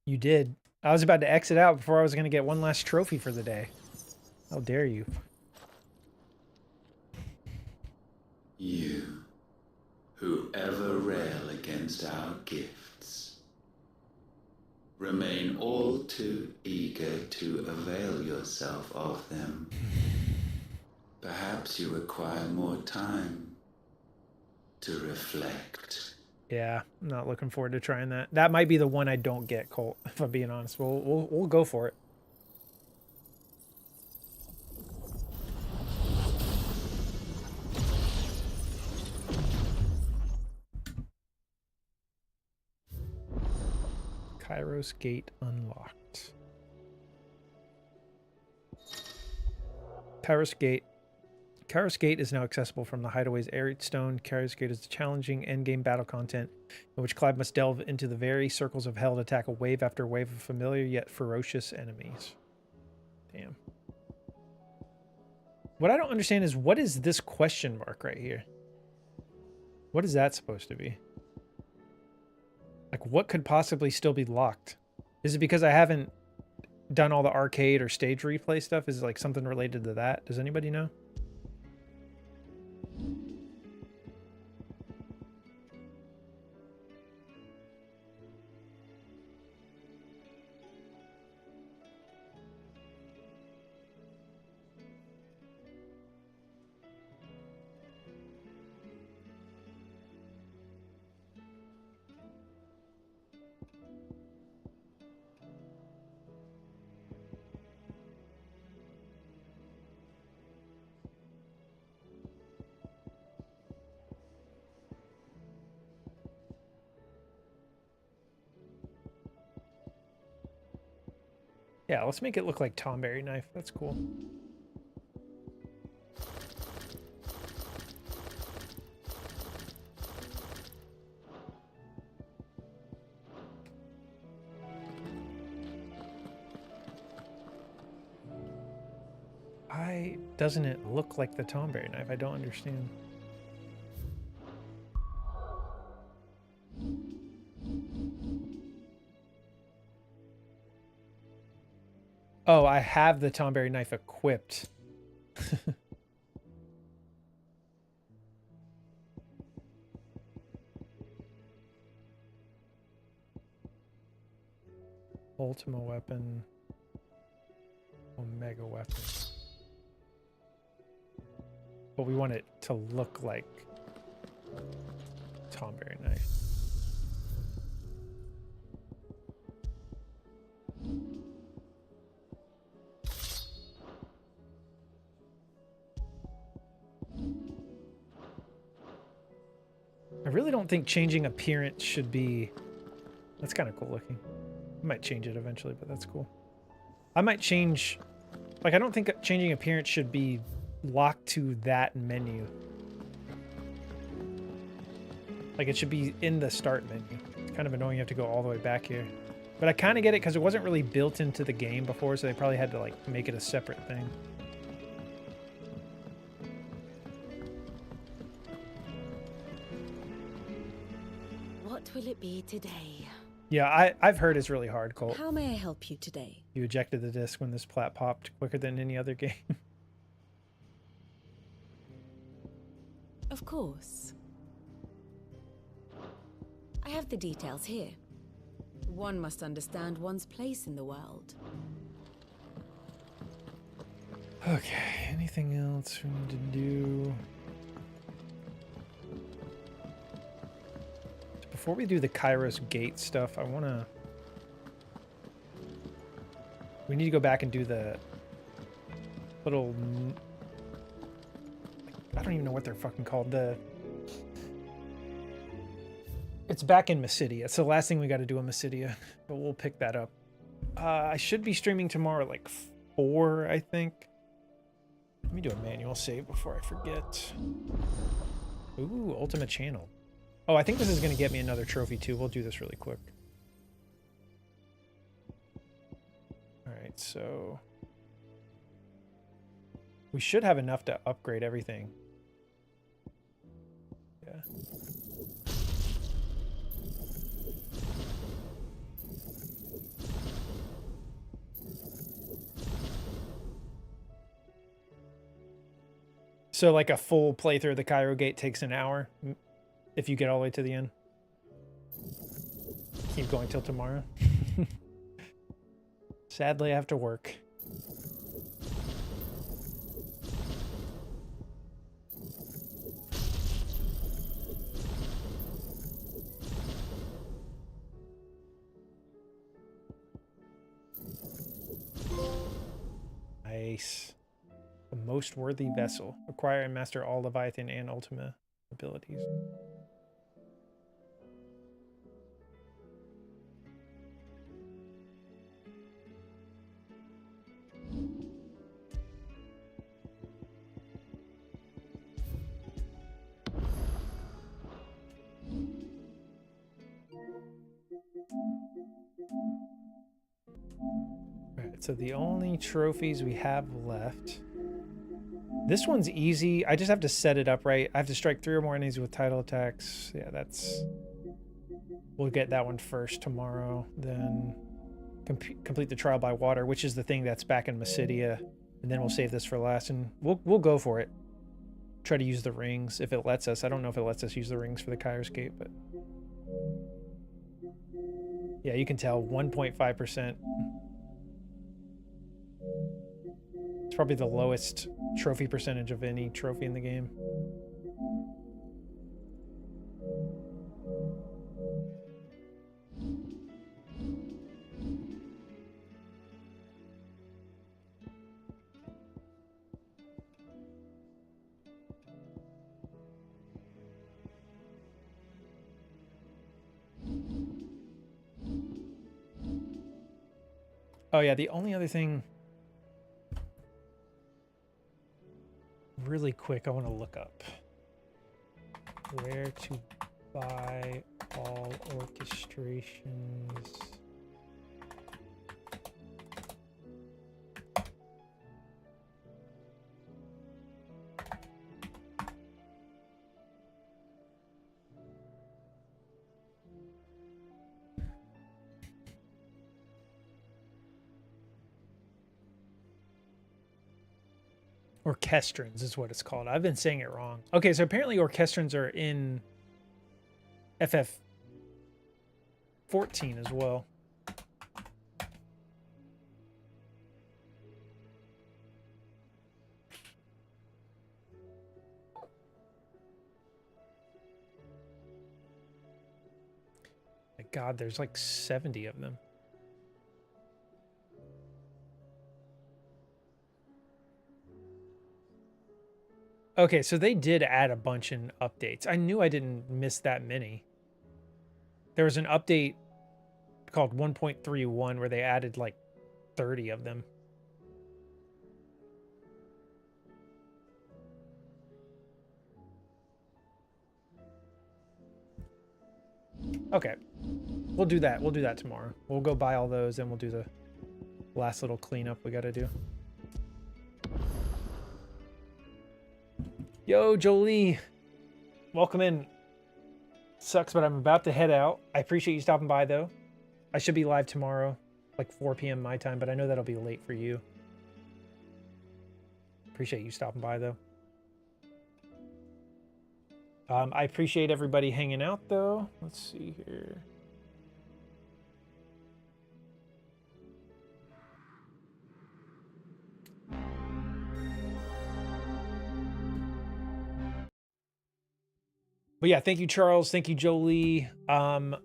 You did. I was about to exit out before I was going to get one last trophy for the day. How dare you? You, who ever rail against our gifts, remain all too eager to avail yourself of them. Perhaps you require more time to reflect. Yeah, I'm not looking forward to trying that. That might be the one I don't get, Colt, if I'm being honest. We'll go for it. Kairos Gate unlocked. Kairos Gate. Kairos Gate is now accessible from the Hideaway's Arid Stone. Kairos Gate is challenging endgame battle content in which Clive must delve into the very circles of hell to tackle wave after wave of familiar yet ferocious enemies. Damn. What I don't understand is, what is this question mark right here? What is that supposed to be? Like, what could possibly still be locked? Is it because I haven't done all the arcade or stage replay stuff? Is it like something related to that? Does anybody know? Yeah, let's make it look like Tomberry knife. That's cool. Doesn't it look like the Tomberry knife? I don't understand. Oh, I have the Tomberry knife equipped. Ultima weapon. Omega weapon. But we want it to look like Tomberry knife. I really don't think changing appearance should be... That's kind of cool looking. I might change it eventually, but that's cool. I might change... Like, I don't think changing appearance should be locked to that menu. Like, it should be in the start menu. It's kind of annoying you have to go all the way back here. But I kind of get it because it wasn't really built into the game before, so they probably had to, like, make it a separate thing. What will it be today? Yeah, I've heard it's really hard, Colt. How may I help you today? You ejected the disc when this plat popped quicker than any other game. Of course. I have the details here. One must understand one's place in the world. Okay, anything else we need to do? Before we do the Kairos Gate stuff, I want to... We need to go back and do the little... I don't even know what they're fucking called. It's back in Mysidia. It's the last thing we got to do in Mysidia, but we'll pick that up. I should be streaming tomorrow at like 4, I think. Let me do a manual save before I forget. Ooh, Ultima Channel. Oh, I think this is going to get me another trophy too. We'll do this really quick. All right, so we should have enough to upgrade everything. Yeah. So like a full playthrough of the Cairo Gate takes an hour if you get all the way to the end. Keep going till tomorrow. Sadly, I have to work. Nice. The most worthy vessel. Acquire and master all Leviathan and Ultima abilities. Alright, so the only trophies we have left. This one's easy. I just have to set it up right. I have to strike 3 or more enemies with title attacks. Yeah, that's... We'll get that one first tomorrow. Then complete the trial by water, which is the thing that's back in Mysidia. And then we'll save this for last, and we'll go for it. Try to use the rings if it lets us. I don't know if it lets us use the rings for the Kairos Gate, but... Yeah, you can tell 1.5%. It's probably the lowest trophy percentage of any trophy in the game. Oh yeah, the only other thing really quick I want to look up where to buy all orchestrations. Orchestrons is what it's called. I've been saying it wrong. Okay, so apparently orchestrons are in FF14 as well. My God, there's like 70 of them. Okay, so they did add a bunch in updates. I knew I didn't miss that many. There was an update called 1.31 where they added like 30 of them. Okay, we'll do that. We'll do that tomorrow. We'll go buy all those and we'll do the last little cleanup we got to do. Yo, Jolie, welcome in. Sucks, but I'm about to head out. I appreciate you stopping by, though. I should be live tomorrow, like 4 p.m. my time, but I know that'll be late for you. Appreciate you stopping by, though. I appreciate everybody hanging out, though. Let's see here. But yeah, thank you, Charles. Thank you, Jolie.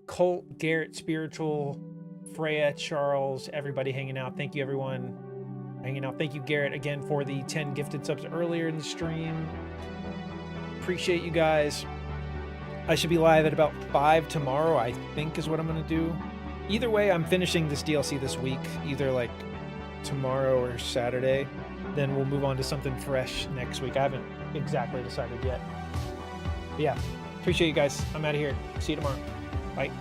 Colt, Garrett, Spiritual, Freya, Charles, everybody hanging out. Thank you, everyone hanging out. Thank you, Garrett, again, for the 10 gifted subs earlier in the stream. Appreciate you guys. I should be live at about 5 tomorrow, I think is what I'm going to do. Either way, I'm finishing this DLC this week, either like tomorrow or Saturday. Then we'll move on to something fresh next week. I haven't exactly decided yet. But yeah. Appreciate you guys. I'm out of here. See you tomorrow. Bye.